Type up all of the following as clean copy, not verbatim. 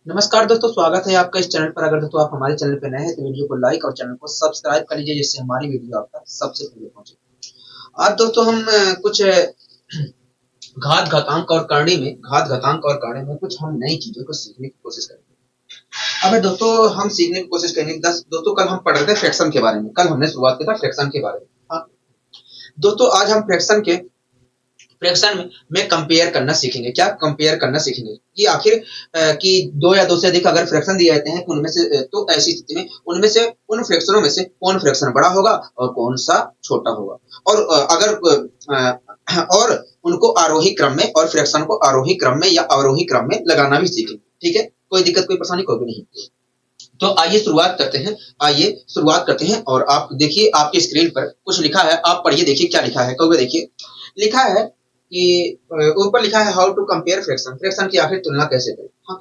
नमस्कार दोस्तों, स्वागत है आपका इस चैनल पर। अगर दोस्तों आप हमारे चैनल पर नए हैं तो वीडियो को लाइक और चैनल को सब्सक्राइब कर लीजिए, जिससे हमारी वीडियो आप तक सबसे पहले पहुंचे। आज दोस्तों हम कुछ घात घातांक और करणी में कुछ हम नई चीजों को सीखने की कोशिश करेंगे। अब दोस्तों हम सीखने की कोशिश करेंगे। दोस्तों कल हम पढ़ रहे थे फ्रैक्शन के बारे में। कल हमने शुरुआत किया था फ्रैक्शन के बारे में। हाँ दोस्तों, आज हम फ्रैक्शन में कंपेयर करना सीखेंगे। क्या कंपेयर करना सीखेंगे कि आखिर कि दो या दो से अधिक अगर फ्रैक्शन दिए जाते हैं तो उनमें से तो ऐसी स्थिति में उनमें से उन फ्रैक्शनों में से कौन फ्रैक्शन बड़ा होगा और कौन सा छोटा होगा। और और उनको आरोही क्रम में और फ्रैक्शन को आरोही क्रम में या अवरोही क्रम में लगाना भी सीखेंगे। ठीक है, कोई दिक्कत कोई परेशानी कोई भी नहीं। तो आइए शुरुआत करते हैं। और आप देखिए, आपकी स्क्रीन पर कुछ लिखा है, आप पढ़िए, देखिए क्या लिखा है। कहोगे देखिए, लिखा है कि ऊपर लिखा है how to compare fraction. Fraction की आखिर तुलना कैसे करें। हाँ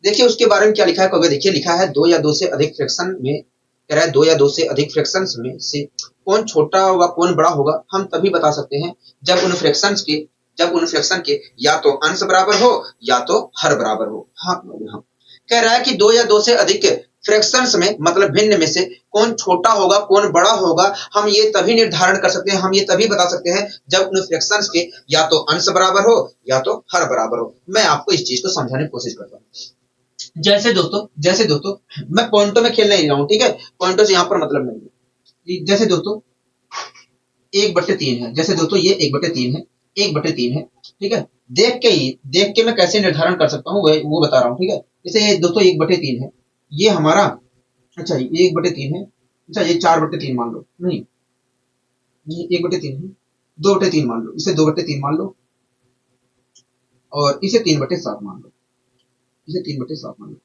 देखिए उसके बारे में क्या लिखा है। कहोगे देखिए, लिखा है दो या दो से अधिक फ्रैक्शन में, कह रहा है दो या दो से अधिक फ्रैक्शंस में से कौन छोटा व कौन बड़ा होगा हम तभी बता सकते हैं जब उन फ्रैक्शन के या तो अंश बराबर हो या तो हर बराबर हो। हाँ हाँ, कह रहा है कि दो या दो से अधिक फ्रैक्शंस में मतलब भिन्न में से कौन छोटा होगा कौन बड़ा होगा हम ये तभी निर्धारण कर सकते हैं, हम ये तभी बता सकते हैं जब उन फ्रैक्शंस के या तो अंश बराबर हो या तो हर बराबर हो। मैं आपको इस चीज को समझाने की कोशिश करता हूँ। जैसे दोस्तों मैं पॉइंटों में खेल नहीं रहा हूँ, ठीक है, पॉइंटों से यहाँ पर मतलब नहीं है। जैसे दोस्तों 1/3 है, जैसे दोस्तों ये 1/3 है, 1/3 है, ठीक है। देख के मैं कैसे निर्धारण कर सकता हूँ वो बता रहा हूँ, ठीक है। जैसे दोस्तों 1/3 है, ये हमारा, अच्छा ये 1/3 है, अच्छा ये 4/3 मान लो, नहीं ये 1/3 है, 2/3 मान लो, इसे 2/3 मान लो और इसे 3/7 मान लो, इसे 3/7 मान लो।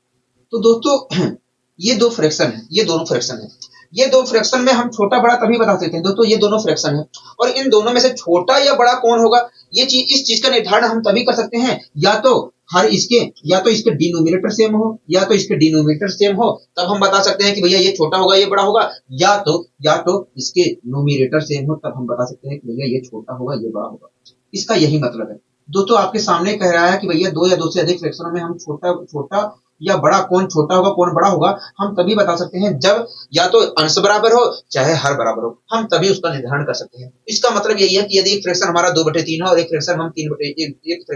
तो दोस्तों ये दो फ्रैक्शन है, ये दोनों फ्रैक्शन है, ये दो फ्रैक्शन में हम छोटा बड़ा तभी बता सकते हैं। दोस्तों ये दोनों फ्रैक्शन है और इन दोनों में से छोटा या बड़ा कौन होगा, इस चीज का निर्धारण हम तभी कर सकते हैं या तो या तो इसके डिनोमिनेटर सेम हो या तो इसके डिनोमिनेटर सेम हो, तब हम बता सकते हैं कि भैया ये छोटा होगा ये बड़ा होगा। या तो इसके नोमिनेटर सेम हो, तब हम बता सकते हैं कि भैया ये छोटा होगा ये बड़ा होगा। इसका यही मतलब है। दोस्तों आपके सामने कह रहा है कि भैया दो या दो से अधिक फ्रैक्शनों में हम छोटा या बड़ा कौन छोटा होगा कौन बड़ा होगा हम तभी बता सकते हैं जब या तो अंश बराबर हो चाहे हर बराबर हो, हम तभी उसका निर्धारण कर सकते हैं। इसका मतलब यही है कि यदि एक फ्रैक्शन हमारा 2/3 है और एक फ्रैक्शन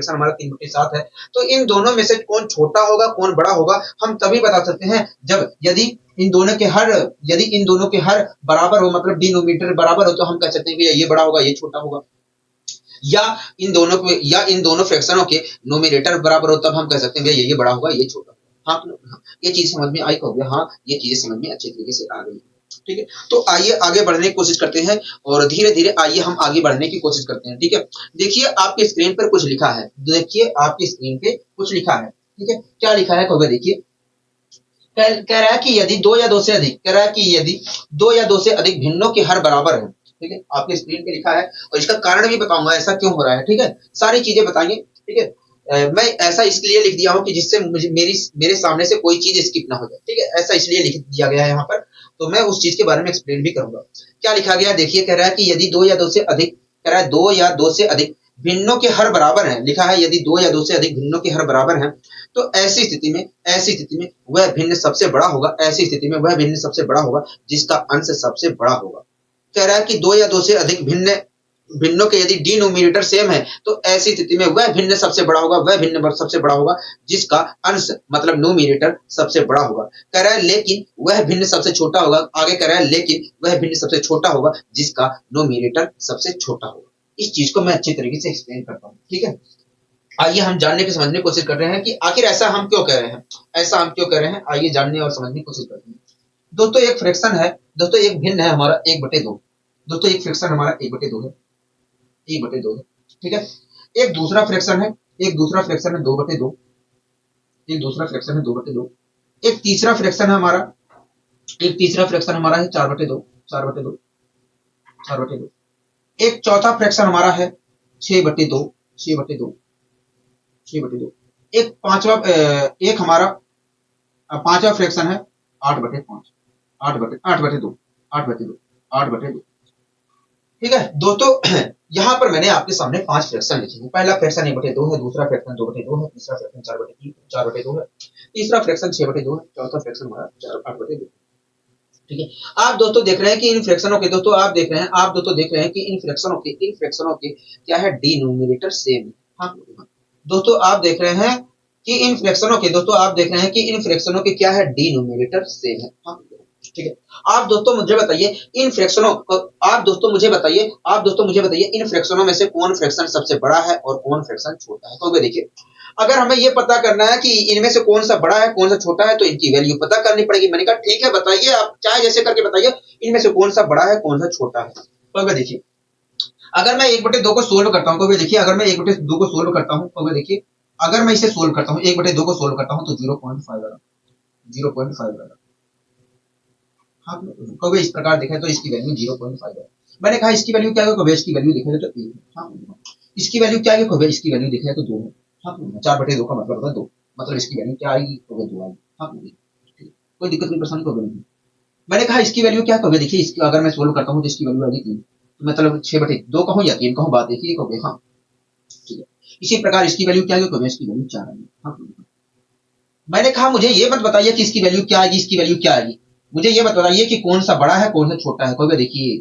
हमारा 3/7 है, तो इन दोनों में से कौन छोटा होगा कौन बड़ा होगा हम तभी बता सकते हैं जब यदि इन दोनों के हर बराबर हो, मतलब डिनोमिनेटर बराबर हो, तो हम कह सकते हैं कि ये बड़ा होगा ये छोटा होगा। या इन दोनों फ्रैक्शनों के नोमिनेटर बराबर हो, तब हम कह सकते हैं ये बड़ा होगा ये छोटा। हाँ, ये चीज समझ में आई होगी। हाँ, ये चीजें समझ में अच्छे तरीके से आ गई। ठीक है, तो आइए आगे बढ़ने की कोशिश करते हैं और धीरे धीरे आइए हम आगे बढ़ने की कोशिश करते हैं। ठीक है, देखिए आपकी स्क्रीन पर कुछ लिखा है, देखिए आपकी स्क्रीन पे कुछ लिखा है। ठीक है, क्या लिखा है कहोगे देखिए, कह रहा है कि यदि दो या दो से अधिक, कह रहा है कि यदि दो या दो से अधिक भिन्नों के हर बराबर है। ठीक है, आपके स्क्रीन पे लिखा है और इसका कारण भी बताऊंगा ऐसा क्यों हो रहा है। ठीक है, सारी चीजें बताएंगे। ठीक है, मैं ऐसा इसलिए लिख दिया हूँ कि जिससे मुझे मेरे सामने से कोई चीज स्किप ना हो जाए। ठीक है, ऐसा इसलिए लिख दिया गया है यहाँ पर, तो मैं उस चीज के बारे में एक्सप्लेन भी करूंगा। क्या लिखा गया देखिए, कह रहा है कि यदि दो या दो से अधिक, कह रहा है दो या दो से अधिक भिन्नों के हर बराबर है, लिखा है यदि दो या दो से अधिक भिन्नों के हर बराबर है, तो ऐसी स्थिति में वह भिन्न सबसे बड़ा होगा, ऐसी स्थिति में वह भिन्न सबसे बड़ा होगा जिसका अंश सबसे बड़ा होगा। कह रहा है कि दो या दो से अधिक भिन्नों के यदि डिनोमिनेटर सेम है, तो ऐसी स्थिति में वह भिन्न सबसे बड़ा होगा, वह भिन्न सबसे बड़ा होगा जिसका अंश मतलब नोमिनेटर सबसे बड़ा होगा। कह रहा है लेकिन वह भिन्न सबसे छोटा होगा, आगे कह रहा है लेकिन वह भिन्न सबसे छोटा होगा जिसका नोमिनेटर सबसे छोटा होगा। इस चीज को मैं अच्छी तरीके से एक्सप्लेन करता हूँ। ठीक है, आइए हम जानने की समझने की कोशिश कर रहे हैं कि आखिर ऐसा हम क्यों कह रहे हैं, ऐसा हम क्यों कह रहे हैं। आइए जानने और समझने की कोशिश करते हैं। दोस्तों एक फ्रैक्शन है, दोस्तों एक भिन्न है हमारा 1/2। दोस्तों एक फ्रैक्शन हमारा 1/2 है, 1/2 है। ठीक है, एक दूसरा फ्रैक्शन है, 2/2, एक दूसरा फ्रैक्शन है 2/2। एक तीसरा फ्रैक्शन हमारा है 4/2, 4/2, 4/2। एक चौथा फ्रैक्शन हमारा है 6/2, 6/2, 6/2। एक हमारा पांचवा फ्रैक्शन है 8/5, 8/2, 8/2, 8/2, 8/2। ठीक है दोस्तों, यहाँ पर मैंने आपके सामने 5 फ्रैक्शन लिखे हैं। पहला फ्रैक्शन 1/2 है, दूसरा फ्रैक्शन 2/2 है, तीसरा फ्रैक्शन 4/2 है, तीसरा फ्रैक्शन 6/2 है, चौथा फ्रैक्शन हमारा 8/2। ठीक है, आप दोस्तों देख रहे हैं कि इन फ्रैक्शनों के दोस्तों आप देख रहे हैं, आप दोस्तों देख रहे हैं कि इन फ्रैक्शनों के क्या है, डिनोमिनेटर सेम है। हाँ दोस्तों आप देख रहे हैं कि इन फ्रैक्शनों के दोस्तों आप देख रहे हैं कि इन फ्रैक्शनों के क्या है, डिनोमिनेटर सेम है। हाँ ठीक है, आप दोस्तों मुझे बताइए इन फ्रैक्शनों आप दोस्तों मुझे बताइए इन फ्रैक्शनों में से कौन फ्रैक्शन सबसे बड़ा है और कौन फ्रैक्शन छोटा है। तो वे देखिए, अगर हमें ये पता करना है कि इनमें से कौन सा बड़ा है कौन सा छोटा है, तो इनकी वैल्यू पता करनी पड़ेगी। मैंने कहा ठीक है बताइए, आप चाहे जैसे करके बताइए इनमें से कौन सा बड़ा है कौन सा छोटा है। तो वे देखिए, अगर मैं 1/2 को सोल्व करता हूं, तो वे देखिए अगर मैं 1/2 को सोल्व करता हूं, तो वे देखिए अगर मैं इसे सोल्व करता हूं, 1/2 को सोल्व करता हूं तो 0.5 आएगा, 0.5 आएगा। हाँ तो वे इस प्रकार देखा तो इसकी वैल्यू 0.5 है। मैंने कहा इसकी वैल्यू क्या है, कभी इसकी वैल्यू देखा जाए तो 1 है। हाँ इसकी वैल्यू क्या है, कभी इसकी वैल्यू देखा जाए तो 2 है। हाँ 4/2 का मतलब होता है 2, मतलब इसकी वैल्यू क्या आएगी, कभी 2 आएगी। हाँ कोई दिक्कत नहीं, परेशानी कभी नहीं। मैंने कहा इसकी वैल्यू क्या, कभी देखिए इसकी अगर मैं सोल्व करता हूँ तो इसकी वैल्यू आएगी 3, तो मतलब 6/2 कहूँ या 3 कहूँ, बात देखिए कभी। हाँ ठीक है, इसी प्रकार इसकी वैल्यू क्या है, कभी इसकी वैल्यू 4 आएगी। हाँ मैंने कहा मुझे ये मत बताइए कि इसकी वैल्यू क्या आएगी, इसकी वैल्यू क्या आएगी, मुझे ये बताइए कि कौन सा बड़ा है कौन सा छोटा है। कभी देखिए,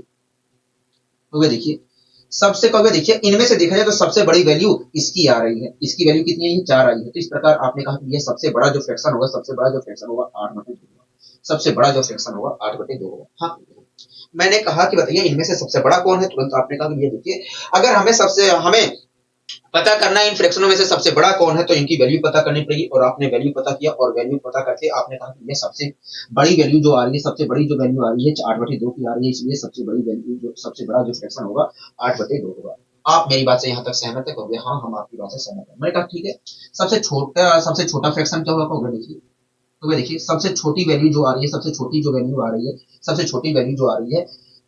कभी देखिए सबसे, कभी देखिए इनमें से देखा जाए तो सबसे बड़ी वैल्यू इसकी आ रही है, इसकी वैल्यू कितनी आई है, 4 आई है। तो इस प्रकार आपने कहा कि ये सबसे बड़ा जो फ्रैक्शन होगा, सबसे बड़ा जो फ्रैक्शन होगा 8/2 होगा, सबसे बड़ा जो फ्रैक्शन होगा 8/2 होगा। हाँ मैंने कहा कि बताइए इनमें से सबसे बड़ा कौन है, तुरंत आपने कहा कि ये देखिए, अगर हमें पता करना है इन फ्रैक्शनों में से सबसे बड़ा कौन है, तो इनकी वैल्यू पता करनी पड़ेगी। और आपने वैल्यू पता किया, और वैल्यू पता करके आपने कहा कि ये सबसे बड़ी वैल्यू जो आ रही है, सबसे बड़ी जो वैल्यू आ रही है 8/2 की आ रही है, इसलिए सबसे बड़ी वैल्यू जो सबसे बड़ा जो फ्रैक्शन होगा 8/2 होगा। आप मेरी बात से यहाँ तक सहमत है, कहोगे हाँ हम आपकी बात से सहमत है। मैंने कहा ठीक है, सबसे छोटा फ्रैक्शन क्या होगा, कहोगे देखिए, तो देखिए सबसे छोटी वैल्यू जो आ रही है, सबसे छोटी जो वैल्यू आ रही है, सबसे छोटी वैल्यू जो आ रही है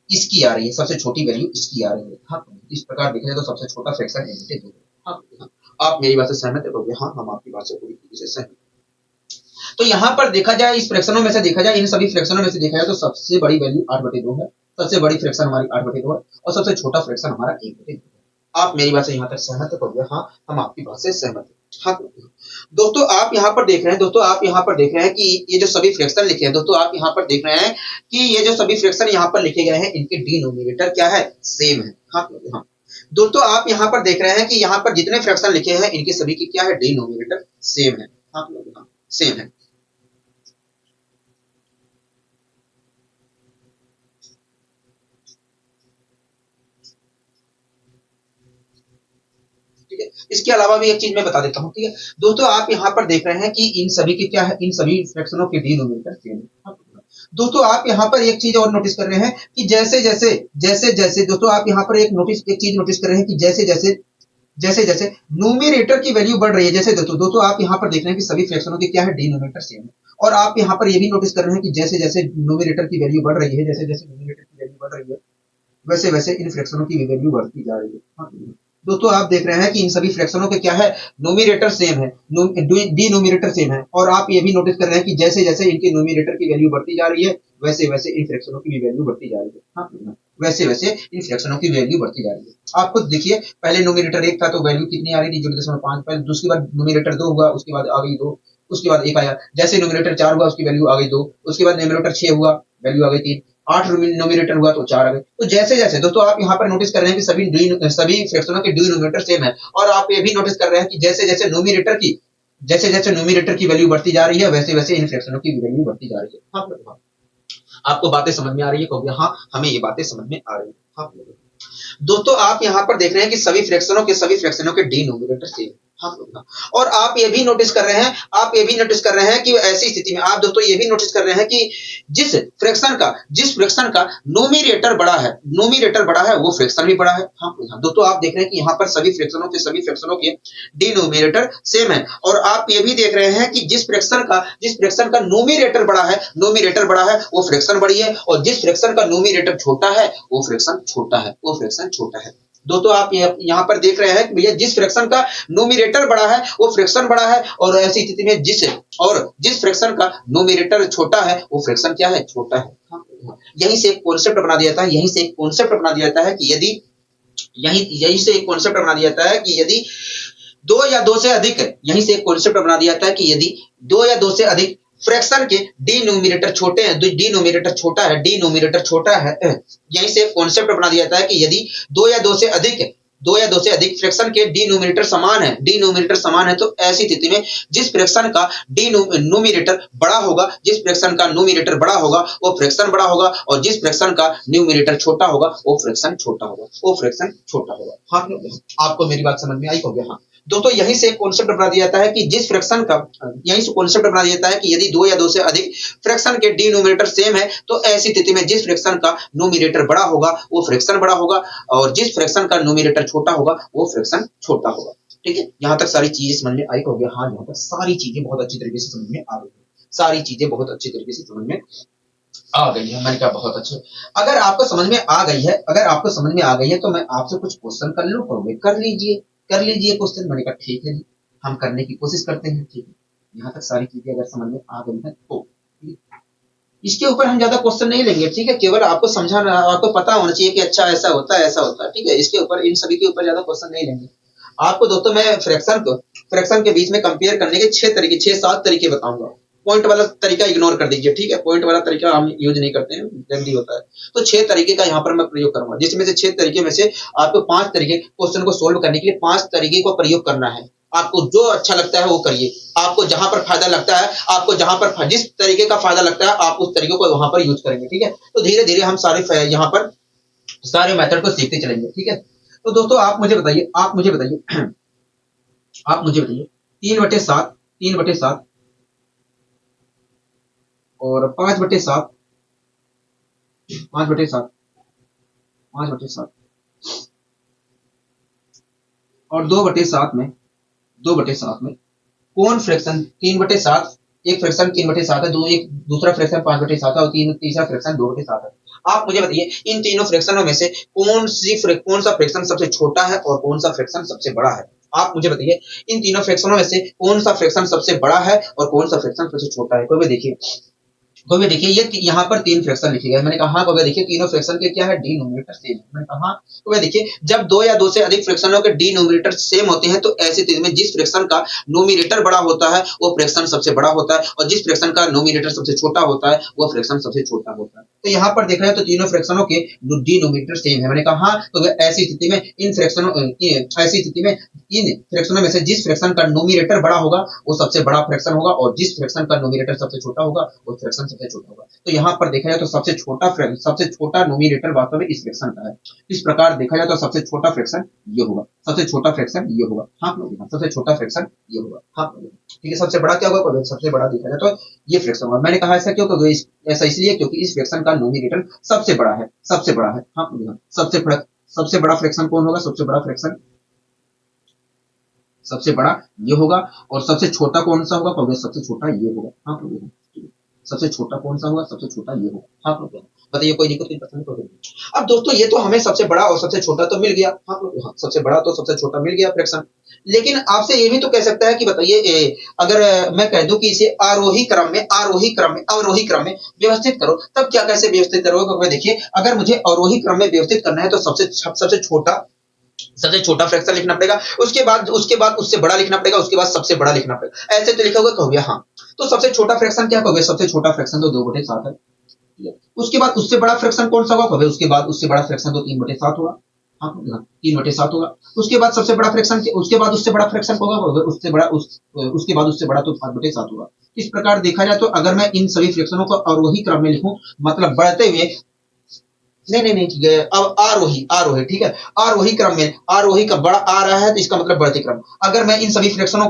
इसकी आ रही है, सबसे छोटी वैल्यू इसकी आ रही है। हाँ इस प्रकार देखा जाए तो सबसे छोटा फ्रैक्शन 1/2 है। हाँ आप मेरी बात से सहमत है, तो हाँ हम आपकी बात से पूरी तरीके से सहमत। तो यहाँ पर देखा जाए, इस फ्रैक्शनों में से देखा जाए, इन सभी फ्रैक्शनों में से देखा जाए तो सबसे बड़ी वैल्यू 8/2 है, सबसे बड़ी फ्रैक्शन हमारी 8/2 है, और सबसे छोटा फ्रैक्शन हमारा 1/2 है। आप मेरी बात से यहाँ तक सहमत है, तो हाँ हम आपकी बात से सहमत है। हाँ दोस्तों आप यहाँ पर देख रहे हैं, दोस्तों आप यहाँ पर देख रहे हैं कि ये जो सभी फ्रैक्शन लिखे हैं, दोस्तों आप यहाँ पर देख रहे हैं कि ये जो सभी फ्रैक्शन यहाँ पर लिखे गए हैं, इनके डिनोमिनेटर क्या है, सेम है। हाँ हाँ दोस्तों आप यहाँ पर देख रहे हैं कि यहाँ पर जितने फ्रैक्शन लिखे हैं इनके सभी की क्या है, डिनोमिनेटर सेम है। हाँ सेम है। ठीक है, इसके अलावा भी एक चीज मैं बता देता हूँ। ठीक है दोस्तों, आप यहाँ पर देख रहे हैं कि इन सभी के क्या है, इन सभी फ्रैक्शनों के डिनोमिनेटर सेम है। दोस्तों आप यहाँ पर एक चीज और नोटिस कर रहे हैं कि जैसे जैसे दोस्तों आप यहाँ पर एक चीज नोटिस कर रहे हैं कि जैसे जैसे न्यूमरेटर की वैल्यू बढ़ रही है, जैसे दोस्तों दोस्तों आप यहाँ पर देख रहे हैं कि सभी फ्रैक्शनों के क्या है, डिनोमिनेटर सेम है। और आप यहाँ पर ये भी नोटिस कर रहे हैं कि जैसे जैसे न्यूमरेटर की वैल्यू बढ़ रही है, जैसे जैसे न्यूमरेटर की वैल्यू बढ़ रही है, वैसे वैसे इन फ्रैक्शनों की वैल्यू बढ़ती जा रही है। हाँ, दोस्तों आप देख रहे हैं कि इन सभी फ्रैक्शनों के क्या है, नोमिनेटर सेम है, डिनोमिनेटर सेम है। और आप ये भी नोटिस कर रहे हैं कि जैसे जैसे इनके नोमिनेटर की वैल्यू बढ़ती जा रही है, वैसे वैसे इन फ्रैक्शनों की भी वैल्यू बढ़ती जा रही है। हाँ, वैसे वैसे इन फ्रैक्शनों की वैल्यू बढ़ती जा रही है। आप खुद देखिए, पहले नोमिनेटर 1 था तो वैल्यू कितनी आ रही थी, 0.5, पहले दूसरी बार नोमिनेटर 2 हुआ, उसके बाद आ गई 2, उसके बाद 1 आया, जैसे नोमिनेटर 4 हुआ उसकी वैल्यू आ गई 2, उसके बाद नोमिनेटर 6 हुआ, वैल्यू आ गई 3, 8 नोमिनेटर हुआ तो 4 आ गए। तो जैसे जैसे दोस्तों आप यहाँ पर नोटिस कर रहे हैं कि सभी फ्रैक्शनों के डिनोमिनेटर सेम है। और आप ये भी नोटिस कर रहे हैं कि जैसे जैसे नोमिनेटर की वैल्यू बढ़ती जा रही है, वैसे वैसे इन फ्रैक्शनों की वैल्यू बढ़ती जा रही है। हाँ आपको बातें समझ में आ रही है, क्योंकि हाँ हमें ये बातें समझ में आ रही है। हाँ दोस्तों आप यहाँ पर देख रहे हैं कि सभी फ्रैक्शनों के डिनोमिनेटर सेम। हाँ और आप ये भी नोटिस कर रहे हैं, कि ऐसी स्थिति में आप दोस्तों ये भी नोटिस कर रहे हैं कि जिस फ्रैक्शन का नोमिनेटर बड़ा है वो फ्रैक्शन भी बड़ा है। हाँ दोस्तों आप देख रहे हैं कि यहाँ पर सभी फ्रैक्शनों के डिनोमिनेटर सेम है। और आप ये भी देख रहे हैं कि जिस फ्रैक्शन का नोमिनेटर बड़ा है वो फ्रैक्शन बड़ी है, और जिस फ्रैक्शन का नोमिनेटर छोटा है वो फ्रैक्शन छोटा है। दोस्तों आप यहाँ पर देख रहे हैं कि भैया जिस फ्रैक्शन का नोमिनेटर बड़ा है वो फ्रैक्शन बड़ा है, और ऐसी स्थिति में जिस फ्रैक्शन का नोमिनेटर छोटा है वो फ्रैक्शन क्या है, छोटा है। यहीं से एक कॉन्सेप्ट बना दिया जाता है, यहीं से एक कॉन्सेप्ट बना दिया जाता है कि यदि यहीं से एक कॉन्सेप्ट बना दिया जाता है कि यदि दो या दो से अधिक, यहीं से एक कॉन्सेप्ट बना दिया जाता है कि यदि दो या दो से अधिक फ्रैक्शन के डिनोमिनेटर छोटे हैं, डिनोमिनेटर छोटा है, डिनोमिनेटर छोटा है, यहीं से एक कॉन्सेप्ट बना दिया जाता है कि यदि दो या दो से अधिक फ्रैक्शन के डिनोमिनेटर समान है, डिनोमिनेटर समान है, तो ऐसी स्थिति में जिस फ्रैक्शन का डिनोमिनेटर बड़ा होगा, जिस फ्रैक्शन का न्यूमिनेटर बड़ा होगा वो फ्रैक्शन बड़ा होगा, और जिस फ्रैक्शन का न्यूमिनेटर छोटा होगा वो फ्रैक्शन छोटा होगा, वो फ्रैक्शन छोटा होगा। हाँ, आपको मेरी बात समझ में आई होगी? हाँ दोस्तों, यहीं से एक कॉन्सेप्ट बना दिया जाता है कि जिस फ्रैक्शन का, यहीं से कॉन्सेप्ट बना दिया जाता है कि यदि दो या दो से अधिक फ्रैक्शन के डिनोमिनेटर सेम है, तो ऐसी स्थिति में जिस फ्रैक्शन का न्यूमिनेटर बड़ा होगा वो फ्रैक्शन बड़ा होगा, और जिस फ्रैक्शन का न्यूमिनेटर छोटा होगा वो फ्रैक्शन छोटा होगा। ठीक है, यहाँ तक सारी चीजें समझ में आई होगी? हाँ, यहाँ तक सारी चीजें बहुत अच्छी तरीके से समझ में आ गई है, सारी चीजें बहुत अच्छी तरीके से समझ में आ गई है। मैंने कहा बहुत अच्छे। अगर आपको समझ में आ गई है, अगर आपको समझ में आ गई है तो मैं आपसे कुछ क्वेश्चन कर लूं, करोगे? कर लीजिए, कर लीजिए क्वेश्चन। मैंने कहा ठीक है जी, हम करने की कोशिश करते हैं। ठीक है, यहाँ तक सारी चीजें अगर समझ में आ गई है तो इसके ऊपर हम ज्यादा क्वेश्चन नहीं लेंगे। ठीक है, केवल आपको समझाना, आपको पता होना चाहिए कि अच्छा ऐसा होता है, ऐसा होता है। ठीक है, इसके ऊपर, इन सभी के ऊपर ज्यादा क्वेश्चन नहीं लेंगे। आपको दोस्तों मैं फ्रैक्शन के बीच में कंपेयर करने के 6-7 तरीके बताऊंगा। पॉइंट वाला तरीका इग्नोर कर दीजिए। ठीक है, पॉइंट वाला तरीका हम यूज नहीं करते हैं, जल्दी होता है। तो 6 तरीके का यहाँ पर मैं प्रयोग करूंगा, जिसमें से 6 तरीके में से आपको 5 तरीके क्वेश्चन को सोल्व करने के लिए 5 तरीके को प्रयोग करना है। आपको जो अच्छा लगता है वो करिए, आपको जहां पर फायदा लगता है, आपको जहां पर जिस तरीके का फायदा लगता है आप उस तरीके को वहां पर यूज करेंगे। ठीक है, तो धीरे धीरे हम सारे यहाँ पर सारे मेथड को सीखते चलेंगे। ठीक है, तो दोस्तों आप मुझे बताइए, आप मुझे बताइए आप मुझे बताइए 3/7, 3/7 और 5/7, 5/7, 5/7 और 2/7 में, 2/7 में कौन फ्रैक्शन 3/7, एक फ्रैक्शन 3/7 है, दो एक दूसरा फ्रैक्शन 5/7 है, और तीसरा फ्रैक्शन 2/7 है। आप मुझे बताइए इन तीनों फ्रैक्शनों में से कौन सा फ्रैक्शन सबसे छोटा है और कौन सा फ्रैक्शन सबसे बड़ा है? आप मुझे बताइए इन तीनों फ्रैक्शनों में से कौन सा फ्रैक्शन सबसे बड़ा है और कौन सा फ्रैक्शन सबसे छोटा है? कोई भी देखिए, कोई भी देखिए, ये यहाँ पर 3 फ्रैक्शन लिखे गए। मैंने कहा हाँ, कोई भी देखिए तीनों फ्रैक्शन के क्या है, डिनोमिनेटर सेम है। मैंने कहा हाँ, कोई भी देखिए जब 2 या 2 से अधिक फ्रैक्शनों के डिनोमिनेटर सेम होते हैं तो ऐसी स्थिति में जिस फ्रैक्शन का नोमिनेटर बड़ा होता है वो फ्रैक्शन सबसे बड़ा होता है, और जिस फ्रैक्शन का नोमिनेटर सबसे छोटा होता है वो फ्रैक्शन सबसे छोटा होता है। तो यहाँ पर देखा जाए तो तीनों फ्रैक्शनों के डिनोमिनेटर सेम है। मैंने कहा हाँ, तो ऐसी स्थिति में इन फ्रैक्शनों में से जिस फ्रैक्शन का नोमिनेटर बड़ा होगा वो सबसे बड़ा फ्रैक्शन होगा, और जिस फ्रैक्शन का नोमिनेटर सबसे छोटा होगा वो फ्रैक्शन सबसे छोटा होगा। तो यहाँ पर देखा जाए तो सबसे छोटा नोमिनेटर वास्तव में इस फ्रैक्शन का है। इस प्रकार देखा जाए तो सबसे छोटा फ्रैक्शन ये होगा, सबसे छोटा फ्रैक्शन ये होगा। हाँ, सबसे छोटा फ्रैक्शन ये होगा। हाँ, ठीक है, सबसे बड़ा क्या होगा? सबसे बड़ा देखा जाए तो ये फ्रैक्शन होगा। मैंने कहा ऐसा क्यों? क्योंकि ऐसा इसलिए क्योंकि इस फ्रैक्शन का नोमिनेटर सबसे बड़ा है, सबसे बड़ा है। हाँ, सबसे बड़ा फ्रैक्शन कौन होगा? सबसे बड़ा फ्रैक्शन, सबसे बड़ा ये होगा, और सबसे छोटा कौन सा होगा? सबसे छोटा ये होगा। हाँ, सबसे छोटा कौन सा होगा? सबसे छोटा ये होगा। हाँ, बताइए, कोई दिक्कत, कोई पसंद कोई? अब दोस्तों ये तो हमें सबसे बड़ा और सबसे छोटा तो मिल गया। हाँ, सबसे बड़ा तो सबसे छोटा मिल गया फ्रैक्शन। लेकिन आपसे ये भी तो कह सकता है कि बताइए अगर मैं कह दूं कि इसे अवरोही क्रम में व्यवस्थित करो, तब क्या कैसे व्यवस्थित करोगे? क्योंकि देखिए अगर मुझे अवरोही क्रम में व्यवस्थित करना है तो सबसे छोटा फ्रैक्शन लिखना पड़ेगा, उसके बाद उससे बड़ा लिखना पड़ेगा, उसके बाद सबसे बड़ा लिखना पड़ेगा। ऐसे तो लिखोगे, कहोगे हाँ। तो सबसे छोटा फ्रैक्शन क्या कहोगे? सबसे छोटा फ्रैक्शन तो 2/7 है। उसके बाद उससे बड़ा फ्रैक्शन कौन सा होगा? कहोगे उसके बाद उससे बड़ा फ्रैक्शन तो 3/7 होगा। हाँ, 3/7 होगा। उसके बाद सबसे बड़ा फ्रैक्शन, उसके बाद उससे बड़ा फ्रैक्शन होगा, उसके बाद उससे बड़ा तो 5/7 होगा। इस प्रकार देखा जाए तो अगर मैं इन सभी फ्रैक्शनों को अवरोही क्रम में लिखूं, मतलब बढ़ते हुए, नहीं, ठीक है, अब आरोही, ठीक है, आरोही क्रम में, आरोही का बड़ा आ रहा है तो इसका मतलब बढ़ते क्रम। अगर मैं इन सभी फ्रैक्शनों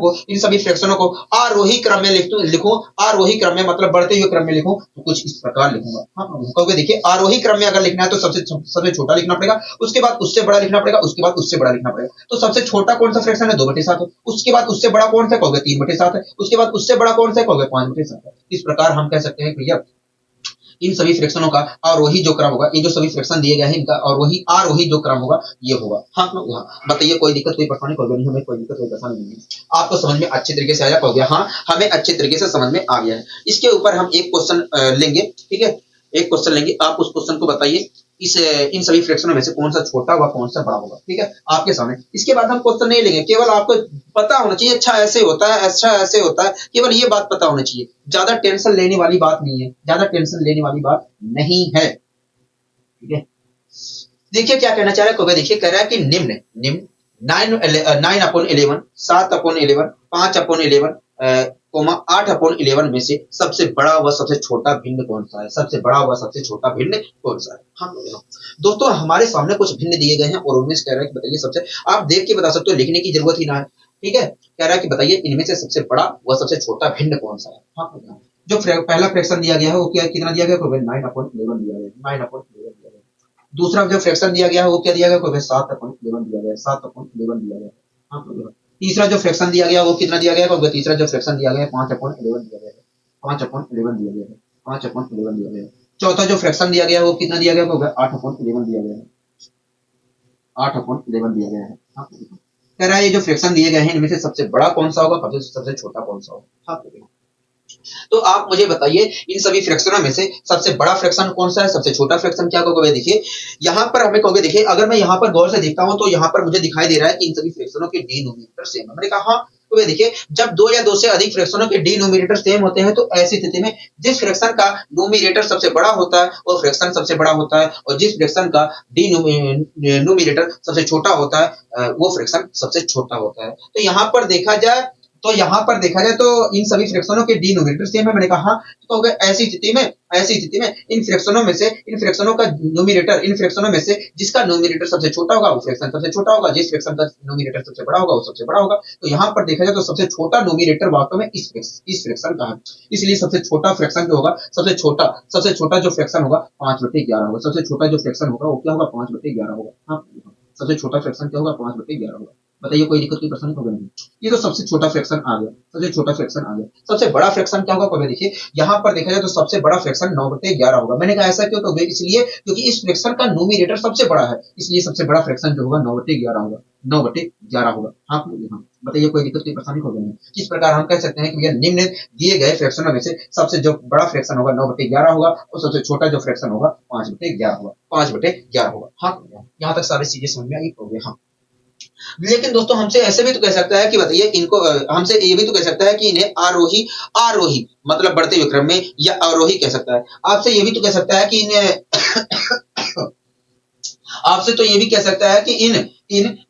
को आरोही क्रम में लिखूं, आरोही क्रम में मतलब बढ़ते हुए क्रम में लिखूं, तो कुछ इस प्रकार लिखूंगा। हाँ, क्योंकि देखिए आरोही क्रम में अगर लिखना है तो सबसे छोटा लिखना पड़ेगा, उसके बाद उससे बड़ा लिखना पड़ेगा, उसके बाद उससे बड़ा लिखना पड़ेगा। तो सबसे छोटा कौन सा फ्रैक्शन है? 2/7 है। उसके बाद उससे बड़ा कौन सा? कहोगे 3/7 है। उसके बाद उससे बड़ा कौन सा? कहोगे 5/7 है। इस प्रकार हम कह सकते हैं भैया इन सभी फ्रैक्शनों का आरोही जो क्रम होगा, ये जो सभी फ्रैक्शन दिए गए हैं इनका आरोही जो क्रम होगा ये होगा। हाँ, बताइए, कोई दिक्कत, कोई परेशानी? नहीं, हमें कोई दिक्कत, कोई परेशानी नहीं है। आपको समझ में अच्छे तरीके से आया? हो गया हाँ, हमें अच्छे तरीके से समझ में आ गया है। इसके ऊपर हम एक क्वेश्चन लेंगे। ठीक है, एक क्वेश्चन लेंगे, आप उस क्वेश्चन को बताइए इस इन सभी फ्रैक्शनों में से कौन सा छोटा होगा, कौन सा बड़ा होगा, ठीक है, आपके सामने। इसके बाद हम क्वेश्चन नहीं लेंगे, केवल आपको पता होना चाहिए अच्छा ऐसे होता है, अच्छा ऐसे होता है, केवल ये बात पता होनी चाहिए। ज्यादा टेंशन लेने वाली बात नहीं है, ज्यादा टेंशन लेने वाली बात नहीं है, ठीक है। देखिए क्या कहना चाह रहा है कोई, देखिए कह रहा है कि निम्न निम्न 9/11, 7/11, 5/11, 8/11 में से सबसे बड़ा व सबसे छोटा भिन्न कौन सा है, सबसे बड़ा व सबसे छोटा भिन्न कौन सा है। हाँ दोस्तों, हमारे सामने कुछ भिन्न दिए गए हैं और उनमें से कह रहा है कि बताइए सबसे, आप देख के बता सकते हो, लिखने की जरूरत ही ना है, ठीक है। कह रहा है कि बताइए इनमें से सबसे बड़ा व सबसे छोटा भिन्न कौन सा है। हाँ, जो पहला फ्रैक्शन दिया गया है वो क्या, कितना दिया गया, 9/11 दिया गया, 9/11 दिया गया। दूसरा जो फ्रैक्शन दिया गया है वो क्या दिया गया, 7/11 दिया गया, 7/11 दिया गया। हाँ, तीसरा जो फ्रैक्शन दिया गया वो कितना दिया गया, तीसरा जो फ्रैक्शन दिया गया 5/11 दिया गया है, 5/11 दिया गया है, 5/11 दिया गया है। चौथा जो फ्रैक्शन दिया गया वो कितना दिया गया, 8/11 दिया गया है, 8/11 दिया गया है। हाँ, कह रहा है ये जो फ्रैक्शन दिए गए हैं इनमें से सबसे बड़ा कौन सा होगा, सबसे छोटा कौन सा होगा। हाँ, तो आप मुझे बताइए इन सभी फ्रैक्शनों में से सबसे बड़ा फ्रैक्शन कौन सा है, सबसे छोटा फ्रैक्शन क्या होगा। देखिए यहाँ पर हमें कहोगे, देखिए अगर मैं यहाँ पर गौर से देखता हूँ तो यहाँ पर मुझे दिखाई दे रहा है कि इन सभी फ्रैक्शनों के डिनोमिनेटर सेम है। मैंने कहा हाँ, तो वे देखिए जब दो या दो से अधिक फ्रैक्शनों के डिनोमिनेटर सेम होते हैं तो ऐसी स्थिति में जिस फ्रैक्शन का नोमिनेटर सबसे बड़ा होता है वो फ्रैक्शन सबसे बड़ा होता है, और जिस फ्रैक्शन का डिनोमिनेटर सबसे छोटा होता है वो फ्रैक्शन सबसे छोटा होता है। तो यहाँ पर देखा जाए तो इन सभी फ्रैक्शनों के डिनोमिनेटर सेम है। मैंने कहा तो अगर ऐसी स्थिति में इन फ्रैक्शनों का नोमिनेटर, इन फ्रैक्शनों में से जिसका नोमिनेटर सबसे छोटा होगा वो फ्रैक्शन सबसे छोटा होगा, जिस फ्रैक्शन का नोमिनेटर सबसे बड़ा होगा वो सबसे बड़ा होगा। तो यहाँ पर देखा जाए तो सबसे छोटा नोमिनेटर वास्तव में इस फ्रैक्शन का है, इसलिए सबसे छोटा फ्रैक्शन जो होगा, सबसे छोटा जो फ्रैक्शन होगा 5/11 होगा। सबसे छोटा जो फ्रैक्शन होगा वो क्या होगा, 5/11 होगा। हाँ, सबसे छोटा फ्रैक्शन क्या होगा, 5/11 होगा। बताइए कोई दिक्कत, कोई परेशानी होगा नहीं। ये तो सबसे छोटा फ्रैक्शन आ गया, सबसे छोटा फ्रैक्शन आ गया। सबसे बड़ा फ्रैक्शन क्या होगा, कभी देखिए यहाँ पर देखा जाए तो सबसे बड़ा फ्रैक्शन 9/11 होगा। मैंने कहा ऐसा क्यों, तो इसलिए क्योंकि इस फ्रैक्शन का नोमिनेटर सबसे बड़ा है, इसलिए सबसे बड़ा फ्रैक्शन जो होगा 9/11 होगा, 9/11 होगा। हाँ, बताइए कोई दिक्कत, कोई परेशानी होगा नहीं। इस प्रकार हम कह सकते हैं कि भैया निम्न दिए गए फ्रैक्शनों में से सबसे जो बड़ा फ्रैक्शन होगा 9/11 होगा, और सबसे छोटा जो फ्रैक्शन होगा 5/11 होगा, 5/11 होगा। हाँ, यहाँ तक सारी चीजें समझ में आई हो गया। हाँ, लेकिन दोस्तों हमसे ऐसे भी तो कह सकता है कि बताइए इनको, हमसे ये भी तो कह सकता है कि इन्हें आरोही आरोही मतलब बढ़ते हुए क्रम में, या अवरोही कह सकता है। आपसे ये भी तो कह सकता है कि इन्हें आपसे तो ये भी कह सकता है कि इन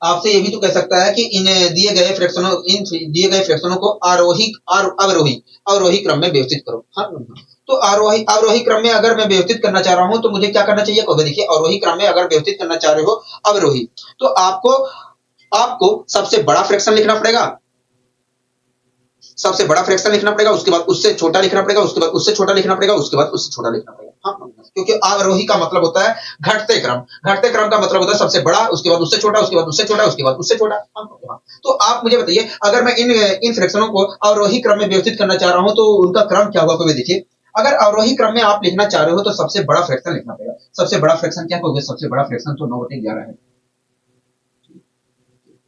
आपसे ये भी तो कह सकता है कि इन दिए गए फ्रैक्शनों को अवरोही क्रम में व्यवस्थित करो। हाँ, तो आरोही क्रम में अगर मैं व्यवस्थित करना चाह रहा हूं तो मुझे क्या करना चाहिए, कहोगे देखिए अवरोही क्रम में अगर व्यवस्थित करना चाह रहे हो अवरोही, तो आपको सबसे बड़ा फ्रैक्शन लिखना पड़ेगा, सबसे बड़ा फ्रैक्शन लिखना पड़ेगा, उसके बाद उससे छोटा लिखना पड़ेगा, उसके बाद उससे छोटा लिखना पड़ेगा, उसके बाद उससे छोटा लिखना पड़ेगा। हाँ, क्योंकि आरोही का मतलब होता है घटते क्रम का मतलब होता है सबसे बड़ा, उसके बाद उससे छोटा, उसके बाद उससे छोटा, उसके बाद उससे छोटा। तो आप मुझे बताइए अगर मैं इन फ्रैक्शनों को अवरोही क्रम में व्यवस्थित करना चाह रहा हूं तो उनका क्रम क्या होगा, कभी देखिए अगर अवरोही क्रम में आप लिखना चाह रहे हो तो सबसे बड़ा फ्रैक्शन लिखना पड़ेगा। सबसे बड़ा फ्रैक्शन क्या होगा, सबसे बड़ा फ्रैक्शन तो 9/11 है।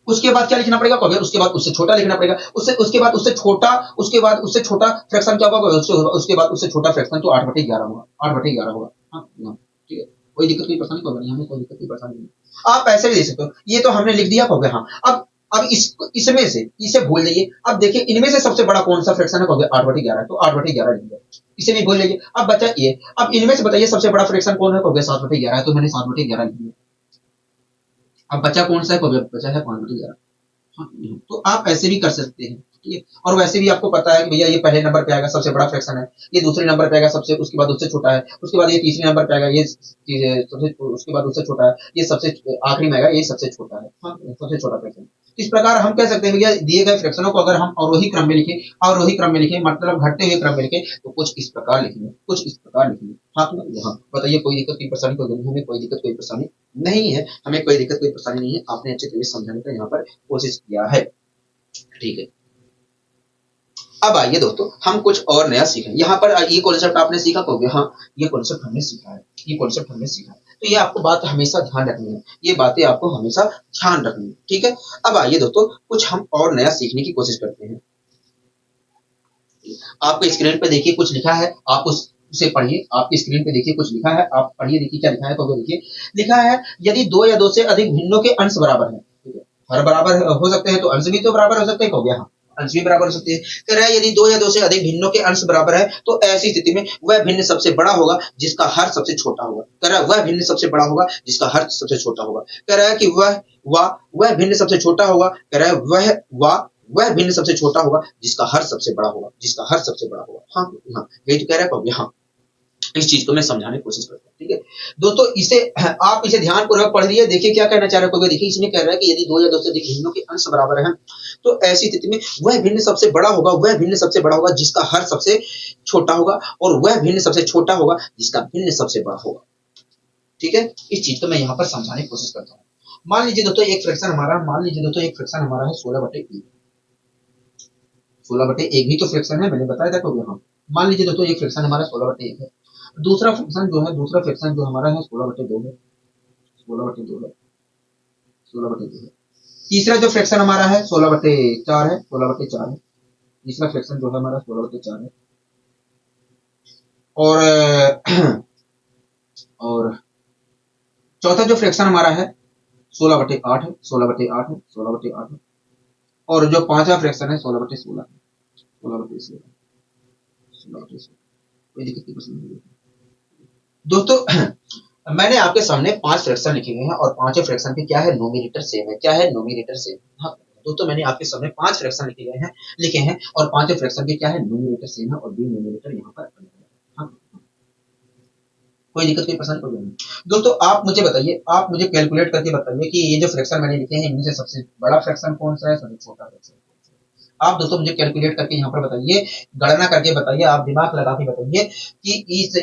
उसके बाद क्या लिखना पड़ेगा, उसके बाद उससे छोटा लिखना पड़ेगा, उसके बाद उससे छोटा फ्रैक्शन क्या होगा, उसके बाद उससे छोटा फ्रैक्शन तो 8/11 होगा, 8/11 होगा। हाँ, ठीक है, कोई दिक्कत, कोई परेशानी होगा नहीं, हमें कोई दिक्कत, कोई परेशानी नहीं। आप ऐसे भी दे सकते हो, ये तो हमने लिख दिया, कहोगे हाँ। अब इसमें से इसे भूल जाइए। अब देखिए इनमें से सबसे बड़ा कौन सा फ्रैक्शन है, कहोगे 8/11, तो 8/11 लिख दिया, इसे भी भूल जाइए। अब बचा ये, अब इनमें से बताइए सबसे बड़ा फ्रैक्शन कौन है, कहोगे 7/11 है, तो मैंने 7/11 लिख दिया। अब बचा कौन सा है, कहोगे बचा है 5/11। हाँ, तो आप ऐसे भी कर सकते हैं, ठीक है। और वैसे भी आपको पता है कि भैया ये पहले नंबर पे आएगा सबसे बड़ा फ्रैक्शन है, ये दूसरे नंबर पे आएगा सबसे, उसके बाद उससे छोटा है, उसके बाद ये तीसरे नंबर पे आएगा ये सबसे, उसके बाद उससे छोटा है, ये सबसे आखिरी में आएगा ये सबसे छोटा है। हाँ, सबसे छोटा फ्रैक्शन। इस प्रकार हम कह सकते हैं भैया दिए गए फ्रैक्शनों को अगर हम अवरोही क्रम में लिखें मतलब घटते हुए क्रम में लिखें तो कुछ इस प्रकार लिखेंगे, कुछ इस प्रकार लिखेंगे। हाँ, हाँ, बताइए कोई दिक्कत, कोई परेशानी को, हमें कोई दिक्कत, कोई परेशानी नहीं है, हमें कोई दिक्कत, कोई परेशानी नहीं है। आपने अच्छे तरीके से समझाने का यहाँ पर कोशिश किया है, ठीक है। अब आइए दोस्तों हम कुछ और नया सीखें। यहाँ पर ये कॉन्सेप्ट आपने सीखा, कहोगे हाँ ये कॉन्सेप्ट हमने सीखा है, ये कॉन्सेप्ट हमने सीखा है। तो ये आपको बात हमेशा ध्यान रखनी है, ये बातें आपको हमेशा ध्यान रखनी है, ठीक है। अब आइए दोस्तों कुछ हम और नया सीखने की कोशिश करते हैं। आपको स्क्रीन पे देखिए कुछ लिखा है, आप उस उसे पढ़िए, आपकी स्क्रीन पे देखिए कुछ लिखा है, आप पढ़िए, देखिए क्या लिखा है। तो देखिए लिखा है, यदि दो या दो से अधिक भिन्नों के अंश बराबर है, ठीक है, हर बराबर हो सकते हैं तो अंश भी तो बराबर हो सकते हैं, हो गया हाँ, अंश भी बराबर हो सकते हैं। कह रहा है यदि दो या दो से अधिक भिन्नों के अंश बराबर है तो ऐसी स्थिति में वह भिन्न सबसे बड़ा होगा जिसका हर सबसे छोटा होगा। कह रहा है वह भिन्न सबसे बड़ा होगा जिसका हर सबसे छोटा होगा। कह रहा है कि वह भिन्न सबसे छोटा होगा। कह रहा है वह भिन्न सबसे छोटा होगा जिसका हर सबसे बड़ा होगा, जिसका हर सबसे बड़ा होगा। हाँ हाँ, यही तो कह रहा है। हाँ, इस चीज को मैं समझाने की कोशिश करता हूँ, ठीक है दोस्तों। इसे आप इसे ध्यानपूर्वक पढ़ लीजिए, देखिए क्या कहना चाह रहा है। देखिए इसमें कह रहा है कि यदि दो या दो से अधिक भिन्नों के अंश बराबर हैं तो ऐसी स्थिति में वह भिन्न सबसे बड़ा होगा, वह भिन्न सबसे बड़ा होगा जिसका हर सबसे छोटा होगा, और वह भिन्न सबसे छोटा होगा जिसका भिन्न सबसे बड़ा होगा। ठीक है, इस चीज को मैं यहाँ पर समझाने की कोशिश करता हूँ। मान लीजिए दोस्तों एक फ्रैक्शन हमारा है 16/1। 16/1 भी तो फ्रैक्शन है, मैंने बताया था। तो यहाँ मान लीजिए दोस्तों एक फ्रैक्शन हमारा 16/1 है। दूसरा फ्रैक्शन जो हमारा है 16/2 है। 16/2 है। 16/2 है। तीसरा जो फ्रैक्शन हमारा है 16/4 है। 16/4 है। तीसरा फ्रैक्शन जो है हमारा 16/4 है। और चौथा जो फ्रैक्शन हमारा है 16/8 है। 16/8 है। 16/8 है। और जो पांचवा फ्रैक्शन है 16/16 है। 16/16 16/16 कोई दिक्कत नहीं, पसंद नहीं दोस्तों। मैंने आपके सामने 5 फ्रैक्शन लिखे हुए हैं और पांचों फ्रैक्शन के क्या है, नोमिनेटर सेम है। क्या है, नोमिनेटर सेम। हाँ दोस्तों, मैंने आपके सामने 5 फ्रैक्शन लिखे हैं और पांचों फ्रैक्शन के क्या है, नोमिनेटर सेम है और डिनोमिनेटर यहाँ पर अलग है। हाँ, कोई दिक्कत, कोई पसंद, कोई नहीं। दोस्तों आप मुझे बताइए, आप मुझे कैलकुलेट करके बताइए कि ये जो फ्रैक्शन मैंने लिखे हैं इनमें से सबसे बड़ा फ्रैक्शन कौन सा है, सबसे छोटा फ्रैक्शन कौन सा है। आप दोस्तों मुझे कैलकुलेट करके यहाँ पर बताइए, गणना करके बताइए, आप दिमाग लगा के बताइए कि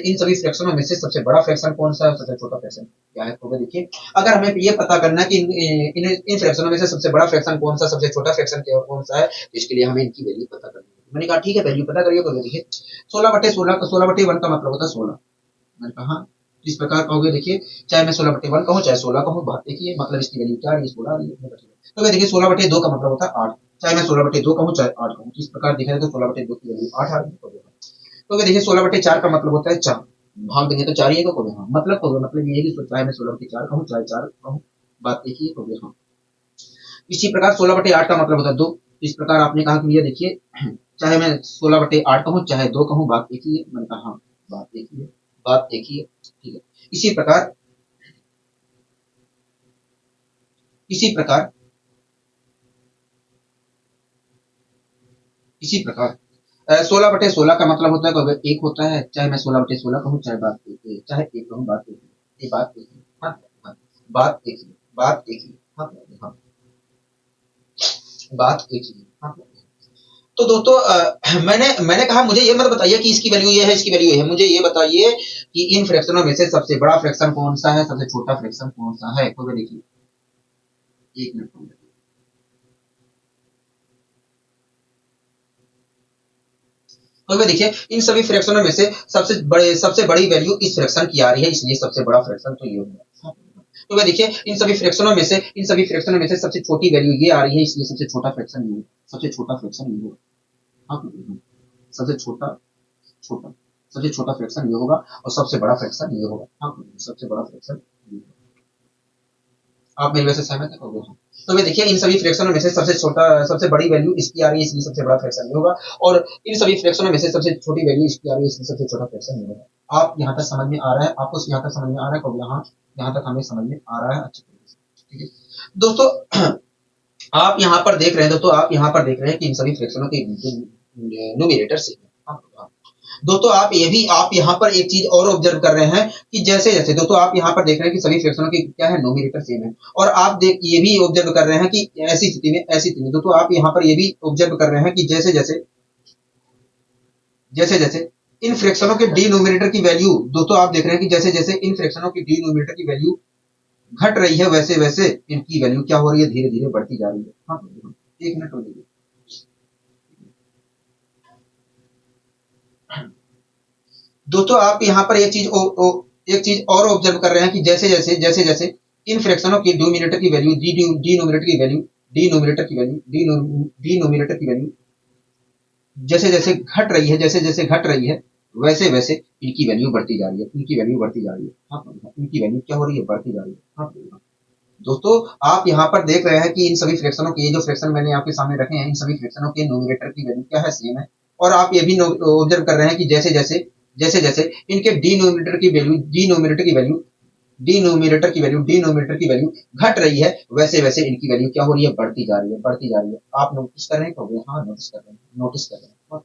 इन सभी फ्रैक्शनों में से सबसे बड़ा फ्रैक्शन कौन सा है, सबसे छोटा फ्रैक्शन क्या है। तो देखिए, अगर हमें ये पता करना है कि इन फ्रैक्शनों में से सबसे बड़ा फ्रैक्शन कौन सा, सबसे छोटा फ्रैक्शन कौन सा है, तो इसके लिए हमें इनकी वैल्यू पता करनी है। मैंने कहा ठीक है, वैल्यू पता करिए। तो देखिए 16/16 16/1 का मतलब होता है 16। मैंने कहा इस प्रकार कहोगे, देखिए चाहे मैं 16/1 कहूँ चाहे 16 कहूँ, बात देखिए मतलब इसकी वैल्यू क्या आ रही है, 16 आ रही है। तो मैं देखिए 16/2 का मतलब होता है 8। चाहे मैं 16/2 कहूँ चाहे 8 कहूँ, इस प्रकार देखा जाए तो 16/2 की वैल्यू 8 आ रही है। तो देखिए 16/4 का मतलब होता है 4। भाग देंगे तो 4 ही है। मतलब ये है कि चाहे मैं 16/4 कहूँ चाहे 4 कहूँ, बात देखिए। तो हाँ, इसी प्रकार 16/8 का मतलब होता है 2। इस प्रकार आपने कहा कि ये देखिए चाहे मैं 16/8 कहूँ चाहे 2 कहूँ, बात देखिए। मैंने कहा हाँ, बात देखिए, बात देखिए, ठीक है। इसी प्रकार इसी प्रकार इसी प्रकार 16/16 का मतलब होता है तो अगर 1 होता है, चाहे मैं 16/16 कहूँ चाहे चाहे 1 कहूँ, बात देखिए, ये बात देखिए। हाँ हाँ, बात देखिए, बात देखिए। हाँ हाँ, बात देखिए। हाँ, तो दोस्तों मैंने कहा मुझे ये मत बताइए कि इसकी वैल्यू ये है, इसकी वैल्यू ये है। मुझे ये बताइए कि इन फ्रैक्शनों में से सबसे बड़ा फ्रैक्शन कौन सा है, सबसे छोटा फ्रैक्शन कौन सा है। तो देखिए 1 मिनट। तो देखिए इन सभी फ्रैक्शनों में से सबसे बड़ी वैल्यू इस फ्रैक्शन की आ रही है, इसलिए सबसे बड़ा फ्रैक्शन तो ये होगा। तो वह देखिए इन सभी फ्रैक्शनों में से सबसे छोटी वैल्यू ये आ रही है, इसलिए सबसे छोटा फ्रैक्शन ये, सबसे छोटा फ्रैक्शन ये होगा। हाँ, सबसे छोटा छोटा सबसे छोटा फ्रैक्शन ये होगा और सबसे बड़ा फ्रैक्शन ये होगा। हाँ, सबसे बड़ा फ्रैक्शन ये होगा। आप मेरे वैसे सहमत है। हाँ। तो वे देखिए इन सभी फ्रैक्शनों में से सबसे बड़ी वैल्यू इसकी आ रही है, इसलिए सबसे बड़ा फ्रैक्शन ये होगा, और इन सभी फ्रैक्शनों में से सबसे छोटी वैल्यू इसकी आ रही है, इसलिए सबसे छोटा फ्रैक्शन ये होगा। आप यहाँ तक समझ में आ रहा है, आपको यहाँ तक समझ में आ रहा है। तो यहाँ तक हमें समझ में आ रहा है अच्छी तरीके से, ठीक है दोस्तों। आप यहाँ पर देख रहे हैं कि इन सभी फ्रैक्शनों के न्यूमरेटर से दोस्तों आप यहाँ पर एक चीज और ऑब्जर्व कर रहे हैं कि जैसे जैसे दोस्तों आप यहाँ पर देख रहे हैं कि सभी फ्रैक्शनों की क्या है, नोमिनेटर सेम है। और आप ये भी ऑब्जर्व कर रहे हैं कि ऐसी स्थिति में दोस्तों आप यहाँ पर ये भी ऑब्जर्व कर रहे हैं कि जैसे जैसे इन फ्रैक्शनों के डिनोमिनेटर की वैल्यू, दोस्तों आप देख रहे हैं कि जैसे जैसे इन फ्रैक्शनों की डिनोमिनेटर की वैल्यू घट रही है, वैसे वैसे इनकी वैल्यू क्या हो रही है, धीरे धीरे बढ़ती जा रही है। हाँ, 1 मिनट हो जाइए। दोस्तों आप यहाँ पर एक चीज और ऑब्जर्व कर रहे हैं कि जैसे जैसे इन फ्रैक्शनों की डिनोमिनेटर की वैल्यू डिनोमिनेटर की वैल्यू जैसे जैसे घट रही है, वैसे वैसे इनकी वैल्यू बढ़ती जा रही है, इनकी वैल्यू बढ़ती जा रही है। हाँ, इनकी वैल्यू क्या हो रही है, बढ़ती जा रही है। हाँ दोस्तों, आप यहाँ पर देख रहे हैं कि इन सभी फ्रैक्शनों के, ये जो फ्रैक्शन मैंने आपके सामने रखे हैं, इन सभी फ्रैक्शनों के नोमिनेटर की वैल्यू क्या है, सेम है। और आप ये भी ऑब्जर्व कर रहे हैं कि जैसे जैसे इनके डिनोमिनेटर की वैल्यू डिनोमिनेटर की वैल्यू डिनोमिनेटर की वैल्यू घट रही है, वैसे वैसे इनकी वैल्यू क्या हो रही है, बढ़ती जा रही है, बढ़ती जा रही है। आप नोटिस कर रहे हैं कहोगे हाँ नोटिस कर रहे हैं, नोटिस कर रहे हैं। हाँ,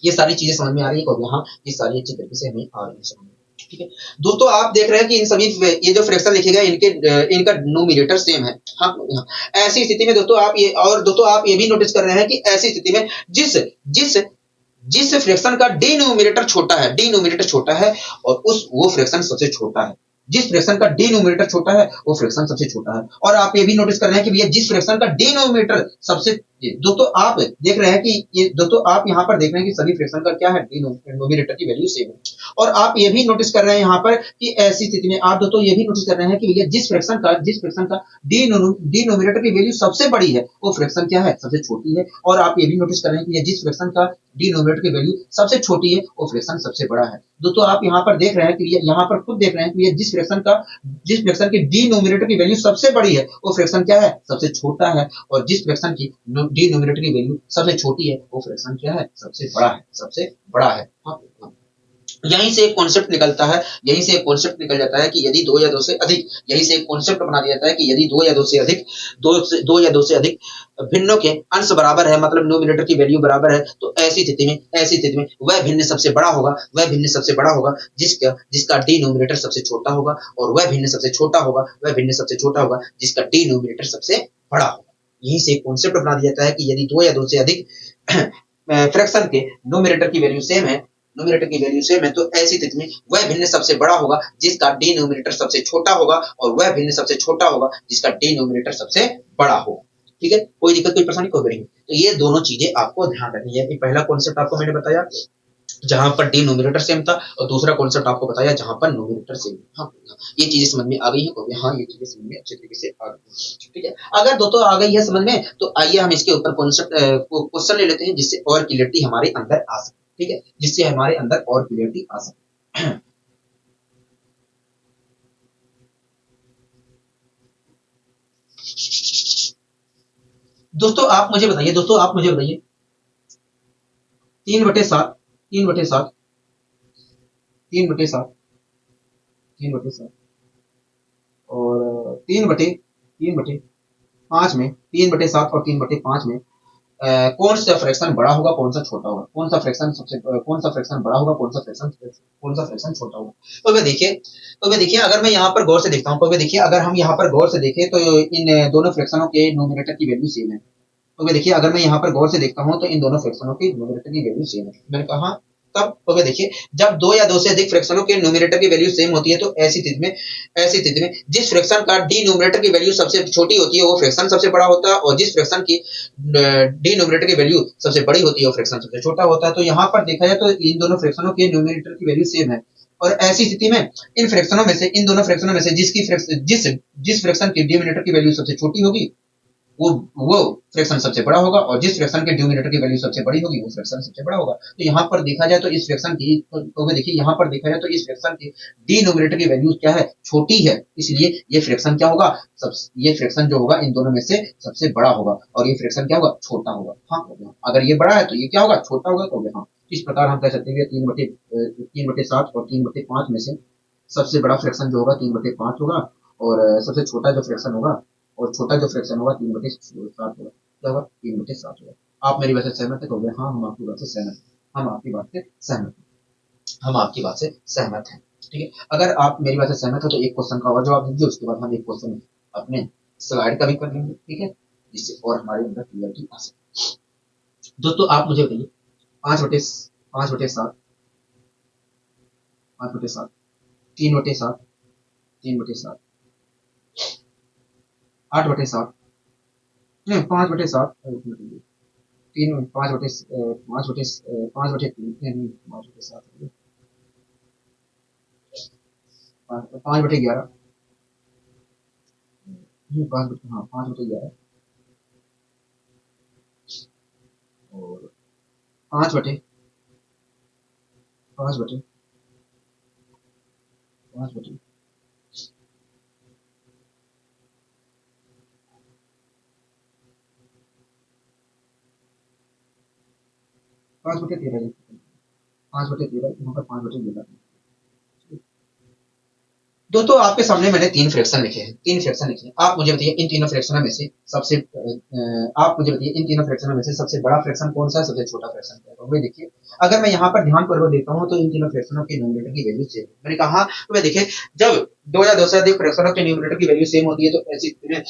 ये सारी चीजें समझ में आ रही है कहोगे हाँ, ये सारी अच्छी तरीके से हमें आ रही है समझ में। ठीक है दोस्तों, आप देख रहे हैं कि इन सभी ये जो फ्रैक्शन लिखे गए इनके इनका नोमिनेटर सेम है। हाँ हाँ। ऐसी स्थिति में दोस्तों आप ये, और दोस्तों आप ये भी नोटिस कर रहे हैं कि ऐसी स्थिति में जिस जिस जिस फ्रैक्शन का डिनोमिनेटर छोटा है, डिनोमिनेटर छोटा है, और उस वो फ्रैक्शन सबसे छोटा है। जिस फ्रैक्शन का डिनोमिनेटर छोटा है वो फ्रैक्शन सबसे छोटा है। और आप ये भी नोटिस कर रहे हैं कि भैया जिस फ्रैक्शन का डिनोमिनेटर सबसे, दोस्तों आप देख रहे हैं कि ये, दोस्तों आप यहाँ पर देख रहे हैं कि सभी फ्रैक्शन का क्या है, डिनोमिनेटर की वैल्यू सेम है। और आप ये भी नोटिस कर रहे हैं यहाँ पर कि ऐसी स्थिति में आप दोस्तों ये भी नोटिस कर रहे हैं कि भैया जिस फ्रैक्शन का डिनोमिनेटर की वैल्यू सबसे बड़ी है वो फ्रैक्शन क्या है, सबसे छोटी है। और आप ये भी नोटिस कर रहे हैं कि जिस फ्रैक्शन का डिनोमिनेटर की वैल्यू सबसे छोटी है वो फ्रैक्शन सबसे बड़ा है। दोस्तों आप यहाँ पर देख रहे हैं कि यहाँ पर खुद देख रहे हैं कि जिस फ्रैक्शन की डिनोमिनेटर की वैल्यू सबसे बड़ी है वो फ्रैक्शन क्या है, सबसे छोटा है। और जिस फ्रैक्शन की डिनोमिनेटर की वैल्यू सबसे छोटी है वो फ्रैक्शन क्या है, सबसे बड़ा है, सबसे बड़ा है। हाँ, हाँ। यहीं से एक कॉन्सेप्ट निकलता है, यहीं से एक कॉन्सेप्ट निकल जाता है कि यदि दो या दो से अधिक, यहीं से एक कॉन्सेप्ट बना दिया जाता है कि यदि दो या दो से अधिक भिन्नों के अंश बराबर है, मतलब नोमिनेटर की वैल्यू बराबर है, तो ऐसी स्थिति में वह भिन्न सबसे बड़ा होगा, वह भिन्न सबसे बड़ा होगा जिसका जिसका डिनोमिनेटर सबसे छोटा होगा, और वह भिन्न सबसे छोटा होगा, वह भिन्न सबसे छोटा होगा जिसका डिनोमिनेटर सबसे बड़ा होगा। यहीं से एक कॉन्सेप्ट बना दिया जाता है कि यदि दो या दो से अधिक फ्रैक्शन के नोमिनेटर की वैल्यू सेम है, नोमिनेटर की वैल्यू सेम है, तो ऐसी स्थिति में वह भिन्न सबसे बड़ा होगा जिसका डिनोमिनेटर सबसे छोटा होगा, और वह भिन्न सबसे छोटा होगा जिसका डिनोमिनेटर सबसे बड़ा होगा। ठीक है, कोई दिक्कत कोई परेशानी कोई नहीं। तो ये दोनों चीजें आपको ध्यान रखनी है। पहला कॉन्सेप्ट आपको मैंने बताया जहां पर डिनोमिनेटर सेम था, और दूसरा कॉन्सेप्ट आपको बताया जहां पर नोमिनेटर सेम। हाँ, ये चीजें समझ में आ गई है, हाँ ये चीजें समझ में अच्छे तरीके से आ गई। ठीक है, अगर दोस्तों आ गई है समझ में, तो आइए हम इसके ऊपर कॉन्सेप्ट क्वेश्चन ले लेते हैं जिससे और क्लियरिटी हमारे अंदर आ सके। ठीक है, जिससे हमारे अंदर और क्लियरिटी आ सके। दोस्तों आप मुझे बताइए 3/7, 3/7, 3/7, 3/7, और 3/5 में, 3/7 और 3/5 में कौन सा फ्रैक्शन बड़ा होगा, कौन सा छोटा होगा, कौन सा फ्रैक्शन बड़ा होगा, कौन सा फ्रैक्शन छोटा होगा। तो वे देखिए अगर मैं यहाँ पर गौर से देखता हूँ, तो वे देखिए अगर हम यहाँ पर गौर से देखें तो इन दोनों फ्रैक्शनों के नोमिनेटर की वैल्यू सेम है। तो वे देखिए अगर मैं यहाँ पर गौर से देखता हूँ तो इन दोनों फ्रैक्शनों की नोमिनेटर की वैल्यू सेम है। मैंने कहा तब, तो वे देखिए जब दो या दो से अधिक फ्रैक्शनों के नोमिनेटर की वैल्यू सेम होती है, तो ऐसी स्थिति में जिस फ्रैक्शन का डिनोमिनेटर की वैल्यू सबसे छोटी होती है वो फ्रैक्शन सबसे बड़ा होता है, और जिस फ्रैक्शन की डिनोमिनेटर की वैल्यू सबसे बड़ी होती है वो फ्रैक्शन सबसे छोटा होता है। तो यहाँ पर देखा जाए तो इन दोनों फ्रैक्शनों के नोमिनेटर की वैल्यू सेम है। और ऐसी स्थिति में इन दोनों फ्रैक्शनों में से जिस फ्रैक्शन की डिनोमिनेटर की वैल्यू सबसे छोटी होगी वो वो फ्रैक्शन सबसे बड़ा होगा, और जिस फ्रैक्शन के डिनोमिनेटर की वैल्यू सबसे बड़ी होगी वो फ्रैक्शन सबसे बड़ा होगा। तो यहाँ पर देखा जाए तो इस फ्रैक्शन की, तो देखिए यहाँ पर देखा जाए तो इस फ्रैक्शन की डिनोमिनेटर की वैल्यू क्या है, छोटी है, इसलिए ये फ्रैक्शन क्या होगा, ये फ्रैक्शन जो होगा इन दोनों में से सबसे बड़ा होगा, और ये फ्रैक्शन क्या होगा, छोटा होगा। हाँ, अगर ये बड़ा है तो ये क्या होगा, छोटा होगा। तो हाँ, इस प्रकार हम कह सकते हैं 3/7 और 3/5 में से सबसे बड़ा फ्रैक्शन जो होगा 3/5 होगा, और सबसे छोटा जो फ्रैक्शन होगा, और छोटा जो फ्रैक्शन होगा 3/7 होगा। क्या होगा, 3/7 होगा। आप मेरी बात से सहमत है, तो हाँ हम आपकी बात से सहमत हैं, हम आपकी बात से सहमत हैं, हम आपकी बात से सहमत हैं। ठीक है, अगर आप मेरी बात से सहमत हो तो एक क्वेश्चन का और जवाब दीजिए, उसके बाद हम एक क्वेश्चन अपने स्लाइड का भी कर लेंगे। ठीक है, जिससे और हमारे अंदर क्लियरिटी आ सके। दोस्तों आप मुझे बताइए 5/7, 5/7, 3/7, 3/7, 8/7, नहीं 5/7, तीन, 5/3, नहीं 5/7, 5/11, नहीं 5/11, और 5/, 5/5/5 5/13 5/13 यहाँ पर 5/13। दोस्तों आपके सामने मैंने तीन फ्रैक्शन लिखे हैं, तीन फ्रैक्शन लिखे हैं। आप मुझे बताइए इन तीनों फ्रैक्शनों में से सबसे आप मुझे बताइए इन तीनों फ्रैक्शनों में से सबसे बड़ा फ्रैक्शन कौन सा है, सबसे छोटा फ्रैक्शन क्या है। तो वही देखिए, अगर मैं यहाँ पर ध्यानपूर्वक देखता हूँ तो इन तीनों फ्रैक्शनों के न्यूमरेटर की वैल्यू सेम है। मैंने कहा तो मैं देखिए, जब दो या दो से अधिक फ्रैक्शनों के न्यूमरेटर की वैल्यू सेम होती है तो ऐसी स्थिति में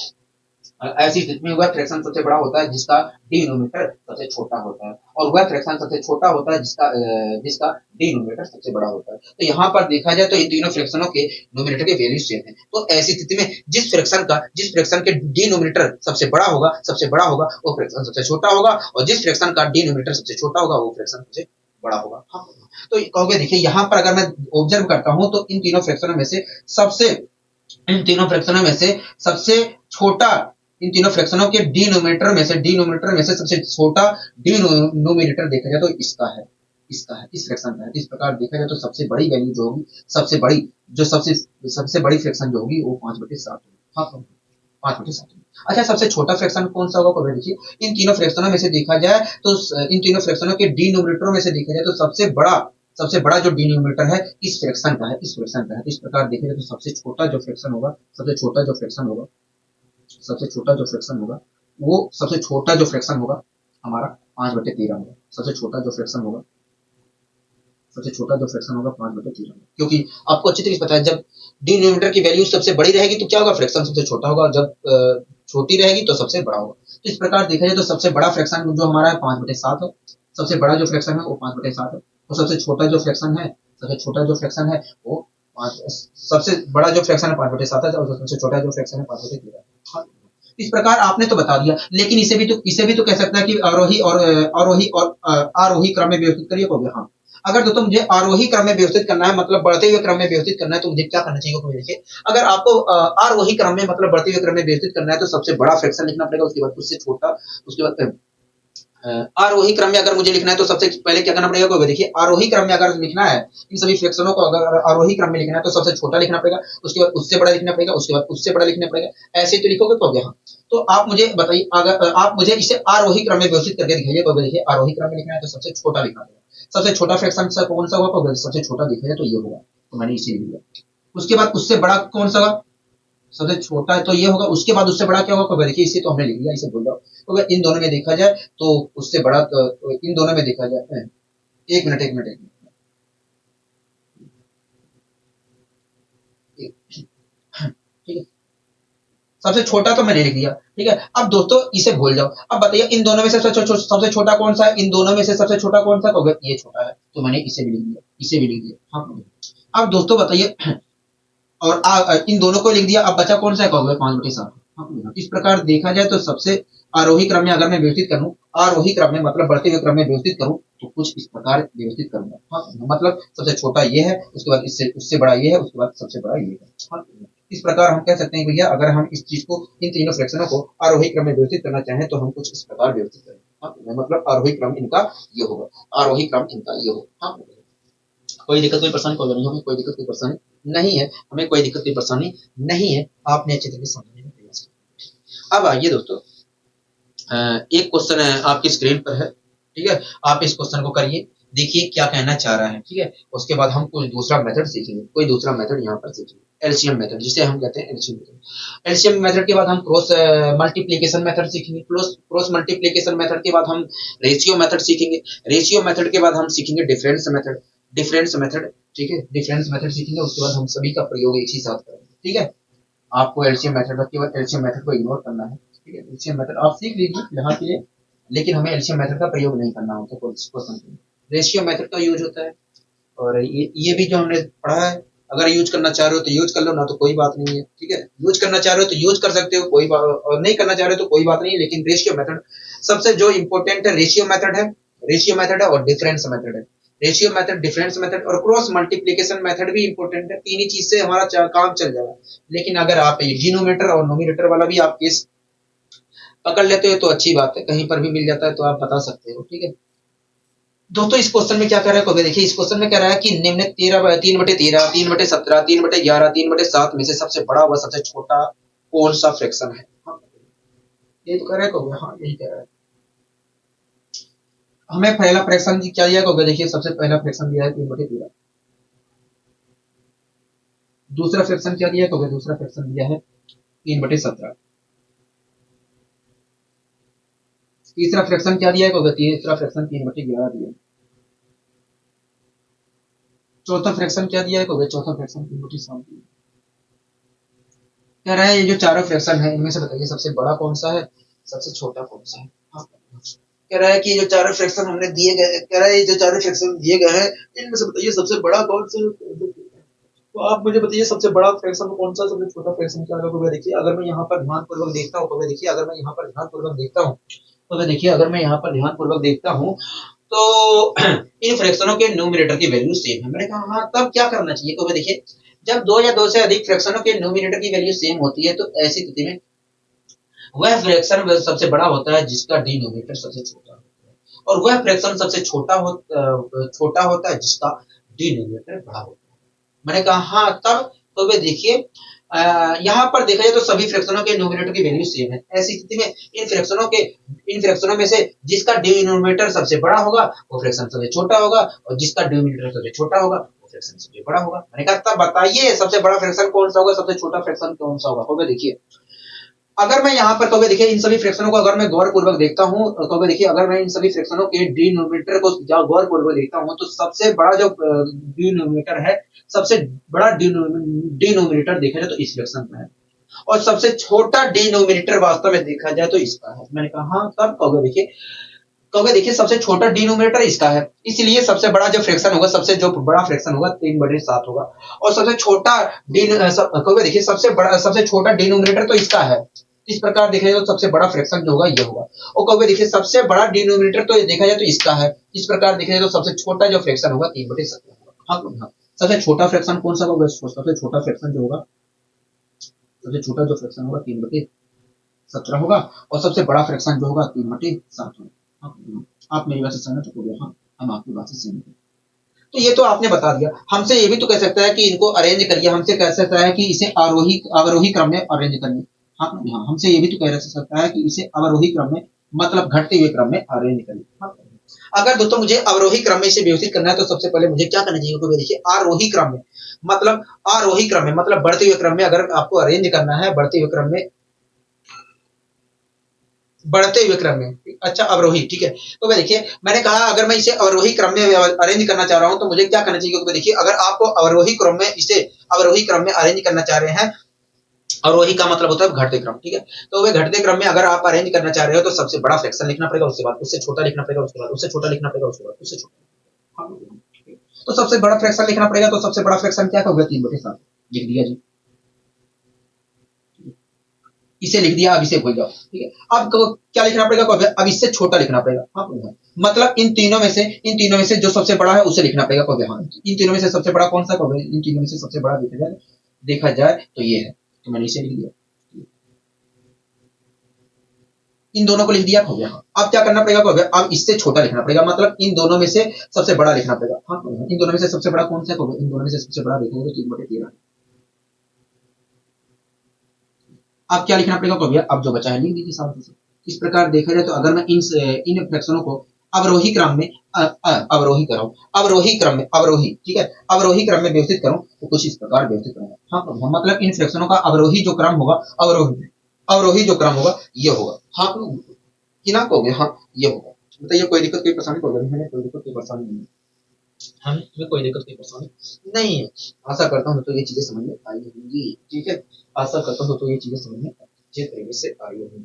ऐसी स्थिति में वह फ्रैक्शन सबसे बड़ा होता है जिसका डिनोमिनेटर सबसे छोटा होता है, और वह फ्रैक्शन सबसे छोटा होता है जिसका डिनोमिनेटर सबसे बड़ा होता है। तो यहाँ पर देखा जाए तो इन तीनों फ्रैक्शनों के नोमिनेटर के वैल्यू सेम है। तो ऐसी स्थिति में जिस फ्रैक्शन के डिनोमिनेटर सबसे बड़ा होगा वो फ्रैक्शन सबसे छोटा होगा, और जिस फ्रैक्शन का डिनोमिनेटर सबसे छोटा होगा वो फ्रैक्शन सबसे बड़ा होगा। हाँ, तो कहोगे देखिए यहाँ पर अगर मैं ऑब्जर्व करता हूँ तो इन तीनों फ्रैक्शनों में से सबसे इन तीनों फ्रैक्शनों में से सबसे छोटा इन तीनों फ्रैक्शनों के डिनोमिनेटर में से सबसे छोटा डिनोमिनेटर देखा जाए तो इसका है, इस फ्रैक्शन का है। इस प्रकार देखा जाए तो सबसे बड़ी वैल्यू जो होगी, सबसे बड़ी फ्रैक्शन जो होगी वो 5/7 होगी। हाँ, 5/7। अच्छा, सबसे छोटा फ्रैक्शन कौन सा होगा, देखिए इन तीनों फ्रैक्शनों में से देखा जाए तो इन तीनों फ्रैक्शनों के डिनोमिनेटरों में से देखा जाए तो सबसे बड़ा जो डिनोमिनेटर है इस फ्रैक्शन का है, इस प्रकार देखा जाए तो सबसे छोटा जो फ्रैक्शन होगा वो सबसे छोटा जो फ्रैक्शन होगा हमारा 5/13 होगा। सबसे छोटा जो फ्रैक्शन होगा 5/13 होगा, क्योंकि आपको अच्छी तरीके से पता है जब डिनोमिनेटर की वैल्यू सबसे बड़ी रहेगी तो क्या होगा, फ्रैक्शन सबसे छोटा होगा, जब छोटी रहेगी तो सबसे बड़ा होगा। तो इस प्रकार देखा जाए तो सबसे बड़ा फ्रैक्शन जो हमारा है 5/7 है, सबसे बड़ा जो फ्रैक्शन है वो 5/7 है, और सबसे छोटा जो फ्रैक्शन है वो सबसे बड़ा जो फ्रैक्शन है 5/7 है, और सबसे छोटा जो फ्रैक्शन है 5/13 है। हाँ, इस प्रकार आपने तो बता दिया, लेकिन इसे भी तो कह सकता है कि आरोही क्रम में व्यवस्थित करिए। हाँ, अगर दोस्तों मुझे आरोही क्रम में व्यवस्थित करना है, मतलब बढ़ते हुए क्रम में व्यवस्थित करना है, तो मुझे क्या करना चाहिए, तो देखिए अगर आपको आरोही क्रम में मतलब बढ़ते हुए क्रम में व्यवस्थित करना है तो सबसे बड़ा फ्रैक्शन लिखना पड़ेगा, उसके बाद उससे छोटा, उसके बाद आरोही क्रम में अगर मुझे लिखना है तो सबसे पहले क्या करना पड़ेगा, कोई देखिए आरोही क्रम में अगर लिखना है इन सभी फ्रैक्शनों को, अगर आरोही क्रम में लिखना है तो सबसे छोटा लिखना पड़ेगा, उसके बाद उससे बड़ा लिखना पड़ेगा, उसके बाद उससे बड़ा लिखना पड़ेगा, ऐसे तो लिखोगे तो यहाँ। तो आप मुझे बताइए, अगर आप मुझे इसे आरोही क्रम में व्यवस्थित करके दिखाइए, तो देखिए आरोही क्रम में लिखना है तो सबसे छोटा लिखना पड़ेगा, सबसे छोटा फ्रैक्शन कौन सा होगा, तो सबसे छोटा दिखा जाए तो ये होगा, तो मैंने इसे लिख दिया। उसके बाद उससे बड़ा कौन सा होगा, सबसे छोटा है तो ये होगा, उसके बाद उससे बड़ा क्या होगा, तो देखिए इसे तो हमने लिख दिया, इसे बोल रहा हूँ। तो अगर इन दोनों में देखा जाए तो उससे बड़ा, तो इन दोनों में देखा जाए, एक मिनट, ठीक है, सबसे छोटा तो मैंने लिख दिया, ठीक है। अब दोस्तों इसे भूल जाओ, अब बताइए इन दोनों में से सबसे छोटा कौन सा है, इन दोनों में से सबसे छोटा कौन सा, तो ये छोटा है, तो मैंने इसे भी लिख दिया, हाँ। अब दोस्तों बताइए, और इन दोनों को लिख दिया, अब बचा कौन सा है, 5/7। हाँ, इस प्रकार देखा जाए तो सबसे आरोही क्रम में अगर मैं व्यवस्थित करूं, आरोही क्रम में मतलब बढ़ते हुए क्रम में व्यवस्थित करूं तो कुछ इस प्रकार व्यवस्थित करूंगा। हाँ, मतलब सबसे छोटा ये है, उसके बाद इससे उससे बड़ा ये है, उसके बाद सबसे बड़ा ये है। हाँ, इस प्रकार हम कह सकते हैं भैया, अगर हम इस चीज को, इन तीनों फ्रैक्शनों को आरोही क्रम में व्यवस्थित करना चाहें तो हम कुछ इस प्रकार व्यवस्थित करें। हाँ, मतलब आरोही क्रम इनका ये होगा, आरोही क्रम इनका ये होगा। हाँ, कोई दिक्कत कोई परेशानी, कोई नहीं, हमें कोई दिक्कत कोई परेशानी नहीं है, हमें कोई दिक्कत कोई परेशानी नहीं है, आपने अच्छे तरीके से समझने का प्रयास किया। अब आइए दोस्तों, एक क्वेश्चन है आपकी स्क्रीन पर है, ठीक है, आप इस क्वेश्चन को करिए, देखिए क्या कहना चाह रहा है, ठीक है। उसके बाद हम कोई दूसरा मेथड सीखेंगे, कोई दूसरा मेथड यहाँ पर सीखेंगे, एलसीएम मेथड जिसे हम कहते हैं एलसीएम मेथड। एलसीएम मेथड के बाद हम क्रॉस मल्टीप्लीकेशन मेथड सीखेंगे, क्रॉस मल्टीप्लीकेशन मेथड के बाद हम रेशियो मेथड सीखेंगे, रेशियो मेथड के बाद हम सीखेंगे डिफरेंस मेथड, ठीक है, डिफरेंस मेथड सीखेंगे, उसके बाद हम सभी का प्रयोग एक ही साथ करेंगे, ठीक है। आपको एलसीएम मेथड का, केवल एलसीएम मेथड को इग्नोर करना है, ठीक है। एलसीएम मेथड आप सीख लीजिए यहाँ के लिए, लेकिन हमें एलसीएम मेथड का प्रयोग नहीं करना होता क्वेश्चन में, रेशियो मेथड का यूज होता है। और ये भी जो हमने पढ़ा है, अगर यूज करना चाह रहे हो तो यूज कर लो, ना तो कोई बात नहीं है, ठीक है। यूज करना चाह रहे हो तो यूज कर सकते हो, कोई बात, और नहीं करना चाह रहे हो तो कोई बात नहीं है, लेकिन रेशियो मेथड सबसे जो इंपॉर्टेंट है, रेशियो मेथड है और डिफरेंस मेथड है। रेशियो मेथड, डिफरेंस मेथड और क्रॉस मल्टीप्लीकेशन मेथड भी इंपॉर्टेंट है, तीन ही चीज से हमारा काम चल जाएगा। लेकिन अगर आप डिनोमिनेटर और नोमिनेटर वाला भी आप केस पकड़ लेते हो तो अच्छी बात है, कहीं पर भी मिल जाता है तो आप बता सकते हो, ठीक है। दोस्तों इस क्वेश्चन में क्या कर रहा है, देखिए इस क्वेश्चन में कह रहा है कि निम्न 13/13, 3/17, 3/11, 3/7 में से सबसे बड़ा व सबसे छोटा कौन सा फ्रैक्शन है। हाँ, ये तो कह रहा है, हाँ यही कह रहा है। हमें पहला फ्रैक्शन क्या दिया है, देखिए सबसे पहला फ्रैक्शन दिया है 3/13। दूसरा फ्रैक्शन क्या दिया है, दूसरा फ्रैक्शन दिया है 3/17। तीसरा फ्रैक्शन क्या दिया है, तीसरा फ्रैक्शन 3/11 दिया है। चौथा फ्रैक्शन क्या दिया है, चौथा फ्रैक्शन 3/7 दिया है। कह रहा है ये जो चारों फ्रैक्शन है इनमें से बताइए सबसे बड़ा कौन सा है, सबसे छोटा कौन सा है। हाँ, कह रहा है कि जो चारों फ्रैक्शन हमने दिए गए, कह रहा है ये जो चारों फ्रैक्शन दिए गए हैं इनमें से बताइए सबसे बड़ा कौन सा है। तो आप मुझे बताइए सबसे बड़ा फ्रैक्शन कौन सा, सबसे छोटा फ्रैक्शन क्या होगा। देखिए अगर मैं यहाँ पर ध्यानपूर्वक देखता हूँ, देखिए अगर मैं यहाँ पर ध्यानपूर्वक देखता हूँ, तो देखिए अगर मैं यहाँ पर ध्यानपूर्वक देखता हूँ तो इन फ्रैक्शनों के न्यूमरेटर की वैल्यू सेम है। मैंने कहा हाँ, तब क्या करना चाहिए, तो देखिए जब दो या दो से अधिक फ्रैक्शनों के न्यूमरेटर की वैल्यू सेम होती है तो ऐसी स्थिति में वह फ्रैक्शन सबसे बड़ा होता है जिसका डिनोमिनेटर सबसे छोटा होता है, और वह फ्रैक्शन सबसे छोटा होता है जिसका डिनोमिनेटर बड़ा होता है। मैंने कहा हाँ, तब तो वे देखिए यहाँ पर देखा जाए तो सभी फ्रैक्शनों के न्यूमरेटर की वैल्यू सेम है। ऐसी स्थिति में इन फ्रैक्शनों में से जिसका डिनोमिनेटर सबसे बड़ा होगा वो फ्रैक्शन सबसे छोटा होगा, और जिसका डिनोमिनेटर सबसे छोटा होगा वो फ्रैक्शन सबसे बड़ा होगा। मैंने कहा तब बताइए सबसे बड़ा फ्रैक्शन कौन सा होगा, सबसे छोटा फ्रैक्शन कौन सा होगा। देखिए अगर मैं यहाँ पर कहोगे देखिए इन सभी फ्रैक्शनों को अगर मैं गौरपूर्वक देखता हूँ, कहोगे देखिए अगर मैं इन सभी फ्रैक्शनों के डिनोमिनेटर को गौरपूर्वक देखता हूँ तो सबसे बड़ा जो डिनोमिनेटर है, सबसे बड़ा डिनोमिनेटर देखा जाए तो इस फ्रैक्शन का है, और सबसे छोटा डिनोमिनेटर वास्तव में देखा जाए तो इसका है। मैंने कहा हाँ, तब कहोगे देखिए सबसे छोटा डिनोमिनेटर इसका है, इसलिए सबसे बड़ा जो फ्रैक्शन होगा, सबसे जो बड़ा फ्रैक्शन होगा 3/7 होगा, और सबसे छोटा कहोगे देखिए सबसे छोटा डिनोमिनेटर तो इसका है। इस प्रकार देखा जाए तो सबसे बड़ा फ्रैक्शन जो होगा ये होगा, और कहोगे देखिए सबसे बड़ा डिनोमिनेटर तो देखा जाए तो इसका है। इस प्रकार देखा जाए तो सबसे छोटा जो फ्रैक्शन होगा 3/7 होगा। हाँ, हाँ। सबसे छोटा फ्रैक्शन कौन सा होगा, सबसे छोटा फ्रैक्शन जो होगा, सबसे छोटा जो फ्रैक्शन होगा 3/17 होगा, और सबसे बड़ा फ्रैक्शन जो होगा 3/7 होगा। हाँ, आप मेरी बात से सहमत हो गया। हाँ, हम आपकी बात से सहमत हैं। तो ये तो आपने बता दिया, हमसे ये भी तो कह सकता है कि इनको अरेंज करिए, हमसे कह सकता है कि इसे आरोही अवरोही क्रम में अरेंज करिए। हाँ, हाँ, हमसे ये भी तो कह सकता है कि इसे अवरोही क्रम में, मतलब घटते हुए क्रम में अरेंज करिए। हाँ, अगर दोस्तों मुझे अवरोही क्रम में इसे व्यवस्थित करना है तो सबसे पहले मुझे क्या करना चाहिए, तो देखिए आरोही क्रम में मतलब बढ़ते हुए क्रम में अगर आपको अरेंज करना है, बढ़ते हुए क्रम में। अच्छा, अवरोही, ठीक है। तो मैं देखिए मैंने कहा अगर मैं इसे अवरोही क्रम में अरेंज करना चाह रहा हूं तो मुझे क्या करना चाहिए, क्योंकि देखिए अगर आपको अवरोही क्रम में अरेंज करना चाह रहे हैं, अवरोही का मतलब होता है घटते क्रम, ठीक है। तो वे घटते क्रम में अगर आप अरेंज करना चाह रहे हो तो सबसे बड़ा फ्रैक्शन लिखना पड़ेगा, उसके बाद उससे छोटा लिखना पड़ेगा, उसके बाद उससे छोटा लिखना पड़ेगा, उसके बाद उससे छोटा। हाँ, तो सबसे बड़ा फ्रैक्शन लिखना पड़ेगा, तो सबसे बड़ा फ्रैक्शन क्या होगा, 3/7 लिख दिया जी। इसे लिख दिया, अब इसे भूल जाओ, ठीक है। अब क्या लिखना पड़ेगा, अब इससे छोटा लिखना पड़ेगा। हाँ, मतलब इन तीनों में से जो सबसे बड़ा है उसे लिखना पड़ेगा। हाँ, इन तीनों में से सबसे बड़ा कौन सा, इन तीनों में से सबसे बड़ा देखा जाए तो ये है, तो मैंने इसे लिख दिया, इन दोनों को लिख दिया, हो गया। अब क्या करना पड़ेगा, अब इससे छोटा लिखना पड़ेगा, मतलब इन दोनों में से सबसे बड़ा लिखना पड़ेगा। हाँ, इन दोनों में से सबसे बड़ा कौन सा, इन दोनों में से सबसे बड़ा देखेंगे तो 3/13। अब क्या लिखना पड़ेगा, भैया अब जो बचा है लिख दीजिए साथ से। इस प्रकार देखा जाए तो अगर मैं इन फ्रैक्शनों को अवरोही क्रम में अवरोही कराऊं, अवरोही, ठीक है, अवरोही क्रम में व्यवस्थित करूं तो कुछ इस प्रकार व्यवस्थित करूंगा। हाँ, मतलब इन फ्रैक्शनों का अवरोही जो क्रम होगा, अवरोही जो क्रम होगा ये होगा। हाँ, कि ना कहोगे, हाँ ये होगा। बताइए कोई दिक्कत, कोई परेशानी, कोई दिक्कत, कोई परेशानी नहीं है। हाँ, तुम्हें कोई दिक्कत, कोई परेशानी नहीं है। आशा करता हूँ तो ये चीजें समझ में आई होंगी, ठीक है। आशा करता हूँ तो ये चीजें समझ में अच्छे तरीके से आई होंगी,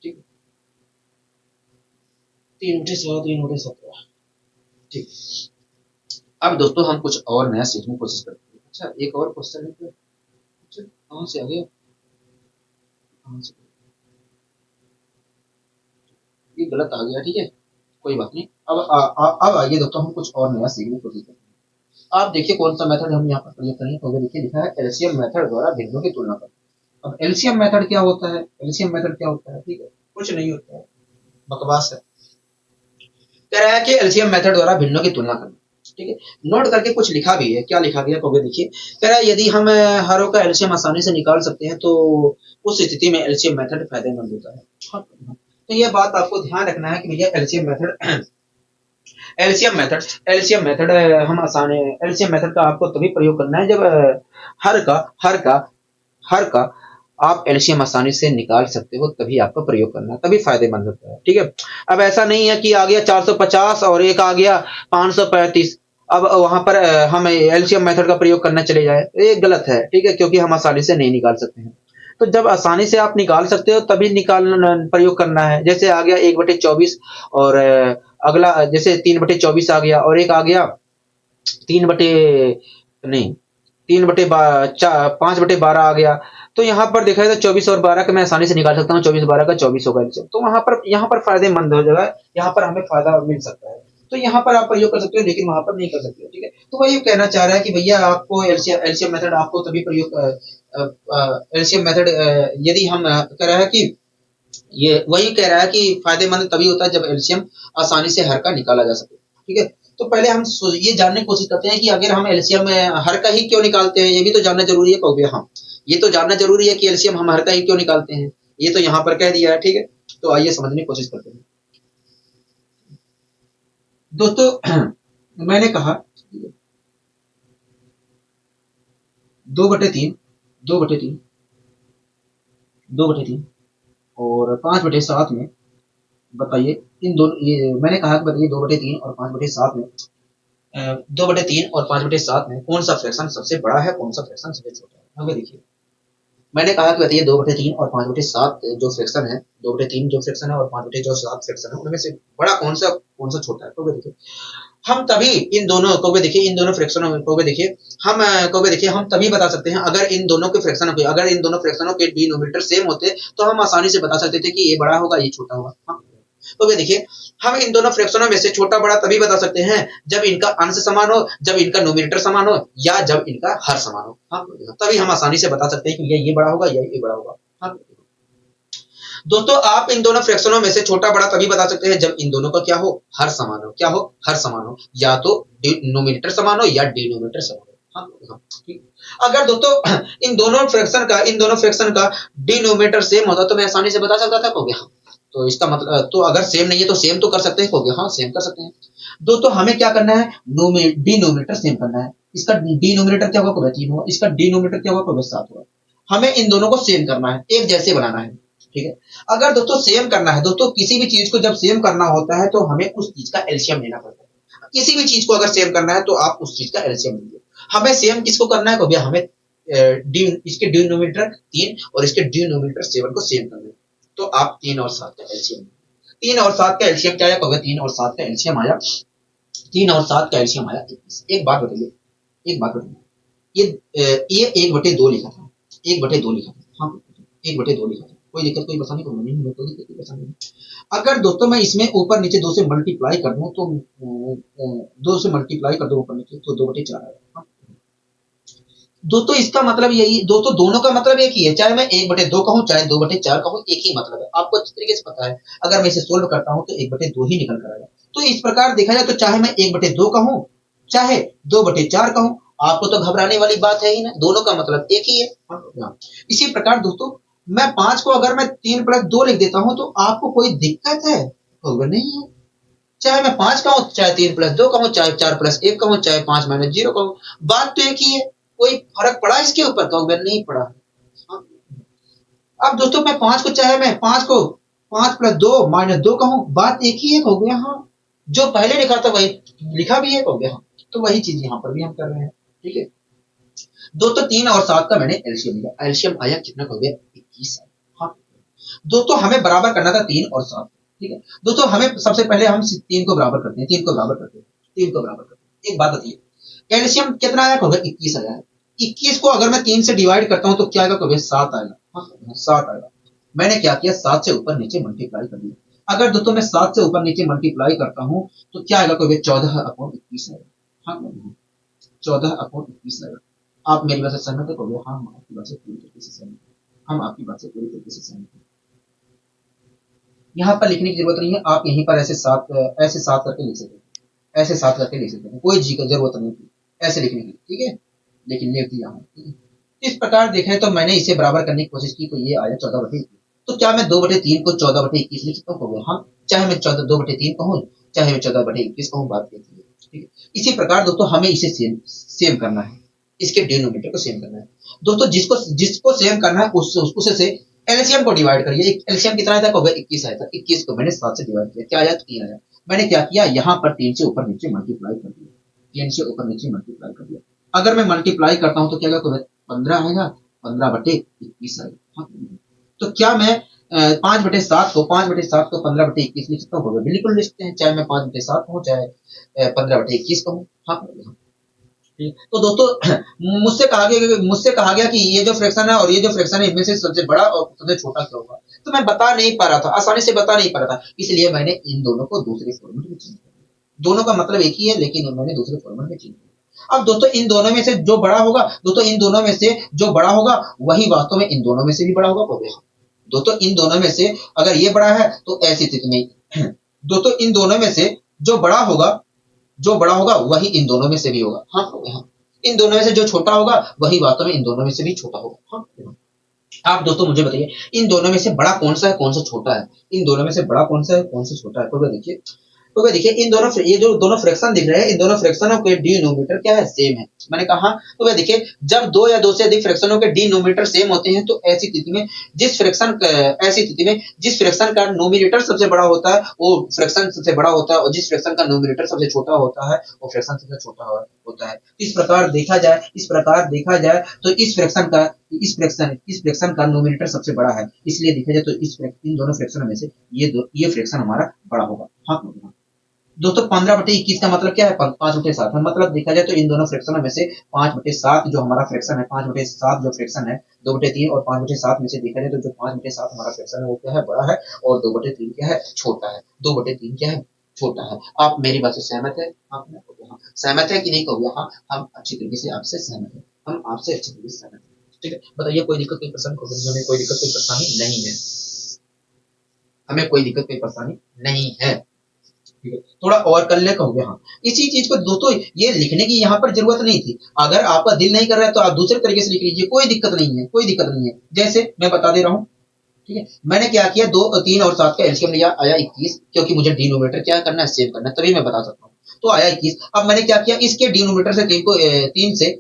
ठीक है। 3/7, 3/17, ठीक। अब दोस्तों हम कुछ और नया सीखने की कोशिश करते हैं। अच्छा, एक और क्वेश्चन है, अच्छा कहाँ से आ गया, कहाँ से, ये गलत आ गया, ठीक है, कोई बात नहीं। अब आइए दोस्तों हम कुछ और नया सीखने की कोशिश करते हैं। आप देखिए कौन सा मेथड हम यहाँ पर प्रयोग करेंगे, तो देखिए लिखा है एलसीएम मेथड द्वारा भिन्नों की तुलना कर। अब एलसीएम मेथड क्या होता है, एलसीएम मेथड क्या होता है, ठीक है, कुछ नहीं होता है, बकवास है। कह रहा है कि एलसीएम मेथड द्वारा भिन्नों की तुलना करना। ठीक है, नोट करके कुछ लिखा भी है, क्या लिखा गया तो देखिए। कह रहा है यदि हम हरों का एलसीएम आसानी से निकाल सकते हैं तो उस स्थिति में एलसीएम मेथड फायदेमंद होता है। हाँ, तो ये बात आपको ध्यान रखना है कि भैया एलसीएम मेथड हम आसान एलसीएम मेथड का आपको तभी प्रयोग करना है जब हर का हर का हर का आप एलसीएम आसानी से निकाल सकते हो, तभी आपका प्रयोग करना है, तभी फायदेमंद होता है। ठीक है, अब ऐसा नहीं है कि आ गया 450 और एक आ गया 535, अब वहां पर हम एलसीएम मेथड का प्रयोग करना चले जाए, ये गलत है। ठीक है, क्योंकि हम आसानी से नहीं निकाल सकते हैं। तो जब आसानी से आप निकाल सकते हो तभी निकालना प्रयोग करना है। जैसे आ गया 1/24 और अगला जैसे 3/24 आ गया और एक आ गया 3 नहीं 5/12 आ गया। तो यहाँ पर देखा जाए तो 24 और 12 का मैं आसानी से निकाल सकता हूँ, 24/12 का 24 होगा। तो यहाँ पर फायदेमंद हो जाएगा, यहाँ पर हमें फायदा मिल सकता है। तो यहाँ पर आप प्रयोग कर सकते हो, लेकिन वहां पर नहीं कर सकते हो। ठीक है, तो वही कहना चाह रहा है कि भैया आपको एलसीएम मेथड आपको तभी प्रयोग एलसीएम मेथड यदि हम कह रहा है कि ये वही कह रहा है कि फायदेमंद तभी होता है जब एलसीएम आसानी से हर का निकाला जा सके। ठीक है, तो पहले हम ये जानने की कोशिश करते हैं कि अगर हम एलसीएम हर का ही क्यों निकालते हैं, ये भी तो जानना जरूरी है। कहोगे हाँ, ये तो जानना जरूरी है कि एलसीएम हम हर का ही क्यों निकालते हैं, ये तो यहाँ पर कह दिया है। ठीक है, तो आइए समझने की कोशिश करते हैं दोस्तों। मैंने कहा 2/3 2/3 2/3 और 5/7 में बताइए इन दोनों, ये मैंने कहा कि बताइए 2/3 और 5/7 में 2/3 और 5/7 में कौन सा फ्रैक्शन सबसे बड़ा है, कौन सा फ्रैक्शन सबसे छोटा है। हमें देखिए, मैंने कहा कि बताइए 2/3 और 5/7 जो फ्रैक्शन है, 2/3 जो फ्रैक्शन है और 5/7 फ्रैक्शन है, उनमें से बड़ा कौन सा छोटा है। तो वे देखिए, हम तभी इन दोनों को भी देखिए, इन दोनों फ्रैक्शनों को भी देखिए, को भी देखिए, हम तभी बता सकते हैं अगर इन दोनों के फ्रैक्शनों के डिनोमिनेटर सेम होते तो हम आसानी से बता सकते थे कि ये बड़ा होगा ये छोटा होगा। हाँ? तो वे देखिए, हम इन दोनों फ्रैक्शनों में से छोटा बड़ा तभी बता सकते हैं जब इनका अंश समान हो, जब इनका न्यूमरेटर समान हो, या जब इनका हर समान हो। हाँ? तभी हम आसानी से बता सकते हैं कि ये बड़ा होगा या ये बड़ा होगा। हाँ? दोस्तों, आप इन दोनों फ्रैक्शनों में से छोटा बड़ा तभी बता सकते हैं जब इन दोनों का क्या हो, हर समान हो। क्या हो, हर समान हो, या तो न्यूमरेटर समान हो या डिनोमिनेटर समान हो। हाँ, हाँ, ठीक। अगर दोस्तों इन दोनों फ्रैक्शन का डिनोमिनेटर सेम होता तो मैं आसानी से बता सकता था। कहोगे हाँ, तो इसका मतलब तो अगर सेम नहीं है तो सेम तो कर सकते हैं। कहोगे हाँ, सेम कर सकते हैं। दोस्तों, हमें क्या करना है, डिनोमिनेटर सेम करना है। इसका डिनोमिनेटर क्या होगा, कहोगे 3 होगा। इसका डिनोमिनेटर क्या होगा, कहोगे 7 होगा। हमें इन दोनों को सेम करना है, एक जैसे बनाना है। ठीक है, अगर दोस्तों सेम करना है, दोस्तों किसी भी चीज को जब सेम करना होता है तो हमें उस चीज का एलसीएम लेना पड़ता है। किसी भी चीज को अगर सेम करना है तो आप उस चीज का एलसीएम लीजिए। हमें सेम किसको करना है, तो भैया हमें इसके डिनोमिनेटर 3 और इसके डिनोमिनेटर 7 को सेम करना है। तो आप 3 और 7 का एलसीएम, 3 और 7 का एलसीएम क्या आया, कहोगे 3 और 7 का एलसीएम आया, 3 और 7 का एलसीएम आया 21। एक बात बताइए, ये 1/2 लिखा था, 1/2 लिखा था। हाँ, 1/2 लिखा था। कोई दिक्कत कोई परेशानी को नहीं है, कोई दिक्कत कोई परेशानी नहीं। अगर दोस्तों मैं इसमें ऊपर नीचे 2 से मल्टीप्लाई कर दूं तो 2 से मल्टीप्लाई कर दूं ऊपर नीचे तो 2/4 आएगा। हाँ। दोस्तों इसका मतलब यही, दोस्तों दोनों का मतलब एक ही है, चाहे मैं 1/2 कहूँ चाहे 2/4 कहूँ, एक ही मतलब है। आपको अच्छी तरीके से पता है, अगर मैं इसे सोल्व करता हूँ तो 1/2 ही निकल कर आएगा। तो इस प्रकार देखा जाए तो चाहे मैं 1/2 कहूँ चाहे 2/4 कहूँ, आपको तो घबराने वाली बात है ही ना, दोनों का मतलब एक ही है। हाँ। इसी प्रकार दोस्तों, मैं 5 को अगर मैं 3+2 लिख देता हूँ तो आपको कोई दिक्कत है, होगा नहीं है। चाहे मैं 5 कहूँ चाहे 3+2 कहूँ चाहे 4+1 कहूँ चाहे 5-0 कहूँ, बात तो एक ही है। कोई फर्क पड़ा इसके ऊपर, कहोगे नहीं पड़ा। हाँ। अब दोस्तों मैं 5 को चाहे मैं 5 को 5+2-2 कहूँ, बात एक ही है। कहोगे हाँ, जो पहले लिखा था वही लिखा भी है। कहोगे हाँ, तो वही चीज यहाँ पर भी हम कर रहे हैं। ठीक है दोस्तों, 3 और 7 का मैंने एलसीएम लिया, एलसीएम आया कितना, कहोगे 21। हाँ दोस्तों, हमें बराबर करना था 3 और 7। ठीक है दोस्तों, हमें सबसे पहले हम 3 को बराबर करते हैं, 3 को बराबर करते हैं, 3 को बराबर करते हैं। एक बात बताइए, एलसीएम कितना आया, कहोगे 21 आया है। 21 को अगर मैं 3 से डिवाइड करता हूं तो क्या आएगा, कहोगे 7 आएगा। हाँ, 7 आएगा। मैंने क्या किया, 7 से ऊपर नीचे मल्टीप्लाई कर दिया। अगर दोस्तों मैं 7 से ऊपर नीचे मल्टीप्लाई करता हूं तो क्या आएगा, कहोगे 14/21 आएगा। हाँ, 14/21 आएगा। आप मेरी बात से सहमत है, कहोगे हाँ, हम आपकी बात से पूरी तरीके से सहमत हैं, हम आपकी बात से पूरी तरीके से सहमत हैं। यहाँ पर लिखने की जरूरत नहीं है, आप यहीं पर ऐसे सात करके लिख सकते हैं, ऐसे सात करके लिख सकते हैं, कोई जी का जरूरत नहीं थी ऐसे लिखने की, ठीक है, लेकिन लिख दिया हूँ, ठीक है। इस प्रकार देखें तो मैंने इसे बराबर करने की कोशिश की, तो ये आया 14/21। तो क्या मैं 2/3 को 14/21 लिख सकता हूँ? हाँ, चाहे मैं 2/3 कहूँ, चाहे मैं 14/21 कहूँ, बात कहती है, ठीक है। इसी प्रकार दोस्तों हमें इसे सेम सेम करना है, इसके डिनोमिनेटर को सेम करना है दोस्तों। जिसको जिसको सेम करना है उसे से एलसीएम को डिवाइड करिए। एलसीएम कितना आया था? 21 आया था। 21 को मैंने 7 से डिवाइड किया, क्या आया? 3 आया। मैंने क्या किया, यहाँ पर 3 से ऊपर नीचे मल्टीप्लाई कर दिया, 3 से ऊपर नीचे मल्टीप्लाई कर दिया। अगर मैं मल्टीप्लाई करता हूँ तो क्या आएगा? 15 आएगा, 15/21 आएगा। हाँ, तो क्या मैं 5/7 को 15/21 लिख सकता हूँ? बिल्कुल लिख सकते हैं, चाहे मैं 5/7 कहूँ, चाहे 15/21 कहूँ। हाँ, तो दोस्तों मुझसे कहा गया कि ये जो फ्रैक्शन है और ये जो फ्रैक्शन है, इनमें से सबसे बड़ा और सबसे छोटा क्या होगा? तो मैं बता नहीं पा रहा था, आसानी से बता नहीं पा रहा था, इसलिए मैंने इन दोनों को दूसरे फॉर्मेट में चेंज कर दिया। दोनों का मतलब एक ही है, लेकिन मैंने दूसरे फॉर्मेट में चेंज किया। अब दोस्तों इन दोनों में से जो बड़ा होगा, दोस्तों इन दोनों में से जो बड़ा होगा वही वास्तव में इन दोनों में से भी बड़ा होगा। दोस्तों इन दोनों में से अगर ये बड़ा है तो ऐसी स्थिति में दोस्तों इन दोनों में से जो बड़ा होगा, जो बड़ा होगा वही इन दोनों में से भी होगा। हाँ, हाँ। इन दोनों में से जो छोटा होगा वही वास्तव में इन दोनों में से भी छोटा होगा। हाँ। आप दोस्तों मुझे बताइए, इन दोनों में से बड़ा कौन सा है, कौन सा छोटा है? इन दोनों में से बड़ा कौन सा है, कौन सा छोटा है? तो देखिए, तो भाई देखिए, इन दोनों ये जो दोनों फ्रैक्शन दिख रहे हैं, इन दोनों फ्रैक्शनों के डिनोमिनेटर क्या है? सेम है। मैंने कहा, तो भाई देखिए, जब दो या दो से अधिक फ्रैक्शनों के डिनोमिनेटर सेम होते हैं, तो ऐसी स्थिति में जिस फ्रैक्शन का नोमिनेटर सबसे बड़ा होता है वो फ्रैक्शन सबसे बड़ा होता है, और जिस फ्रैक्शन का नोमिनेटर सबसे छोटा होता है वो फ्रैक्शन सबसे छोटा होता है। इस प्रकार देखा जाए तो इस फ्रैक्शन का नोमिनेटर सबसे बड़ा है, इसलिए देखा जाए तो इन दोनों फ्रैक्शनों में से ये फ्रैक्शन हमारा बड़ा होगा। हाँ, दोस्तों 15/21 का मतलब क्या है? 5/7 है। मतलब देखा जाए तो इन दोनों फ्रैक्शनों में से 5/7 जो हमारा फ्रैक्शन है, 5/7 जो फ्रैक्शन है, 2/3 और 5/7 में से देखा जाए तो जो 5/7 हमारा फ्रैक्शन है वो क्या है? बड़ा है, और 2/3 क्या है? छोटा है। 2/3 क्या है? छोटा है। आप मेरी बात से सहमत है? हाँ, सहमत है कि नहीं कहोगे? हाँ, हम अच्छी तरीके से आपसे सहमत है, हम आपसे अच्छी तरीके से सहमत है। ठीक है, बताइए, कोई दिक्कत, कोई प्रश्न, हमें कोई दिक्कत, कोई परेशानी नहीं है, हमें कोई दिक्कत, कोई परेशानी नहीं है। ठीक है, थोड़ा और कर ले कहोगे? हाँ, इसी चीज को दोस्तों ये लिखने की यहाँ पर जरूरत नहीं थी। अगर आपका दिल नहीं कर रहा है तो आप दूसरे तरीके से लिख लीजिए, कोई दिक्कत नहीं है, कोई दिक्कत नहीं है। जैसे मैं बता दे रहा हूँ, ठीक है, मैंने क्या किया, 2, 3 और 7 का एलसीएम लिया, आया 21, क्योंकि मुझे डिनोमिनेटर क्या करना है? सेव करना है, तभी मैं बता सकता हूँ। तो आया 21। अब मैंने क्या किया, इसके डिनोमिनेटर से 3 से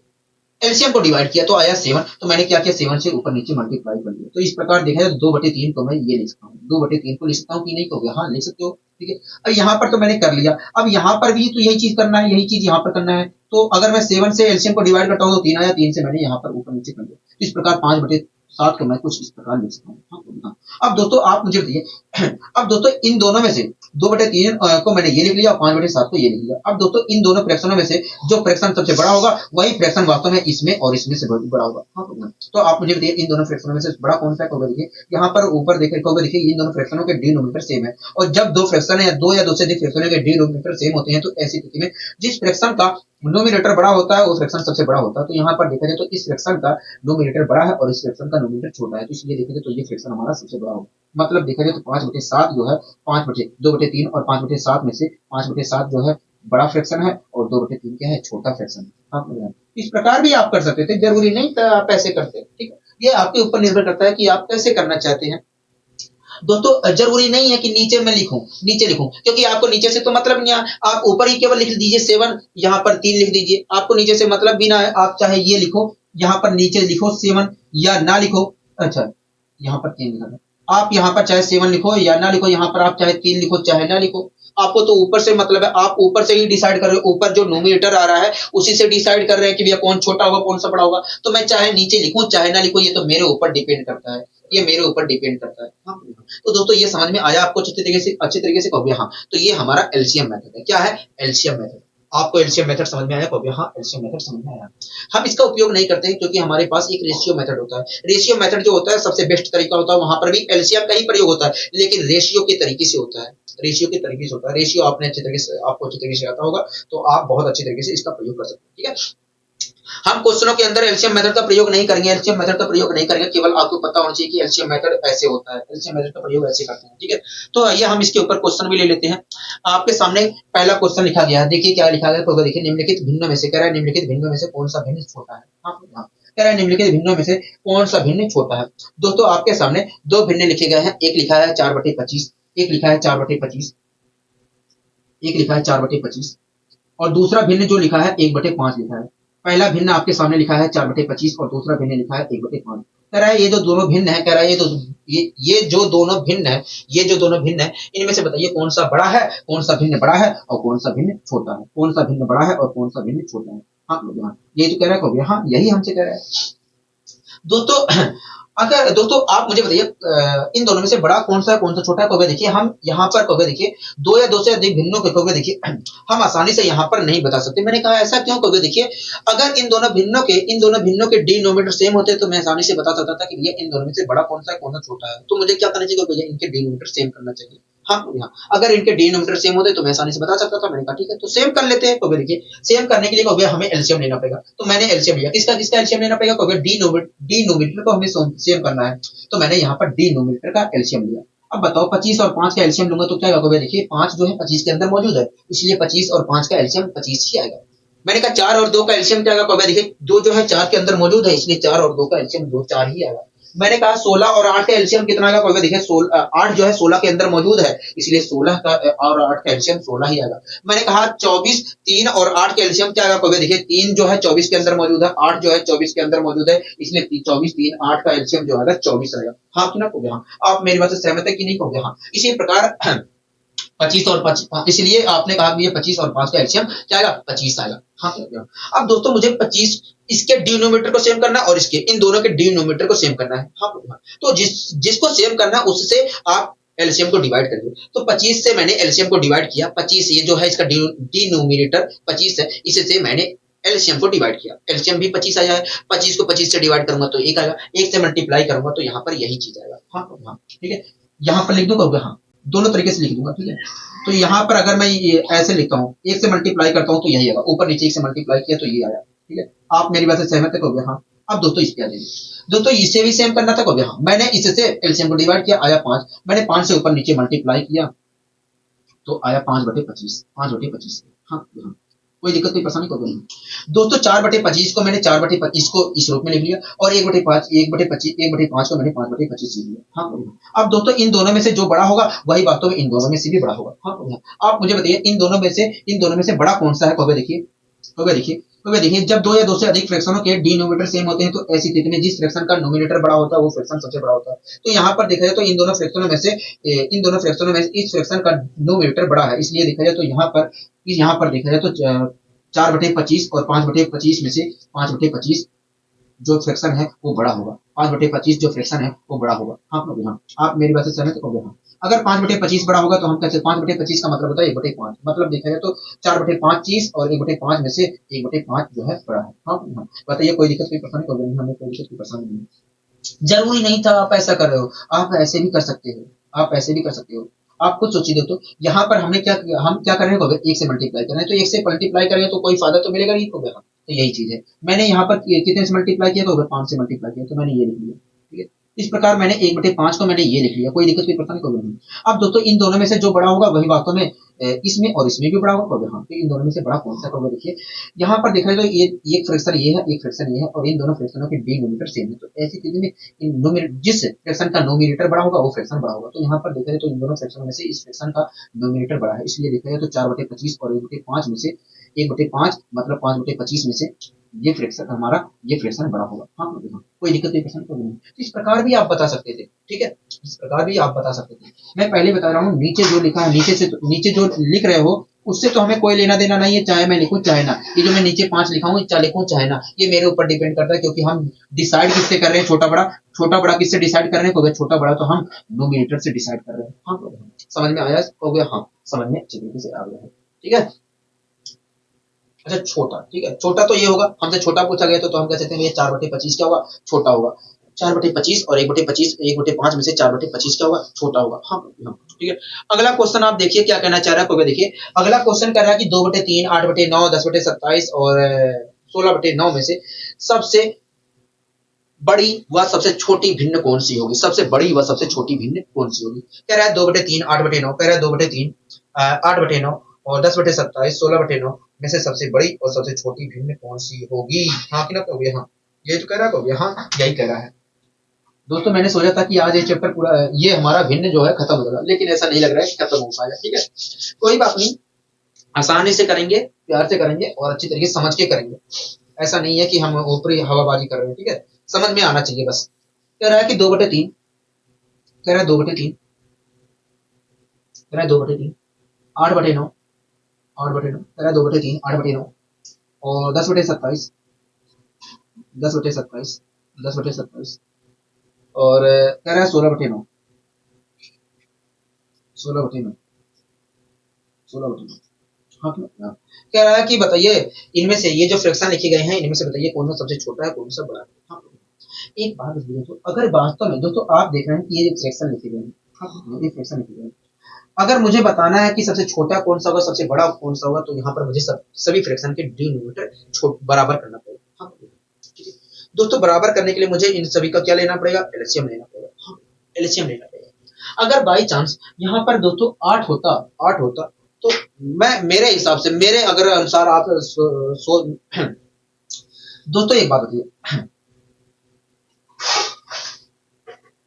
एलसीएम को डिवाइड किया तो आया 7। तो मैंने क्या किया, 7 से ऊपर नीचे मल्टीप्लाई कर दिया। तो इस प्रकार देखा जाए 2/3 को मैं ये लिख सकता हूँ, 2/3 को लिख सकता हूँ कि नहीं कहोगे? हाँ, लिख सकते हो। ठीक है, अब यहाँ पर तो मैंने कर लिया, अब यहाँ पर भी तो यही चीज करना है, यही चीज यहाँ पर करना है। तो अगर मैं 7 से एलसीएम को डिवाइड करता हूँ तो 3 आया, 3 से मैंने यहाँ पर ऊपर नीचे कर दिया। इस प्रकार 5/7 को मैं कुछ इस प्रकार लिख सकता हूँ। हाँ। अब दोस्तों आप मुझे बताइए, अब दोस्तों इन दोनों में से 2/3 को मैंने ये लिख लिया और 5/7 को ये लिख लिया। अब दोस्तों इन दोनों फ्रैक्शनों में से जो फ्रैक्शन सबसे बड़ा होगा वही फ्रैक्शन वास्तव में इसमें और इसमें से बड़ा होगा। हाँ, तो आप मुझे बताइए, इन दोनों फ्रैक्शनों में से बड़ा कौन सा है? देखिए यहाँ पर ऊपर देखिए इन दोनों फ्रैक्शनों के डिनोमिनेटर सेम है, और जब दो फ्रैक्शन है, दो या दो से अधिक फ्रैक्शनों के डिनोमिनेटर सेम होते हैं, तो ऐसी स्थिति में जिस फ्रैक्शन का नोमिनेटर बड़ा होता है वो फ्रैक्शन सबसे बड़ा होता है। तो यहाँ पर देखा जाए तो इस फ्रैक्शन का नोमिनेटर बड़ा है और इस फ्रैक्शन का नोमिनेटर छोटा है, तो इसलिए देखा जाए तो ये फ्रैक्शन हमारा सबसे बड़ा होगा। मतलब देखा जाए तो 5/7 जो है, 2/3 और 5/7 में से 5/7 जो है बड़ा फ्रैक्शन है, और 2/3 क्या है? छोटा फ्रैक्शन है। हाँ, इस प्रकार भी आप कर सकते थे, जरूरी नहीं था आप ऐसे करते। ठीक है, ये आपके ऊपर निर्भर करता है कि आप कैसे करना चाहते हैं। दोस्तों जरूरी नहीं है कि नीचे मैं लिखूं, नीचे लिखूं, क्योंकि आपको नीचे से तो मतलब नहीं है। आप ऊपर ही केवल लिख दीजिए 7, यहाँ पर 3 लिख दीजिए, आपको नीचे से मतलब भी ना है। आप चाहे ये लिखो, यहाँ पर नीचे लिखो 7 या ना लिखो। अच्छा, यहाँ पर 3 लिखा है, आप यहाँ पर चाहे 7 लिखो या ना लिखो, यहाँ पर आप चाहे 3 लिखो चाहे ना लिखो, आपको तो ऊपर से मतलब है, आप ऊपर से ही डिसाइड कर रहे हो, ऊपर जो नोमिनेटर आ रहा है उसी से डिसाइड कर रहे हैं कि भैया कौन छोटा होगा कौन सा बड़ा होगा। तो मैं चाहे नीचे लिखूं चाहे ना लिखूं, ये तो मेरे ऊपर डिपेंड करता है, ये मेरे ऊपर डिपेंड करता है। हाँ, तो दोस्तों ये समझ में आया आपको अच्छे तरीके से कहोगे? हाँ, तो ये हमारा एलसीएम मेथड है। क्या है? LCM method. आपको एलसीएम मेथड समझ में आया कहोगे? हाँ, एलसीएम मेथड समझ में आया। हम इसका उपयोग नहीं करते क्योंकि हमारे पास एक रेशियो मेथड होता है। रेशियो मेथड जो होता है सबसे बेस्ट तरीका होता है, वहां पर भी एलसीएम का ही प्रयोग होता है, लेकिन रेशियो के तरीके से होता है। रेशियो के तरीके से होता है, रेशियो आपको अच्छे तरीके से आता होगा, तो आप बहुत अच्छे तरीके से इसका प्रयोग कर सकते हैं। ठीक है, हम क्वेश्चनों के अंदर एलसीएम मेथड का प्रयोग नहीं करेंगे, एलसीएम मेथड का प्रयोग नहीं करेंगे, केवल आपको पता होना चाहिए कि एलसीएम मेथड ऐसे होता है, एलसीएम मेथड का प्रयोग ऐसे करते हैं, ठीक है। तो आइए हम इसके ऊपर क्वेश्चन भी ले लेते हैं। आपके सामने पहला क्वेश्चन लिखा गया है, देखिए क्या लिखा गया है, देखिए निम्नलिखित भिन्नों में से, कह रहा है निम्नलिखित भिन्नों में से कौन सा भिन्न छोटा है। हाँ, हाँ, कह रहा है निम्नलिखित भिन्नों में से कौन सा भिन्न छोटा है। दोस्तों आपके सामने दो भिन्न लिखे गए हैं, एक लिखा है 4/25, एक लिखा है 4/25, एक लिखा है 4/25 और दूसरा भिन्न जो लिखा है 1/5 लिखा है। पहला भिन्न आपके सामने लिखा है 4/25 और दूसरा भिन्न लिखा है 1/5। कह रहा है ये जो दोनों भिन्न है, कह रहा है ये जो दोनों भिन्न है, ये जो दोनों भिन्न है, इनमें से बताइए कौन सा बड़ा है, कौन सा भिन्न बड़ा है और कौन सा भिन्न छोटा है, कौन सा भिन्न बड़ा है और कौन सा भिन्न छोटा है। हाँ, ये जो कह रहा है हो गया, हाँ यही हमसे कह रहा है दोस्तों। अगर दोस्तों आप मुझे बताइए इन दोनों में से बड़ा कौन सा है, कौन सा छोटा है। कहोगे देखिए हम यहाँ पर कहोगे देखिए दो या दो से अधिक भिन्नों के कहोगे देखिए हम आसानी से यहाँ पर नहीं बता सकते। मैंने कहा ऐसा क्यों, कहोगे देखिए अगर इन दोनों भिन्नों के डिनोमिनेटर सेम होते तो मैं आसानी से बता सकता था कि भैया इन दोनों में से बड़ा कौन सा है, कौन सा छोटा है। तो मुझे क्या करना चाहिए, भैया इनके डिनोमिनेटर सेम करना चाहिए। हाँ, अगर इनके डिनोमिनेटर सेम होते तो मैं आसानी से बता सकता था। मैंने कहा ठीक है तो सेम कर लेते हैं। तो देखिए सेम करने के लिए कहोगे हमें एलसीएम लेना पड़ेगा, तो मैंने एलसीएम लिया। किसका किसका एलसीएम लेना पड़ेगा, कहोगे डिनोमिनेटर को हमें सेम करना है, तो मैंने यहाँ पर डिनोमिनेटर का एलसीएम लिया। अब बताओ 25 और 5 का एलसीएम लूंगा तो क्या होगा, देखिए 5 जो है 25 के अंदर मौजूद है, इसलिए 25 और 5 का एलसीएम 25 ही आएगा। मैंने कहा 4 और 2 का एलसीएम क्या आएगा, देखिए 2 जो है 4 के अंदर मौजूद है, इसलिए 4 और 2 का एलसीएम 2 4 ही आएगा। मैंने कहा 16 और 8 का एलसीएम कितना आएगा, देखिए 8 जो है 16 के अंदर मौजूद है, इसलिए 16 का और 8 का एलसीएम 16 ही आएगा। मैंने कहा 24 3 और 8 का एलसीएम क्या आएगा, देखिए 3 जो है 24 के अंदर मौजूद है, 8 जो है 24 के अंदर मौजूद है, इसलिए 24 3 8 का एलसीएम जो आएगा 24 आएगा। हाँ कि ना कहोगे, हाँ आप मेरी बात से सहमत है कि नहीं कहोगे। हाँ इसी प्रकार 25 और 5, इसलिए आपने कहा कि ये 25 और 5 का एलसीएम क्या आएगा, 25 आएगा। हाँ अब दोस्तों मुझे 25 इसके डिनोमिनेटर को सेम करना है और इसके इन दोनों के डिनोमिनेटर को सेम करना है। हाँ तो जिसको सेम करना है उससे आप एलसीएम को डिवाइड करिए। तो 25 से मैंने एलसीएम को डिवाइड किया, 25 ये जो है इसका डिनोमिनेटर 25 है, इससे मैंने एलसीएम को डिवाइड किया, एलसीएम भी 25 आया है। 25 को 25 से डिवाइड करूंगा तो 1 आएगा, 1 से मल्टीप्लाई करूंगा तो यहाँ पर यही चीज आएगा। हाँ ठीक है, यहाँ पर लिख दूंगा, हाँ दोनों तरीके से लिख दूंगा, ठीक है। तो यहाँ पर अगर मैं ये ऐसे लिखता हूँ, 1 से मल्टीप्लाई करता हूँ तो यही आएगा, ऊपर नीचे 1 से मल्टीप्लाई किया तो ये आया, ठीक है। आप मेरी बात से सहमत है कहोगे, हाँ। अब दोस्तों इस क्या दोस्तों इसे भी सेम करना था कहोगे, हाँ। मैंने इससे एलसीएम को डिवाइड किया, आया 5, मैंने 5 से ऊपर नीचे मल्टीप्लाई किया तो आया 5/25, 5/25। हाँ कोई दिक्कत कोई परेशानी कोई नहीं। दोस्तों 4/25 को मैंने 4/25 को इस रूप में लिख लिया और 1/5 को मैंने 5/25 लिख लिया। हाँ अब दोस्तों इन दोनों में से जो बड़ा होगा वही वास्तव में इन दोनों में से भी बड़ा होगा। हाँ आप मुझे बताइए इन दोनों में से बड़ा कौन सा है, कहोगे देखिए जब 2 या 2 से अधिक फ्रैक्शनों के डिनोमिनेटर सेम होते हैं तो ऐसी स्थिति में जिस फ्रैक्शन का नोमिनेटर बड़ा होता है वो फ्रैक्शन सबसे बड़ा होता है। तो यहाँ पर देखा जाए तो इन दोनों फ्रैक्शनों में से इस फ्रैक्शन का नोमिनेटर बड़ा है, इसलिए देखा जाए तो यहाँ पर देखा जाए तो 4/25 और 5/25 में से 5/25 जो फ्रैक्शन है वो बड़ा होगा, 5/25 जो फ्रैक्शन है वो बड़ा होगा। हाँ आप मेरी बात से सहमत हो गए। हाँ अगर 5/25 बड़ा होगा तो हम कैसे, 5/25 का मतलब होता है 1/5, मतलब देखा जाए तो 4/5 चीज और 1/5 में से 1/5 जो है बड़ा है। हाँ बताइए कोई दिक्कत कोई परेशानी हो गई, हमें कोई दिक्कत कोई परेशानी नहीं। जरूरी नहीं था आप ऐसा कर रहे हो, आप ऐसे भी कर सकते हो, आप ऐसे भी कर सकते हो। आप खुद सोचिए दोस्तों, यहाँ पर हमने हम क्या कर रहे हैं, 1 से मल्टीप्लाई कर रहे हैं, तो 1 से मल्टीप्लाई करेंगे तो कोई फायदा तो मिलेगा नहीं, तो यही चीज है। मैंने यहाँ पर कितने से मल्टीप्लाई किया, तो 5 से मल्टीप्लाई किया तो मैंने ये लिख लिया, ठीक है। इस प्रकार मैंने 1/5 को मैंने ये लिख लिया, कोई दिक्कत कोई परेशानी कोई नहीं। अब दोस्तों इन दोनों में से जो बड़ा होगा वही वास्तव में इसमें और इसमें भी बड़ा होगा। हाँ तो इन दोनों में से बड़ा कौन सा होगा, देखिए यहाँ पर देखा जाए तो ये एक फ्रैक्शन ये है, एक फ्रैक्शन ये है और इन दोनों फ्रैक्शनों के डिनोमिनेटर सेम है, तो ऐसी स्थिति में जिस फ्रैक्शन का नोमिनेटर बड़ा होगा वो फ्रैक्शन बड़ा होगा। तो यहाँ पर देखा जाए तो इन दोनों फ्रैक्शनों में से इस फ्रैक्शन का नोमिनेटर बड़ा है, इसलिए देखा जाए तो 4/25 और 1/5 में से 1/5 मतलब 5/25 में से ये फ्रैक्शन हमारा ये फ्रैक्शन बड़ा होगा। हाँ कोई दिक्कत नहीं, पसंद कोई नहीं। इस प्रकार भी आप बता सकते थे, ठीक है, इस प्रकार भी आप बता सकते थे। मैं पहले बता रहा हूँ नीचे जो लिखा है, नीचे जो लिख रहे हो उससे तो हमें कोई लेना देना नहीं है, चाहे मैं लिखूं चाहे ना। ये जो मैं नीचे 5 लिखा हूँ चाहे लिखूं चाहे ना, ये मेरे ऊपर डिपेंड करता है, क्योंकि हम डिसाइड किससे कर रहे हैं, छोटा बड़ा किससे डिसाइड कर रहे हैं, क्योंकि छोटा बड़ा तो हम नोमिनेटर से डिसाइड कर रहे हैं। हाँ समझ में आया हो गया, हाँ समझ में अच्छी तरीके से आ गया है, ठीक है। अच्छा छोटा, ठीक है, छोटा तो ये होगा, हमसे छोटा पूछा गया तो हम कह सकते हैं ये 4/25 क्या होगा, छोटा होगा। 4/25 और 1/5 में से 4/25 क्या होगा, छोटा होगा। हाँ ठीक है। अगला क्वेश्चन आप देखिए क्या कहना चाह रहा है, देखिए अगला क्वेश्चन कह रहा है कि 2/3, 8/9, 10/27 और 16/9 में से सबसे बड़ी व सबसे छोटी भिन्न कौन सी होगी? सबसे बड़ी व सबसे छोटी भिन्न कौन सी होगी? कह रहा है 2/3 8/9, कह रहा है 2/3 8/9 और 10/27 16/9 में से सबसे बड़ी और सबसे छोटी भिन्न कौन सी होगी? हाँ कि ना कहोगे? हाँ, ये जो कह रहा है कहोगे हाँ, यही कह रहा है। दोस्तों मैंने सोचा था कि आज ये चैप्टर पूरा ये हमारा भिन्न जो है खत्म हो जाएगा, लेकिन ऐसा नहीं लग रहा है कि खत्म हो पाएगा। ठीक है, कोई बात नहीं, आसानी से करेंगे, प्यार से करेंगे और अच्छी तरीके से समझ के करेंगे। ऐसा नहीं है कि हम ऊपरी हवाबाजी कर रहे हैं। ठीक है, समझ में आना चाहिए बस। कह रहा है कि 2/3, कह रहा है 2/3, कह रहा है 2/3 8/9, 8/9, कह रहा है 2/3 8/9 और 10/27, 10/27, 10/27 और कह रहा है 16/9, 16/9, 16/9। हाँ हाँ। कह रहा है कि बताइए इनमें से ये जो फ्रैक्शन लिखे गए हैं इनमें से बताइए कौन सा सबसे छोटा है कौन सा बड़ा है। हाँ, एक बात बताइए तो अगर वास्तव में दोस्तों आप देख रहे हैं कि ये फ्रैक्शन लिखे गए हैं, हाँ, ये फ्रैक्शन लिखे गए हैं, अगर मुझे बताना है कि सबसे छोटा कौन सा होगा सबसे बड़ा कौन सा होगा तो यहाँ पर मुझे सभी फ्रैक्शन के डिनोमिनेटर बराबर करना पड़ेगा। हाँ, ठीक है दोस्तों, बराबर करने के लिए मुझे इन सभी का क्या लेना पड़ेगा? एलसीएम लेना पड़ेगा। हाँ, एलसीएम लेना पड़ेगा। अगर बाई चांस यहाँ पर दोस्तों 8 होता तो मैं मेरे हिसाब से मेरे अगर अनुसार आप दोस्तों एक बात बताइए,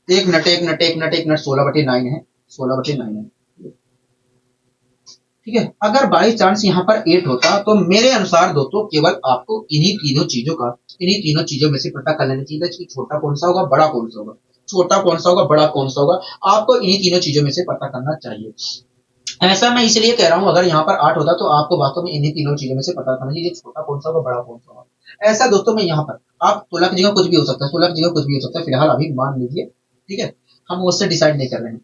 एक मिनट 16/9 है, 16/9 है। ठीक है, अगर बाई चांस यहाँ पर 8 होता तो मेरे अनुसार दोस्तों केवल आपको इन्हीं तीनों चीजों में से पता कर लेना चाहिए कि छोटा कौन सा होगा बड़ा कौन सा होगा, छोटा कौन सा होगा बड़ा कौन सा होगा, आपको इन्हीं तीनों चीजों में से पता करना चाहिए। ऐसा मैं इसलिए कह रहा हूं, अगर यहाँ पर 8 होता तो आपको वास्तव में इन्हीं तीनों चीजों में से पता करना चाहिए छोटा कौन सा होगा बड़ा कौन सा होगा। ऐसा दोस्तों में यहाँ पर आप 16 की जगह कुछ भी हो सकता है, 16 की जगह कुछ भी हो सकता है, फिलहाल अभी मान लीजिए। ठीक है, हम उससे डिसाइड नहीं कर रहे हैं।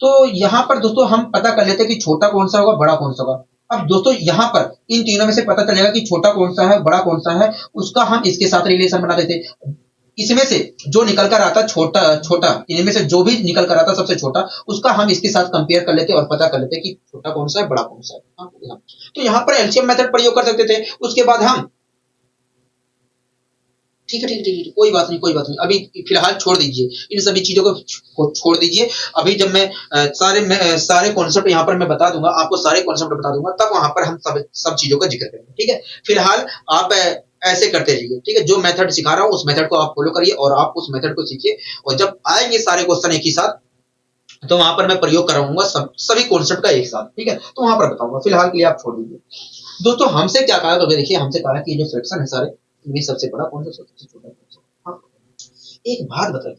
तो यहाँ पर दोस्तों हम पता कर लेते हैं कि छोटा कौन सा होगा बड़ा कौन सा होगा। अब दोस्तों यहाँ पर इन तीनों में से पता चलेगा कि छोटा कौन सा है बड़ा कौन सा है, उसका हम इसके साथ रिलेशन बना देते। इसमें से जो निकल कर आता छोटा छोटा, इनमें से जो भी निकल कर आता सबसे छोटा, उसका हम इसके साथ कंपेयर कर लेते और पता कर लेते कि छोटा कौन सा है बड़ा कौन सा है। हाँ, तो यहाँ पर एलसीएम मेथड प्रयोग कर सकते थे। उसके बाद हम ठीक है कोई बात नहीं, कोई बात नहीं, अभी फिलहाल छोड़ दीजिए, इन सभी चीजों को छोड़ दीजिए। अभी जब मैं सारे कॉन्सेप्ट यहाँ पर मैं बता दूंगा, आपको सारे कॉन्सेप्ट बता दूंगा, तब वहां पर हम सब चीजों का जिक्र करेंगे। ठीक है, फिलहाल आप ऐसे करते रहिए। ठीक है, जो मेथड सिखा रहा हूँ उस मेथड को आप फॉलो करिए और आप उस मेथड को सीखिए, और जब आएंगे सारे क्वेश्चन एक ही साथ तो वहां पर मैं प्रयोग कराऊंगा सभी कॉन्सेप्ट का एक साथ। ठीक है, तो वहां पर बताऊंगा, फिलहाल के लिए आप छोड़ दीजिए। दोस्तों हमसे क्या कहा, तो देखिए हमसे कहा कि जो फ्रैक्शन है सारे इनमें सबसे बड़ा कौन सा सबसे छोटा कौन सा। हाँ, एक बात बताइए,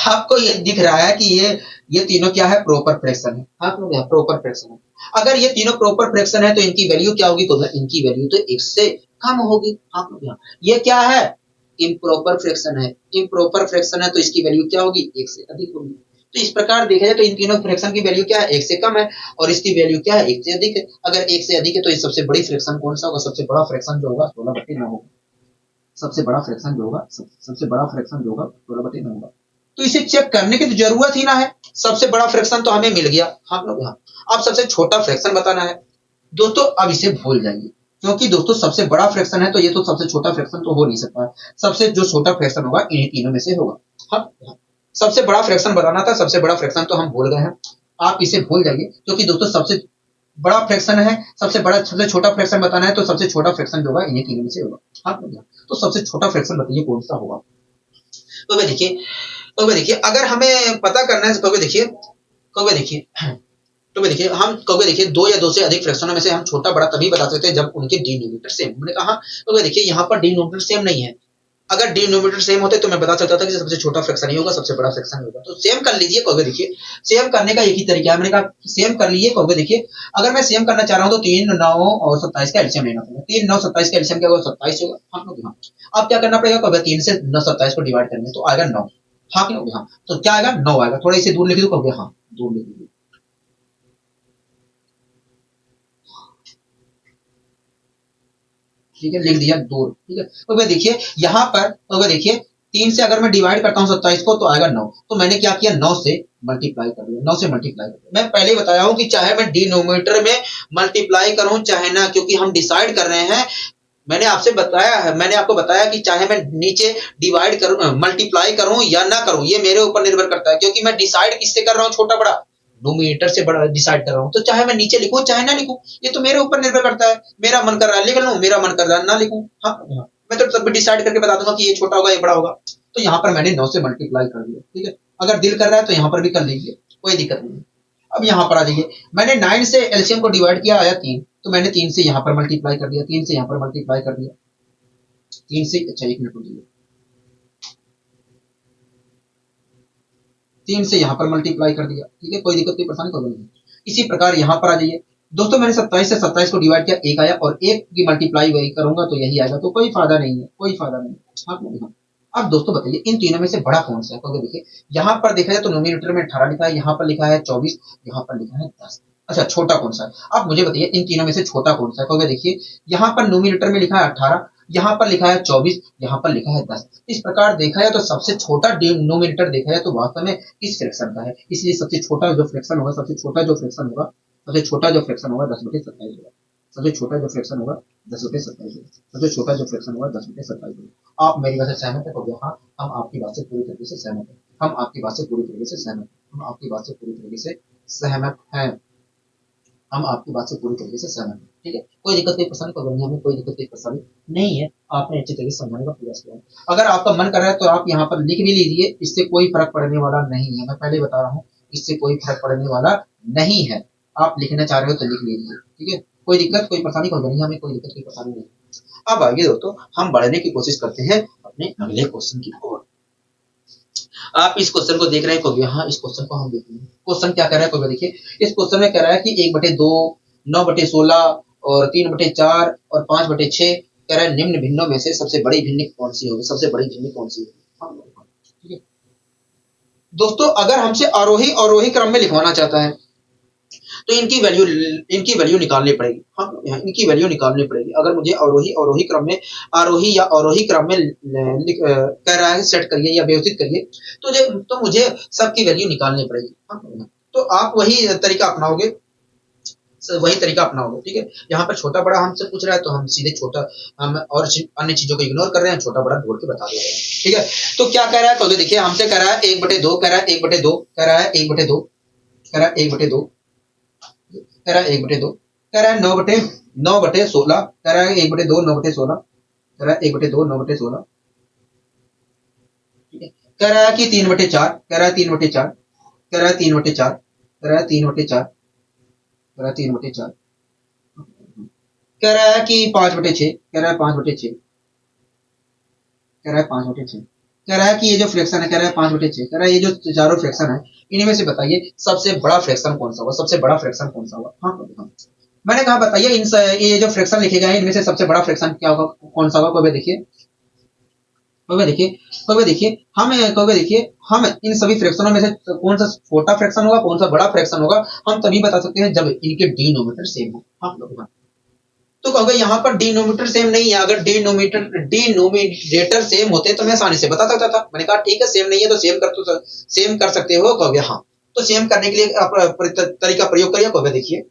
आपको ये दिख रहा है कि ये तीनों क्या है? प्रॉपर फ्रैक्शन है। आप लोग यहाँ प्रॉपर फ्रैक्शन है। अगर ये तीनों प्रॉपर फ्रैक्शन है तो इनकी वैल्यू क्या होगी? तो इनकी वैल्यू तो एक से कम होगी। आप लोग यहाँ ये क्या है? इम्प्रॉपर फ्रैक्शन है। इम्प्रॉपर फ्रैक्शन है तो इसकी वैल्यू क्या होगी? एक से अधिक होगी। तो इस प्रकार देखा जाए तो इन तीनों फ्रैक्शन की वैल्यू क्या है? एक से कम है, और इसकी वैल्यू क्या है? एक से अधिक है। अगर एक से अधिक है तो ये सबसे बड़ी फ्रैक्शन कौन सा होगा? सबसे बड़ा फ्रैक्शन जो होगा 16/9 होगा। सबसे बड़ा फ्रैक्शन जो होगा सबसे बड़ा फ्रैक्शन जो होगा 16/9 होगा। तो इसे चेक करने की तो जरूरत ही ना है, सबसे बड़ा फ्रैक्शन तो हमें मिल गया। हम लोग यहाँ अब सबसे छोटा फ्रैक्शन बताना है। दोस्तों अब इसे भूल जाइए, क्योंकि दोस्तों सबसे बड़ा फ्रैक्शन है तो ये तो सबसे छोटा फ्रैक्शन तो हो नहीं सकता। सबसे जो छोटा फ्रैक्शन होगा इन्हीं तीनों में से होगा। हाँ, सबसे बड़ा फ्रैक्शन बताना था, सबसे बड़ा फ्रैक्शन तो हम भूल गए हैं। आप इसे भूल जाइए, क्योंकि दोस्तों सबसे बड़ा फ्रैक्शन है, सबसे छोटा फ्रैक्शन बताना है तो सबसे छोटा फ्रैक्शन जो होगा इन्हीं तीनों में से होगा। हाँ, तो सबसे छोटा फ्रैक्शन बताइए कौन सा होगा। तो वे देखिए, अगर हमें पता करना है तो वे देखिए, हम कहोगे देखिए दो या दो से अधिक फ्रैक्शनों में से हम छोटा बड़ा तभी बता सकते हैं जब उनके डिनोमिनेटर सेम। मैंने कहा तो देखिए यहाँ पर डिनोमिनेटर सेम नहीं है। अगर डिनोमिनेटर सेम होते तो मैं बता सकता था कि सबसे छोटा फ्रैक्शन ही होगा सबसे बड़ा फ्रैक्शन ही होगा। तो सेम कर लीजिए। कहोगे देखिए सेम करने का एक ही तरीका है। मैंने कहा सेम कर लीजिए। कहोगे देखिए अगर मैं सेम करना चाह रहा हूँ तो 3 9 और 27 का एलसीएम लेना पड़ेगा। 3 9 27 का एलसीएम क्या होगा? 27 होगा। हाँ क्योंकि हाँ, अब क्या करना पड़ेगा? कहोगे 3 से 9 27 को डिवाइड करेंगे तो आएगा 9। हाँ क्योंकि हाँ, तो क्या आएगा? 9 आएगा। थोड़ा इसे दूर लिख दो। कहोगे हाँ, दूर लिख दीजिए। ठीक है, लिख दिया दूर। ठीक है, तो भाई देखिए यहाँ पर तो भाई देखिए 3 से अगर मैं डिवाइड करता हूँ 27 को तो आएगा 9। तो मैंने क्या किया? 9 से मल्टीप्लाई कर दिया, 9 से मल्टीप्लाई कर दिया। मैं पहले ही बताया हूं कि चाहे मैं डिनोमिनेटर में मल्टीप्लाई करूं चाहे ना, क्योंकि हम डिसाइड कर रहे हैं, मैंने आपसे बताया है, मैंने आपको बताया कि चाहे मैं नीचे डिवाइड करूं मल्टीप्लाई करूं या ना करूं, ये मेरे ऊपर निर्भर करता है, क्योंकि मैं डिसाइड किससे कर रहा हूं, छोटा बड़ा नोमिनेटर से बड़ा डिसाइड कर रहा हूं। तो चाहे मैं नीचे लिखूं चाहे ना लिखूं, ये तो मेरे ऊपर निर्भर करता है। मेरा मन कर रहा है लिख लूं, मेरा मन कर रहा है ना लिखूं। हाँ, मैं तो तब भी डिसाइड करके बता दूंगा कि ये छोटा होगा ये बड़ा होगा। तो यहाँ पर मैंने 9 से मल्टीप्लाई कर दिया, ठीक है। अगर दिल कर रहा है तो यहाँ पर भी कर लीजिए, कोई दिक्कत नहीं है। अब यहाँ पर आ जाइए, मैंने 9 से एलसीएम को डिवाइड किया, आया 3, तो मैंने 3 से यहाँ पर मल्टीप्लाई कर दिया, 3 से यहाँ पर मल्टीप्लाई कर दिया, 3 से, अच्छा 1 मिनट रुकिए, 3 से यहाँ पर मल्टीप्लाई कर दिया, ठीक है, कोई दिक्कत कोई परेशानी कोई नहीं। इसी प्रकार यहाँ पर आ जाइए दोस्तों, मैंने 27 से 27 को डिवाइड किया, 1 आया, और 1 की मल्टीप्लाई वही करूंगा तो यही आएगा, तो कोई फायदा नहीं है, कोई फायदा नहीं है। हाँ, अब दोस्तों बताइए इन तीनों में से बड़ा कौन सा है, तो देखिए यहाँ पर देखा जाए तो नोमिनेटर में 18 लिखा है, यहाँ पर लिखा है 24, यहाँ पर लिखा है 10। अच्छा, छोटा कौन सा है, आप मुझे बताइए इन तीनों में से छोटा कौन सा है, क्योंकि देखिए यहाँ पर नोमिनेटर में लिखा है 18, यहाँ पर लिखा है 24, यहाँ पर लिखा है 10। इस प्रकार देखा जाए तो सबसे छोटा नोमिनेटर देखा जाए तो वास्तव में इस फ्रैक्शन का है, इसलिए सबसे छोटा जो फ्रैक्शन होगा, सबसे छोटा जो फ्रैक्शन होगा, सबसे छोटा जो फ्रैक्शन होगा 10/27 होगा, सबसे छोटा जो फ्रैक्शन होगा 10/27 होगा, सबसे छोटा जो फ्रैक्शन होगा 10/27 होगा। आप मेरी बात से सहमत है, तो हाँ, हम आपकी बात से पूरी तरीके से सहमत है, हम आपकी बात से पूरी तरीके से सहमत है, हम आपकी बात से पूरी तरीके से सहमत हैं, हम आपकी बात से पूरी तरीके से सहमत हैं, ठीक है। कोई दिक्कत कोई परेशानी कोई नहीं, हमें कोई दिक्कत कोई परेशानी नहीं है, आपने अच्छी तरीके से समझने का प्रयास किया है। अगर आपका मन कर रहा है तो आप यहाँ पर लिख भी लीजिए, इससे कोई फर्क पड़ने वाला नहीं है, मैं पहले बता रहा हूँ, इससे कोई फर्क पड़ने वाला नहीं है। आप लिखना चाह रहे हो तो लिख लीजिए, ठीक है, कोई दिक्कत कोई परेशानी कोई नहीं, हमें कोई दिक्कत कोई परेशानी नहीं। अब आइए दोस्तों, हम बढ़ने की कोशिश करते हैं अपने अगले क्वेश्चन की ओर। आप इस क्वेश्चन को देख रहे हैं, कभी हाँ, इस क्वेश्चन को हम देखेंगे। क्वेश्चन क्या कर रहा है, कभी देखिए, इस क्वेश्चन में कह रहा है कि 1/2, 9/16 और 3/4 और 5/6, कह रहा है निम्न भिन्नों में से सबसे बड़ी भिन्न कौन सी होगी, सबसे बड़ी भिन्न कौन सी होगी। हाँ, ठीक है दोस्तों, अगर हमसे आरोही अवरोही क्रम में लिखवाना चाहता है तो इनकी वैल्यू निकालनी पड़ेगी। हाँ, इनकी वैल्यू निकालनी पड़ेगी। अगर मुझे अवरोही अवरोही क्रम में, आरोही या अवरोही क्रम में कह रहा है सेट करिए या व्यवस्थित करिए, तो मुझे सबकी वैल्यू निकालनी पड़ेगी। हाँ, तो आप वही तरीका अपनाओगे, वही तरीका अपनाओगे, ठीक है। यहाँ पर छोटा बड़ा हमसे पूछ रहा है तो हम सीधे छोटा, हम और अन्य चीजों को इग्नोर कर रहे हैं, छोटा बड़ा जोड़ के बता दे रहे हैं, ठीक है। तो क्या कह रहा है, तो देखिए हमसे कह रहा है 1/2, कह रहा है 1/2, कह रहा है 1/2, कह रहा है 1/2, कह रहा है 1/2, कह रहा है 9/16, कह रहा है 1/2 9/16, कह रहा है 1/2 9/16, ठीक है। कह रहा है कि 3/4, कह रहा है 3/4, कह रहा है 3/4, कह रहा है 3/4, कह रहा है 3/4, कह रहा है कि 5/6, कह रहा है 5/6, कह रहा है 5/6, कह रहा है कि ये जो फ्रैक्शन है, कह रहा है 5/6, कह रहा है ये जो चारों फ्रैक्शन है, इनमें से बताइए सबसे बड़ा फ्रैक्शन कौन सा होगा, सबसे बड़ा फ्रैक्शन कौन सा होगा। हाँ, मैंने कहा बताइए ये जो फ्रैक्शन लिखे गए हैं इनमें से सबसे बड़ा फ्रैक्शन क्या होगा, कौन सा होगा। कोई देखिए, कोई देखिए, कोई देखिए, कोई देखिए, हम इन सभी फ्रैक्शनों में से कौन सा छोटा फ्रैक्शन होगा, कौन सा बड़ा फ्रैक्शन होगा, हम तभी बता सकते हैं जब इनके डिनोमिनेटर सेम हो। हाँ, तो कहोगे यहाँ पर डिनोमिनेटर सेम नहीं है, अगर डिनोमिनेटर सेम होते तो मैं आसानी से बता सकता था। मैंने कहा ठीक है, सेम नहीं है तो सेम कर सकते हो। कहोगे हाँ, तो सेम करने के लिए आप तरीका प्रयोग करिए। कहोगे देखिए,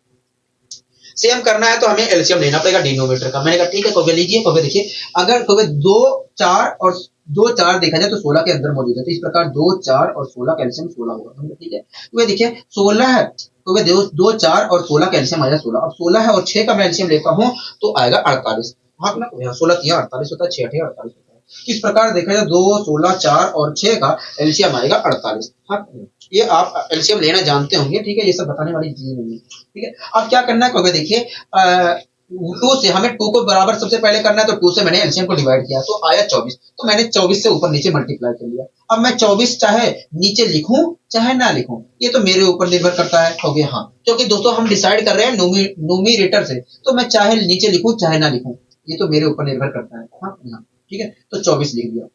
सेम करना है तो हमें एलसीएम लेना पड़ेगा डिनोमिनेटर का। मैंने कहा ठीक है, कहोगे लीजिए। कहोगे देखिए, अगर कहोगे 2 4 और 2 4 देखा जाए तो 16 के अंदर मौजूद है, तो इस प्रकार 2 4 और 16 का एलसीएम 16 होगा, ठीक है। तो देखिए 16 है, तो वे 2 4 और 16 का एलसीएम आएगा 16। अब 16 है और 6 का मैं एलसीएम लेता हूं तो आएगा 48। हाँ ना, 16 3 48 होता है, 6 8 48 होता है। इस प्रकार देखा जाए 2 16 4 और 6 का एलसीएम आएगा 48। हाँ, ये आप एलसीएम लेना जानते होंगे, ठीक है, ये सब बताने वाली चीज नहीं है, ठीक है। अब क्या करना है, क्योंकि देखिए 2 से हमें 2 को बराबर सबसे पहले करना है, तो 2 से मैंने एलसीएम को डिवाइड किया तो आया 24, तो मैंने 24 से ऊपर नीचे मल्टीप्लाई कर लिया। अब मैं 24 चाहे नीचे लिखूं चाहे ना लिखूं, ये तो मेरे ऊपर निर्भर करता है। हो गया हाँ, क्योंकि दोस्तों हम डिसाइड कर रहे हैं नोमिनेटर से, तो मैं चाहे नीचे लिखूं चाहे ना लिखूं, ये तो मेरे ऊपर निर्भर करता है। हाँ, ठीक है, तो 24 लिख दिया।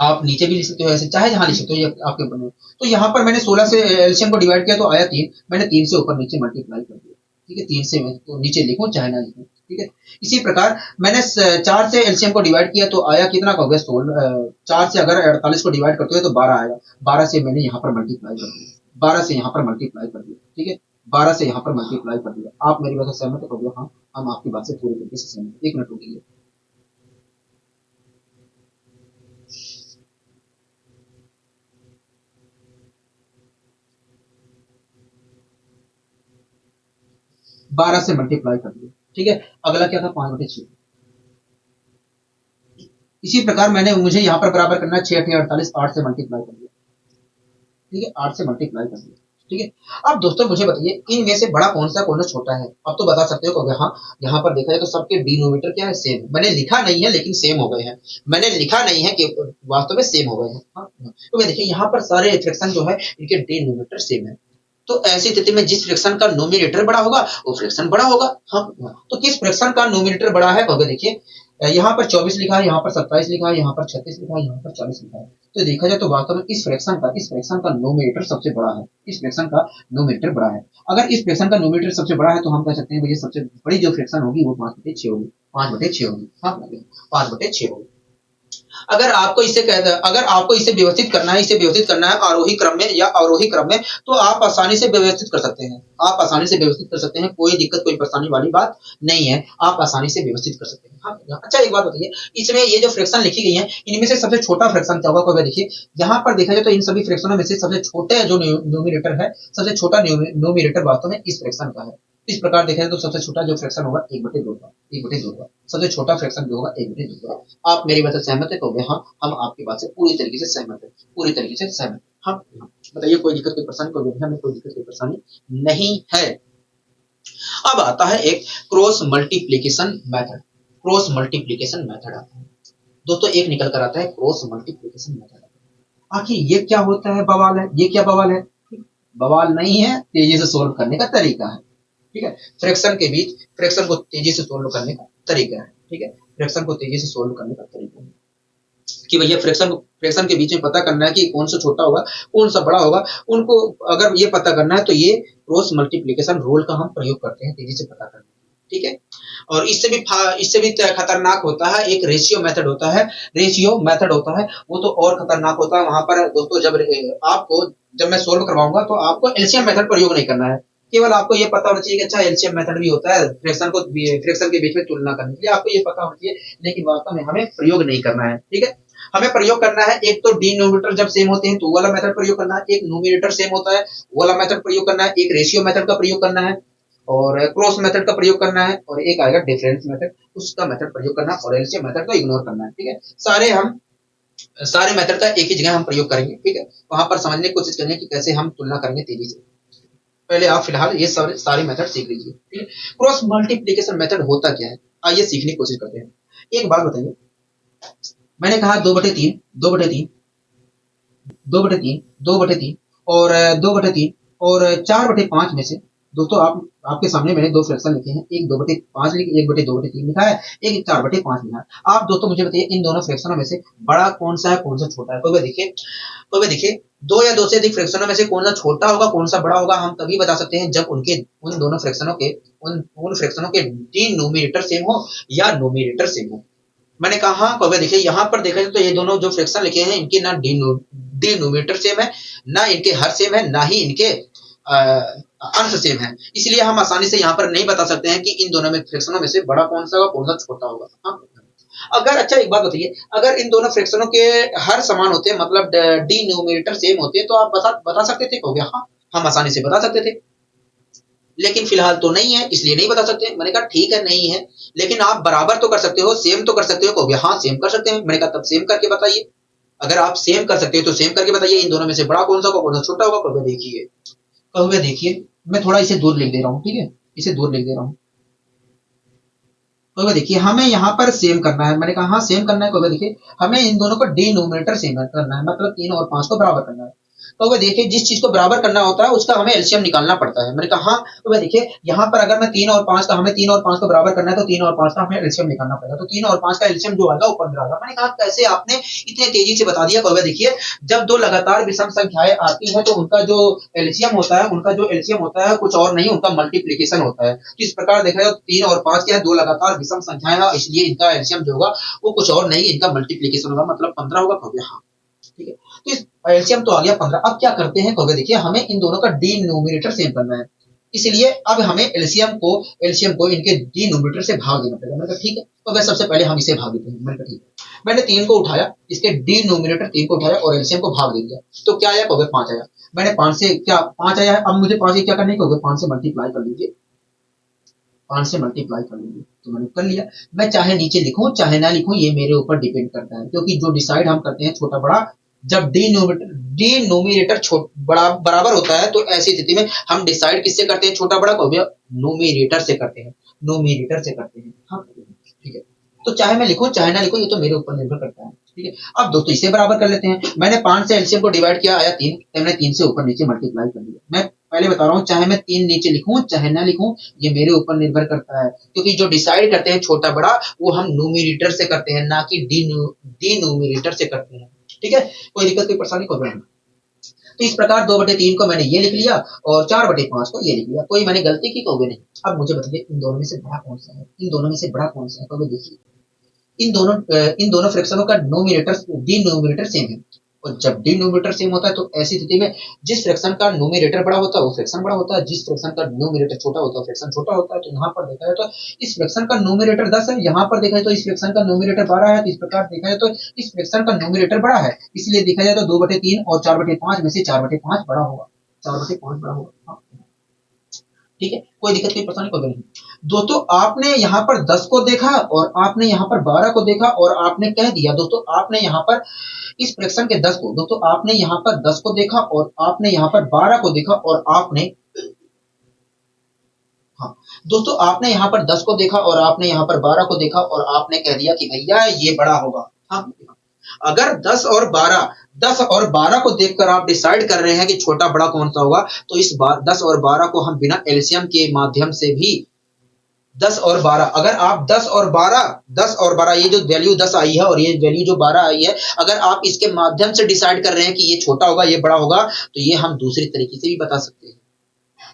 आप नीचे भी लिख सकते हो, ऐसे चाहे जहां लिख सकते हो, ये आपके ऊपर है। तो यहाँ पर मैंने 16 से एलसीएम को डिवाइड किया तो आया 3, मैंने 3 से ऊपर नीचे मल्टीप्लाई कर दिया, ठीक है। 3 से मैं तो नीचे लिखूं चाहे ना लिखूं, ठीक है। इसी प्रकार मैंने 4 से एलसीएम को डिवाइड किया तो आया कितना का हो गया 16। 4 से अगर 48 को डिवाइड करते हो तो 12 आएगा, 12 से मैंने यहाँ पर मल्टीप्लाई कर दिया, 12 से यहाँ पर मल्टीप्लाई कर दिया, ठीक है, 12 से यहाँ पर मल्टीप्लाई कर दिया। आप मेरी बात से सहमत हो गया? हाँ, हम आपकी बात से पूरी तरीके से सहमत हैं। 1 मिनट रुकिए। 12 से मल्टीप्लाई कर दिया, ठीक है। अगला क्या था? 5/6। इसी प्रकार मुझे यहाँ पर बराबर करना है 6 8 48, 8 से मल्टीप्लाई कर दिया, ठीक है, 8 से मल्टीप्लाई कर दिया, ठीक है। अब दोस्तों मुझे बताइए इनमें से बड़ा कौन सा छोटा है? अब तो बता सकते हो कि हाँ, यहाँ पर देखा जाए तो सबके डिनोमिनेटर क्या है? सेम है। मैंने लिखा नहीं है लेकिन सेम हो गए हैं। मैंने लिखा नहीं है कि वास्तव में सेम हो गए हैं। हाँ, तो मैं देखिए यहाँ पर सारे फ्रैक्शन जो है इनके डिनोमिनेटर सेम है। तो ऐसी स्थिति में जिस फ्रैक्शन का नोमिनेटर बड़ा होगा वो फ्रैक्शन बड़ा होगा। हाँ, तो किस फ्रैक्शन का नोमिनेटर बड़ा है? देखिए यहाँ पर 24 लिखा है, यहाँ पर 27 लिखा है, यहाँ पर 36 लिखा है, यहाँ पर 40 लिखा है। तो देखा जाए तो वास्तव में इस फ्रैक्शन का नोमिनेटर सबसे बड़ा है। इस फ्रैक्शन का नोमिनेटर बड़ा है। अगर इस फ्रैक्शन का नोमिनेटर सबसे बड़ा है तो हम कह सकते हैं भैया सबसे बड़ी जो फ्रैक्शन होगी वो 5/6 होगी। 5/6 होगी। हाँ, 5/6 होगी। अगर आपको इसे व्यवस्थित करना है आरोही क्रम में या अवरोही क्रम में, तो आप आसानी से व्यवस्थित कर सकते हैं। आप आसानी से व्यवस्थित कर सकते हैं। कोई दिक्कत, कोई परेशानी वाली बात नहीं है। आप आसानी से व्यवस्थित कर सकते हैं। हाँ, अच्छा एक बात बताइए, इसमें ये जो फ्रैक्शन लिखी गई है, इनमें से सबसे छोटा फ्रैक्शन क्या होगा? कोई देखिए, यहाँ पर देखा जाए तो इन सभी फ्रैक्शनों में से सबसे छोटे जो न्यूमिनेटर है, सबसे छोटा न्यूमिनेटर वास्तव में इस फ्रैक्शन का है। इस प्रकार देखा जाए तो सबसे छोटा जो फ्रैक्शन होगा 1/2 का। 1/2 का सबसे छोटा फ्रैक्शन जो होगा 1/2 का। आप मेरी बात से सहमत है? कहोगे हाँ, हम आपकी बात से पूरी तरीके से सहमत है, पूरी तरीके से सहमत। हाँ, बताइए कोई दिक्कत, कोई परेशानी? कोई हमें कोई दिक्कत, कोई परेशानी नहीं है। अब आता है एक cross multiplication method. Cross multiplication method आता है दोस्तों, एक निकल कर आता है क्रॉस मल्टीप्लीकेशन मेथड। आखिर ये क्या होता है? बवाल है। ये क्या बवाल है? बवाल नहीं है, तेजी से सोल्व करने का तरीका है, ठीक है। फ्रैक्शन को तेजी से सोल्व करने का तरीका है, ठीक है। फ्रैक्शन को तेजी से सोल्व करने का तरीका है कि भैया फ्रैक्शन के बीच में पता करना है कि कौन सा छोटा होगा, कौन सा बड़ा होगा। उनको अगर ये पता करना है तो ये क्रॉस मल्टीप्लिकेशन रूल का हम प्रयोग करते हैं तेजी से पता करने, ठीक है। और इससे भी खतरनाक होता है एक रेशियो मेथड होता है। रेशियो मेथड होता है वो तो और खतरनाक होता है। वहां पर दोस्तों जब मैं सोल्व करवाऊंगा तो आपको एलसीएम मेथड प्रयोग नहीं करना है। केवल आपको ये पता होना चाहिए कि अच्छा एलसीएम मेथड भी होता है फ्रैक्शन के बीच में तुलना करने के लिए, आपको ये पता होना चाहिए। लेकिन वास्तव में हमें प्रयोग नहीं करना है, ठीक है। हमें प्रयोग करना है एक तो डिनोमिनेटर जब सेम होते हैं तो वो वाला मेथड प्रयोग करना है, एक नोमिनेटर सेम होता है वो वाला मेथड प्रयोग करना है, एक रेशियो मेथड का प्रयोग करना है, और क्रॉस मेथड का प्रयोग करना है, और एक आएगा डिफरेंस मेथड, उसका मेथड प्रयोग करना है, और एलसीएम मेथड को इग्नोर करना है, ठीक है। सारे मेथड का एक ही जगह हम प्रयोग करेंगे, ठीक है। वहां पर समझने की कोशिश करेंगे कि कैसे हम तुलना करेंगे तेजी से। पहले आप फिलहाल ये सारे मेथड सीख लीजिए, ठीक है। क्रॉस मल्टीप्लीकेशन मेथड होता क्या है, आइए सीखने की कोशिश करते हैं। एक बात बताइए, मैंने कहा 2/3, 2/3, 2/3, 2/3 और 2/3 और 4/5 में से दोस्तों आपके सामने मैंने दो फ्रैक्शन लिखे हैं। एक 2/5 लिखा, 1/2/3 लिखा है, एक 4/5 लिखा है। आप दोस्तों मुझे बताइए इन दोनों फ्रैक्शनों में से बड़ा कौन सा है, कौन सा छोटा है? तो वे देखिए दो या दो से अधिक फ्रैक्शनों में से कौन सा छोटा होगा, कौन सा बड़ा होगा, हम तभी बता सकते हैं जब उन दोनों फ्रैक्शनों के उन फ्रैक्शनों के डिनोमिनेटर सेम हो या नोमिनेटर सेम हो। मैंने कहा हाँ, कहोगे देखिए यहाँ पर देखा जाए तो ये दोनों जो फ्रैक्शन लिखे हैं इनके ना डिनोमिनेटर सेम है, ना इनके हर सेम है, ना ही इनके अंश सेम है। इसलिए हम आसानी से यहाँ पर नहीं बता सकते हैं कि इन दोनों में फ्रैक्शनों में से बड़ा कौन सा होगा, कौन सा छोटा होगा। हाँ? अगर अच्छा एक बात बताइए, अगर इन दोनों फ्रैक्शनों के हर समान होते हैं, मतलब डिनोमिनेटर सेम होते हैं, तो आप बता सकते थे? कहोगे हाँ, हम आसानी से बता सकते थे, लेकिन फिलहाल तो नहीं है इसलिए नहीं बता सकते। मैंने कहा ठीक है नहीं है, लेकिन आप बराबर तो कर सकते हो, सेम तो कर सकते हो। कहोगे हाँ सेम कर सकते हैं। मैंने कहा तब सेम करके बताइए। अगर आप सेम कर सकते हो तो सेम करके बताइए इन दोनों में से बड़ा कौन सा होगा, कौन सा छोटा होगा। कहोगे देखिए मैं थोड़ा इसे दूर लिख दे रहा हूँ, ठीक है, इसे दूर लिख दे रहा हूँ। कहोगे देखिए हमें यहाँ पर सेम करना है। मैंने कहा हाँ सेम करना है। कहोगे देखिए हमें इन दोनों को डिनोमिनेटर सेम करना है, मतलब 3 और 5 को बराबर करना है। तो वह देखिए जिस चीज को बराबर करना होता है उसका हमें एलसीएम निकालना पड़ता है। मैंने कहा हाँ, तो वह देखिए यहाँ पर अगर मैं 3 और 5 का, हमें 3 और 5 को बराबर करना है तो 3 और 5 का हमें एलसीएम निकालना पड़ेगा। तो 3 और 5 का एलसीएम जो आएगा वो 15 आएगा। मैंने कहा कैसे आपने इतने तेजी से बता दिया? तो वह देखिए जब दो लगातार विषम संख्याएं आती हैं तो उनका जो एलसीएम होता है कुछ और नहीं, उनका मल्टीप्लीकेशन होता है। तो इस प्रकार देखा जाए 3 और 5 क्या है, दो लगातार विषम संख्याएं हैं, इसलिए इनका एलसीएम जो होगा वो कुछ और नहीं, इनका मल्टीप्लीकेशन होगा, मतलब 15 होगा। हाँ, ठीक है। तो इस एलसीएम तो आ गया 15। अब क्या करते हैं कहोगे, देखिए हमें इन दोनों का डिनोमिनेटर सेम करना है, इसलिए अब हमें एलसीएम को इनके डिनोमिनेटर से भाग देना पड़ेगा। मैंने कहा ठीक है, तो वह सबसे पहले हम इसे भाग देते हैं। मैंने कहा ठीक है, मैंने 3 को उठाया, इसके डिनोमिनेटर 3 को उठाया और एलसीएम को भाग दे दिया, तो क्या आया कहोगे 5 आया। मैंने 5 से क्या 5 आया है, अब मुझे 5 से क्या करना है कहोगे 5 से मल्टीप्लाई कर लीजिए, 5 से मल्टीप्लाई कर लीजिए, तो मैंने कर लिया। मैं चाहे नीचे लिखूं चाहे ना लिखूं ये मेरे ऊपर डिपेंड करता है, क्योंकि जो डिसाइड हम करते हैं छोटा बड़ा, जब डिनोमिनेटर बड़ा बराबर होता है तो ऐसी स्थिति में हम डिसाइड किससे करते हैं, छोटा बड़ा को भैया नोमिनेटर से करते हैं, नोमिनेटर से करते हैं। हाँ ठीक है, तो चाहे मैं लिखूं चाहे ना लिखूं ये तो मेरे ऊपर निर्भर करता है। ठीक है, अब दोस्तों इसे बराबर कर लेते हैं। मैंने 5 से एलसीएम को डिवाइड किया, आया 3, मैंने 3 से ऊपर नीचे मल्टीप्लाई कर दिया। मैं पहले बता रहा हूँ, चाहे मैं 3 नीचे लिखूं चाहे ना लिखूं ये मेरे ऊपर निर्भर करता है, क्योंकि जो डिसाइड करते हैं छोटा बड़ा वो हम न्यूमिनेटर से करते हैं, ना कि डिनोमिनेटर से करते हैं। ठीक है, कोई दिक्कत कोई परेशानी कोई नहीं। तो इस प्रकार 2/3 को मैंने ये लिख लिया और 4/5 को ये लिख लिया, कोई मैंने गलती की कहोगे नहीं। अब मुझे बताइए इन दोनों में से बड़ा कौन सा है, इन दोनों में से बड़ा कौन सा है, कहोगे देखिए इन दोनों फ्रैक्शनों का डिनोमिनेटर सेम है, और जब डिनोमिनेटर सेम होता है तो ऐसी स्थिति में जिस फ्रैक्शन का न्यूमरेटर बड़ा होता है वो फ्रैक्शन बड़ा होता है, जिस फ्रैक्शन का न्यूमरेटर छोटा होता है फ्रैक्शन छोटा होता है। तो यहाँ पर देखा जाए तो इस फ्रैक्शन का न्यूमरेटर 10 है, यहाँ पर देखा जाए तो इस फ्रैक्शन का न्यूमरेटर 12 है, तो इस प्रकार देखा जाए तो इस फ्रैक्शन का न्यूमरेटर बड़ा है, इसलिए देखा जाए तो 2/3 और 4/5 में से 4/5 बड़ा होगा, 4/5 बड़ा होगा। ठीक है, कोई दिक्कत कोई परेशानी कोई नहीं। दोस्तों आपने यहाँ पर 10 को देखा और आपने यहाँ पर 12 को देखा और आपने कह दिया, दोस्तों आपने यहाँ पर इस फ्रैक्शन के 10 को, दोस्तों आपने यहाँ पर 10 को देखा और आपने यहाँ पर 12 को देखा और आपने, हाँ दोस्तों आपने यहाँ पर 10 को देखा और आपने यहाँ पर 12 को देखा और आपने कह दिया कि भैया ये बड़ा होगा। हाँ, अगर 10 और 12 को देखकर आप डिसाइड कर रहे हैं कि छोटा बड़ा कौन सा होगा, तो इस बार 10 और 12 को हम बिना एलसीएम के माध्यम से भी 10 और 12, अगर आप 10 और 12 ये जो वैल्यू 10 आई है और ये वैल्यू जो 12 आई है, अगर आप इसके माध्यम से डिसाइड कर रहे हैं कि ये छोटा होगा ये बड़ा होगा, तो ये हम दूसरी तरीके से भी बता सकते हैं,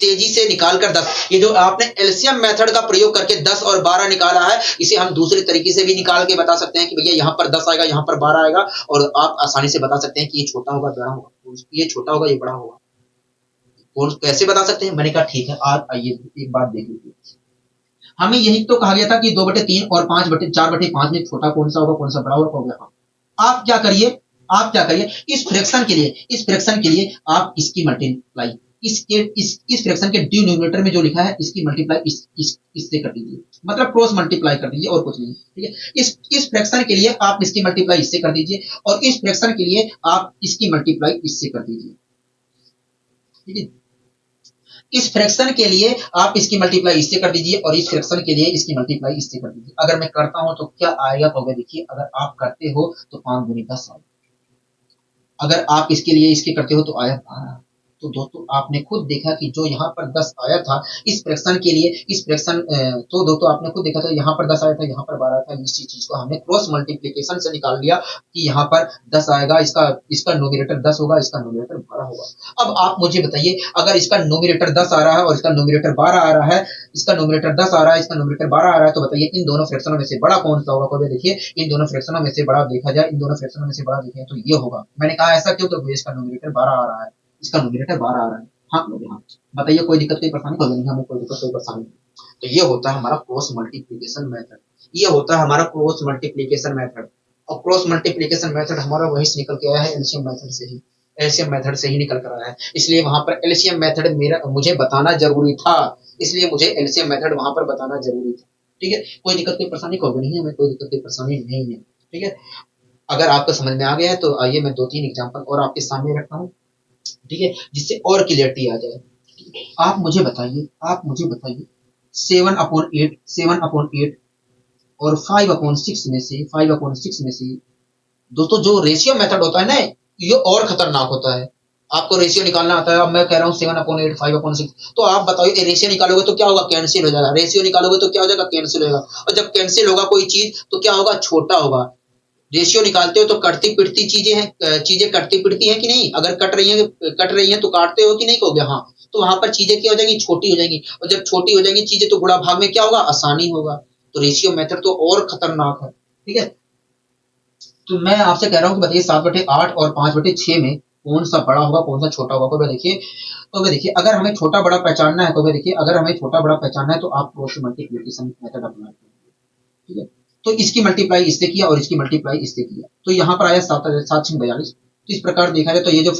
तेजी से निकाल कर 10, ये जो आपने एलसीएम मेथड का प्रयोग करके 10 और 12 निकाला है, इसे हम दूसरे तरीके से भी निकाल के बता सकते हैं कि भैया यहाँ पर 10 आएगा यहाँ पर 12 आएगा, और आप आसानी से बता सकते हैं कि ये छोटा होगा बड़ा होगा, ये छोटा होगा ये बड़ा होगा। कौन कैसे बता सकते हैं, मैंने कहा ठीक है, आज आइए एक बात देख लीजिए। हमें यही तो कहा गया था कि 2/3 और 4/5 में छोटा कौन सा होगा कौन सा बड़ा होगा। आप क्या करिए, इस फ्रैक्शन के लिए आप इसकी मल्टीप्लाई इस फ्रैक्शन के डिनोमिनेटर में जो लिखा है इसकी मल्टीप्लाई इससे कर दीजिए, मतलब क्रॉस मल्टीप्लाई कर दीजिए और कुछ नहीं। ठीक है, इस फ्रैक्शन के लिए आप इसकी मल्टीप्लाई इससे कर दीजिए और इस फ्रैक्शन के लिए आप इसकी मल्टीप्लाई इससे कर दीजिए। ठीक है, इस फ्रैक्शन के लिए आप इसकी मल्टीप्लाई इससे कर दीजिए और इस फ्रैक्शन के लिए इसकी मल्टीप्लाई इससे कर दीजिए। अगर मैं करता हूं तो क्या आएगा कहोगे, देखिए अगर आप करते हो तो 5 गुनी 10 आएगा, अगर आप इसके लिए इसके करते हो तो आया 12। तो दोस्तों आपने खुद देखा कि जो यहाँ पर 10 आया था इस फ्रैक्शन के लिए, तो दोस्तों आपने खुद देखा था यहाँ पर 10 आया था यहाँ पर 12 आया था, इसी चीज को हमने क्रॉस मल्टीप्लीकेशन से निकाल लिया कि यहाँ पर 10 आएगा, इसका न्यूमरेटर 10 होगा, इसका न्यूमरेटर 12 होगा। अब आप मुझे बताइए, अगर इसका न्यूमरेटर 10 आ रहा है और इसका न्यूमरेटर 12 आ रहा है, इसका न्यूमरेटर 10 आ रहा है इसका न्यूमरेटर 12 आ रहा है, तो बताइए इन दोनों फ्रैक्शनों में से बड़ा कौन सा होगा। देखिए इन दोनों फ्रैक्शनों में से बड़ा देखा जाए, इन दोनों फ्रैक्शनों में से बड़ा देखें तो ये होगा। मैंने कहा ऐसा क्यों, तो इसका न्यूमरेटर 12 आ रहा है, इसका न्यूमरेटर 12 आ रहा है। हाँ लोग, हाँ बताइए कोई दिक्कत कोई परेशानी कोई नहीं, हमें कोई दिक्कत कोई परेशानी नहीं। तो ये होता है हमारा क्रॉस मल्टीप्लिकेशन मेथड, ये होता है हमारा क्रॉस मल्टीप्लिकेशन मेथड। और क्रॉस मल्टीप्लिकेशन मेथड हमारा वही से निकल के आया है एलसीएम मेथड से ही, एलसीएम मेथड से ही निकल कर आया है, इसलिए वहां पर एलसीएम मेथड मुझे बताना जरूरी था, इसलिए मुझे एलसीएम मेथड वहां पर बताना जरूरी था। ठीक है, कोई दिक्कत कोई परेशानी कोई नहीं है, हमें कोई दिक्कत कोई परेशानी नहीं है। ठीक है, अगर आपको समझ में आ गया है तो आइए मैं 2-3 एग्जांपल और आपके सामने रखता हूँ, ठीक है, जिससे और क्लियरिटी आ जाए। आप मुझे बताइए 7/8 और 5/6 में से दोस्तों जो रेशियो मेथड होता है ना ये और खतरनाक होता है। आपको रेशियो निकालना आता है, अब मैं कह रहा हूँ 7/8 5/6, तो आप बताइए रेशियो निकालोगे तो क्या होगा, कैंसिल हो जाएगा, रेशियो निकालोगे तो क्या हो जाएगा, कैंसिल होगा, और जब कैंसिल होगा कोई चीज तो क्या होगा, छोटा होगा। रेशियो निकालते हो तो कटती पिटती चीजें कटती पिटती हैं कि नहीं, अगर कट रही हैं तो काटते हो कि नहीं कहोगे, हाँ, तो वहां पर चीजें क्या हो जाएंगी, छोटी हो जाएंगी, और जब छोटी हो जाएंगी चीजें तो गुणा भाग में क्या होगा, आसानी होगा। तो रेशियो मेथड तो और खतरनाक है। ठीक है, तो मैं आपसे कह रहा हूँ कि बताइए 7/8 और 5/6 में कौन सा बड़ा होगा, कौन सा छोटा होगा। तो भाई देखिए अगर हमें छोटा बड़ा पहचानना है, तो भाई देखिए अगर हमें छोटा बड़ा पहचानना है तो आप क्रॉस मल्टीप्लिकेशन मेथड अप्लाई करेंगे, ठीक है। तो इसकी मल्टीप्लाई इससे किया और इसकी मल्टीप्लाई इससे किया, तो यहाँ पर आया 7×7=42। तो इस प्रकार देखा जाए तो ये जो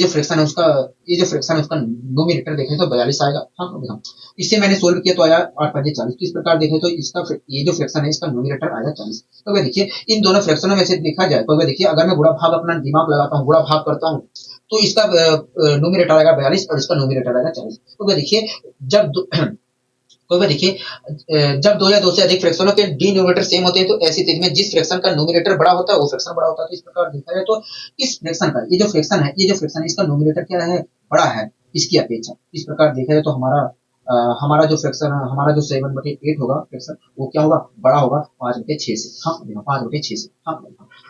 फ्रैक्शन है उसका नोमिनेटर देखें तो 42 आएगा। हाँ हाँ, इससे मैंने सोल्व किया तो आया 8×5=40। तो इस प्रकार देखें तो इसका ये जो फ्रैक्शन है इसका नोमिनेटर आया 40। तो भाई देखिए इन दोनों फ्रैक्शनों में से देखा जाए तो भाई देखिए अगर मैं गुणा भाग अपना दिमाग लगाता हूँ, गुणा भाग करता हूँ, तो इसका नोमिनेटर आएगा 42 और इसका नोमिनेटर आएगा 40। तो भाई देखिए जब तो भाई देखिए जब दो या दो से अधिक फ्रैक्शनों के डिनोमिनेटर सेम होते हैं तो ऐसी स्थिति में जिस फ्रैक्शन का नोमिनेटर बड़ा होता है वो फ्रैक्शन बड़ा होता है। तो इस प्रकार देखा जाए तो इस फ्रैक्शन का ये जो फ्रैक्शन है इसका नोमिनेटर क्या है, बड़ा है इसकी अपेक्षा। इस प्रकार देखा जाए तो हमारा जो फ्रैक्शन है, हमारा जो 7/8 होगा फ्रैक्शन, वो क्या होगा, बड़ा होगा 5/6 से। हाँ 5/6 से। हाँ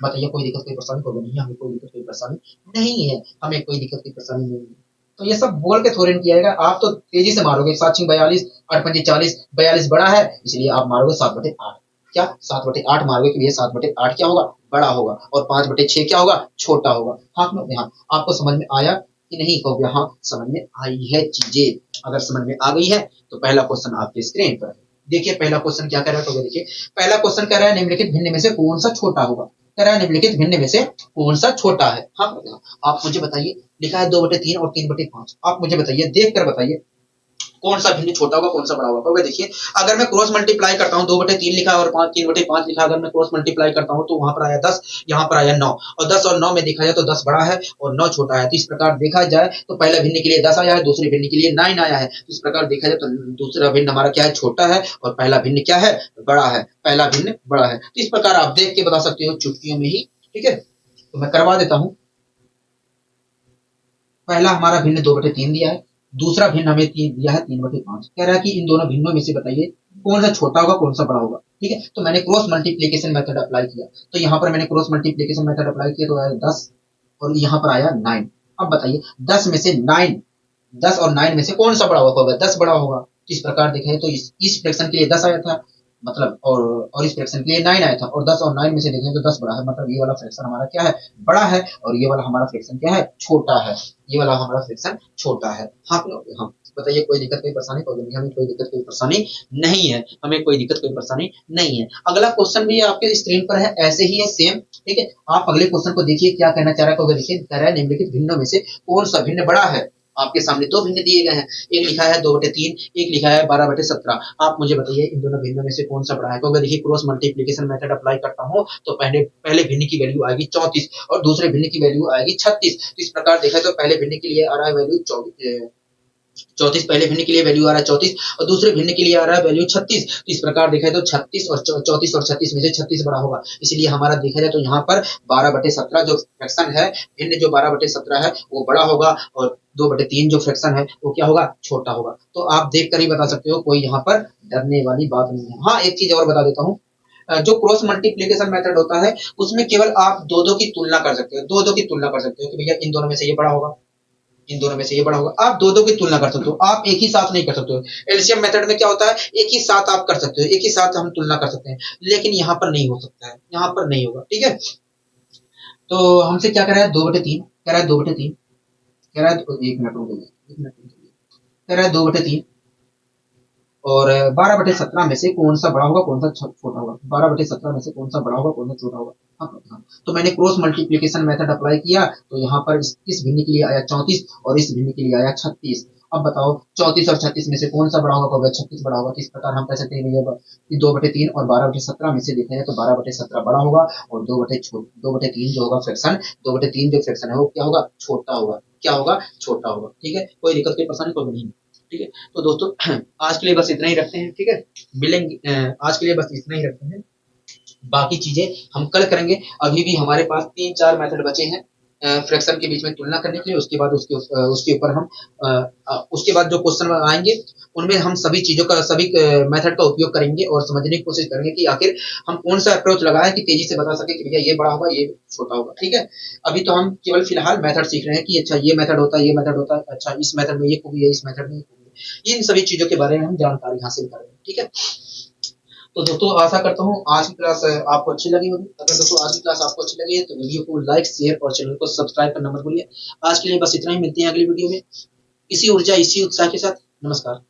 बताइए कोई दिक्कत कोई परेशानी तो नहीं है, हमें कोई दिक्कत कोई परेशानी नहीं है, हमें कोई दिक्कत कोई परेशानी नहीं है। तो ये सब बोल के थोड़ी किया जाएगा, आप तो तेजी से मारोगे 7×6=42, 8×5=40, 42 बड़ा है इसलिए आप मारोगे 7/8। क्या 7/8 मारोगे कि ये 7/8 क्या होगा, बड़ा होगा, और 5/6 क्या होगा, छोटा होगा। हाँ हाँ, आपको समझ में आया कि नहीं, कहोगे हाँ समझ में आई है चीजें। अगर समझ में आ गई है तो पहला क्वेश्चन आपके स्क्रीन पर है। देखिए पहला क्वेश्चन क्या कर रहा है, तो देखिए पहला क्वेश्चन कह रहा है निम्नलिखित भिन्न में से कौन सा छोटा होगा। कह रहा है निम्नलिखित भिन्न में से कौन सा छोटा है। हाँ आप मुझे बताइए, लिखा है 2/3 और 3/5। आप मुझे बताइए, देख कर बताइए कौन सा भिन्न छोटा होगा, कौन सा बड़ा होगा। क्योंकि देखिए अगर मैं क्रॉस मल्टीप्लाई करता हूँ, 2/3 लिखा है और 3/5 लिखा है, अगर मैं क्रॉस मल्टीप्लाई करता हूँ तो वहां पर आया 10, यहाँ पर आया 9, और 10 और 9 में देखा जाए तो 10 बड़ा है और 9 छोटा है। तो इस प्रकार देखा जाए तो पहला भिन्न के लिए 10 आया है, दूसरे भिन्न के लिए 9 आया है। तो इस प्रकार देखा जाए तो दूसरा भिन्न हमारा क्या है, छोटा है, और पहला भिन्न क्या है, बड़ा है। पहला भिन्न बड़ा है। तो इस प्रकार आप देख के बता सकते हो चुटकियों में ही, ठीक है। तो मैं करवा देता हूँ। पहला हमारा भिन्न 2/3 दिया है, दूसरा भिन्न हमें दिया है 3/5। कह रहा है कि इन दोनों भिन्नों में से बताइए कौन सा छोटा होगा, कौन सा बड़ा होगा, ठीक है। तो मैंने क्रॉस मल्टीप्लीकेशन मेथड अप्लाई किया, तो यहाँ पर मैंने क्रॉस मल्टीप्लीकेशन मेथड अप्लाई किया तो आया 10 और यहाँ पर आया 9। अब बताइए 10 में से 9, 10 और 9 में से कौन सा बड़ा होगा, 10 बड़ा होगा। तो इस प्रकार देखें तो इस फ्रैक्शन के लिए 10 आया था, मतलब और इस फ्रैक्शन के लिए 9 आया था, और 10 और 9 में से देखें तो 10 बड़ा है, मतलब ये वाला फ्रैक्शन हमारा क्या है, बड़ा है, और ये वाला हमारा फ्रैक्शन क्या है, छोटा है। ये वाला हमारा फ्रैक्शन छोटा है। हाँ हाँ बताइए कोई दिक्कत कोई परेशानी तो नहीं, हमें कोई दिक्कत कोई परेशानी नहीं है, हमें कोई दिक्कत कोई परेशानी नहीं है। अगला क्वेश्चन भी आपके स्क्रीन पर है, ऐसे ही है सेम, ठीक है। आप अगले क्वेश्चन को देखिए क्या कहना चाह रहा है। देखिए कह रहा है निम्नलिखित भिन्नों में से कौन सा भिन्न बड़ा है। आपके सामने दो भिन्न दिए गए हैं, एक लिखा है 2/3, एक लिखा है 12/17। आप मुझे बताइए इन दोनों भिन्नों में से कौन सा बड़ा है। क्योंकि देखिए क्रॉस मल्टीप्लिकेशन मेथड अप्लाई करता हूँ तो पहले पहले भिन्न की वैल्यू आएगी 34 और दूसरे भिन्न की वैल्यू आएगी 36। तो इस प्रकार देखा तो पहले भिन्न के लिए आ रहा है वैल्यू 34, पहले भिन्न के लिए वैल्यू आ रहा है 34 और दूसरे भिन्न के लिए आ रहा है वैल्यू 36। तो इस प्रकार देखा तो 36 और 34 और 36 में से 36 बड़ा होगा, इसलिए हमारा देखा जाए तो यहाँ पर 12/17 जो फ्रैक्शन है, भिन्न जो 12/17 है वो बड़ा होगा, और 2/3 जो फ्रैक्शन है वो क्या होगा, छोटा होगा। तो आप देख कर ही बता सकते हो, कोई यहाँ पर डरने वाली बात नहीं है। हाँ एक चीज और बता देता हूँ, जो क्रॉस मल्टीप्लिकेशन मेथड होता है उसमें केवल आप दो दो की तुलना कर सकते हो, दो दो की तुलना कर सकते हो कि भैया इन दोनों में से ये बड़ा होगा, इन दोनों में से ये बड़ा होगा। आप दो दो की तुलना कर सकते हो, आप एक ही साथ नहीं कर सकते हो। एलसीएम मेथड में क्या होता है, एक ही साथ आप कर सकते हो, एक ही साथ हम तुलना कर सकते हैं, लेकिन यहाँ पर नहीं हो सकता है, यहाँ पर नहीं होगा, ठीक है। तो हमसे क्या कह रहा है, 2/3 कह रहा है, 2/3 कह रहा है, 1 मिनट रुक जाइए, 1 मिनट रुक जाइए। कह रहा है 2/3 और 12/17 में से कौन सा बड़ा होगा, कौन सा छोटा होगा। 12/17 में से कौन सा बड़ा होगा, कौन सा छोटा होगा। हाँ। तो मैंने क्रॉस मल्टीप्लिकेशन मेथड अप्लाई किया, तो यहाँ पर इस भिन्न के लिए आया 34 और इस भिन्न के लिए आया 36। अब बताओ 34 और 36 में से कौन सा बड़ा होगा, 36 बड़ा होगा। तो इस प्रकार हम कह सकते हैं 2/3 और 12/17 में से देखा जाए तो 12/17 बड़ा होगा, और 2/3 जो होगा फ्रैक्शन, 2/3 जो फ्रैक्शन है वो क्या होगा, छोटा होगा। क्या होगा, छोटा होगा, ठीक है। कोई दिक्कत कोई परेशानी कोई नहीं, ठीक है। तो दोस्तों आज के लिए बस इतना ही रखते हैं, ठीक है। मिलेंगे आज के लिए बस इतना ही रखते हैं, बाकी चीजें हम कल करेंगे। अभी भी हमारे पास 3-4 मेथड बचे हैं फ्रैक्शन के बीच में तुलना करने के लिए। उसके बाद उसके ऊपर हम उसके बाद जो क्वेश्चन आएंगे उनमें हम सभी चीजों का, सभी मेथड का उपयोग करेंगे और समझने की कोशिश करेंगे कि आखिर हम कौन सा अप्रोच लगाए कि तेजी से बता सके कि भैया ये बड़ा होगा, ये छोटा होगा, ठीक है। अभी तो हम केवल फिलहाल मेथड सीख रहे हैं कि अच्छा ये मेथड होता है, ये मेथड होता है, अच्छा इस मेथड में ये खूबी है, इस मेथड में ये खूबी है। इन सभी चीजों के बारे में हम जानकारी हासिल कर रहे हैं, ठीक है। तो दोस्तों आशा करता हूँ आज की क्लास आपको अच्छी लगी होगी। अगर दोस्तों आज की क्लास आपको अच्छी लगी है तो वीडियो को लाइक शेयर और चैनल को सब्सक्राइब करना मत भूलिए। आज के लिए बस इतना ही, मिलते हैं अगली वीडियो में इसी ऊर्जा इसी उत्साह के साथ। नमस्कार।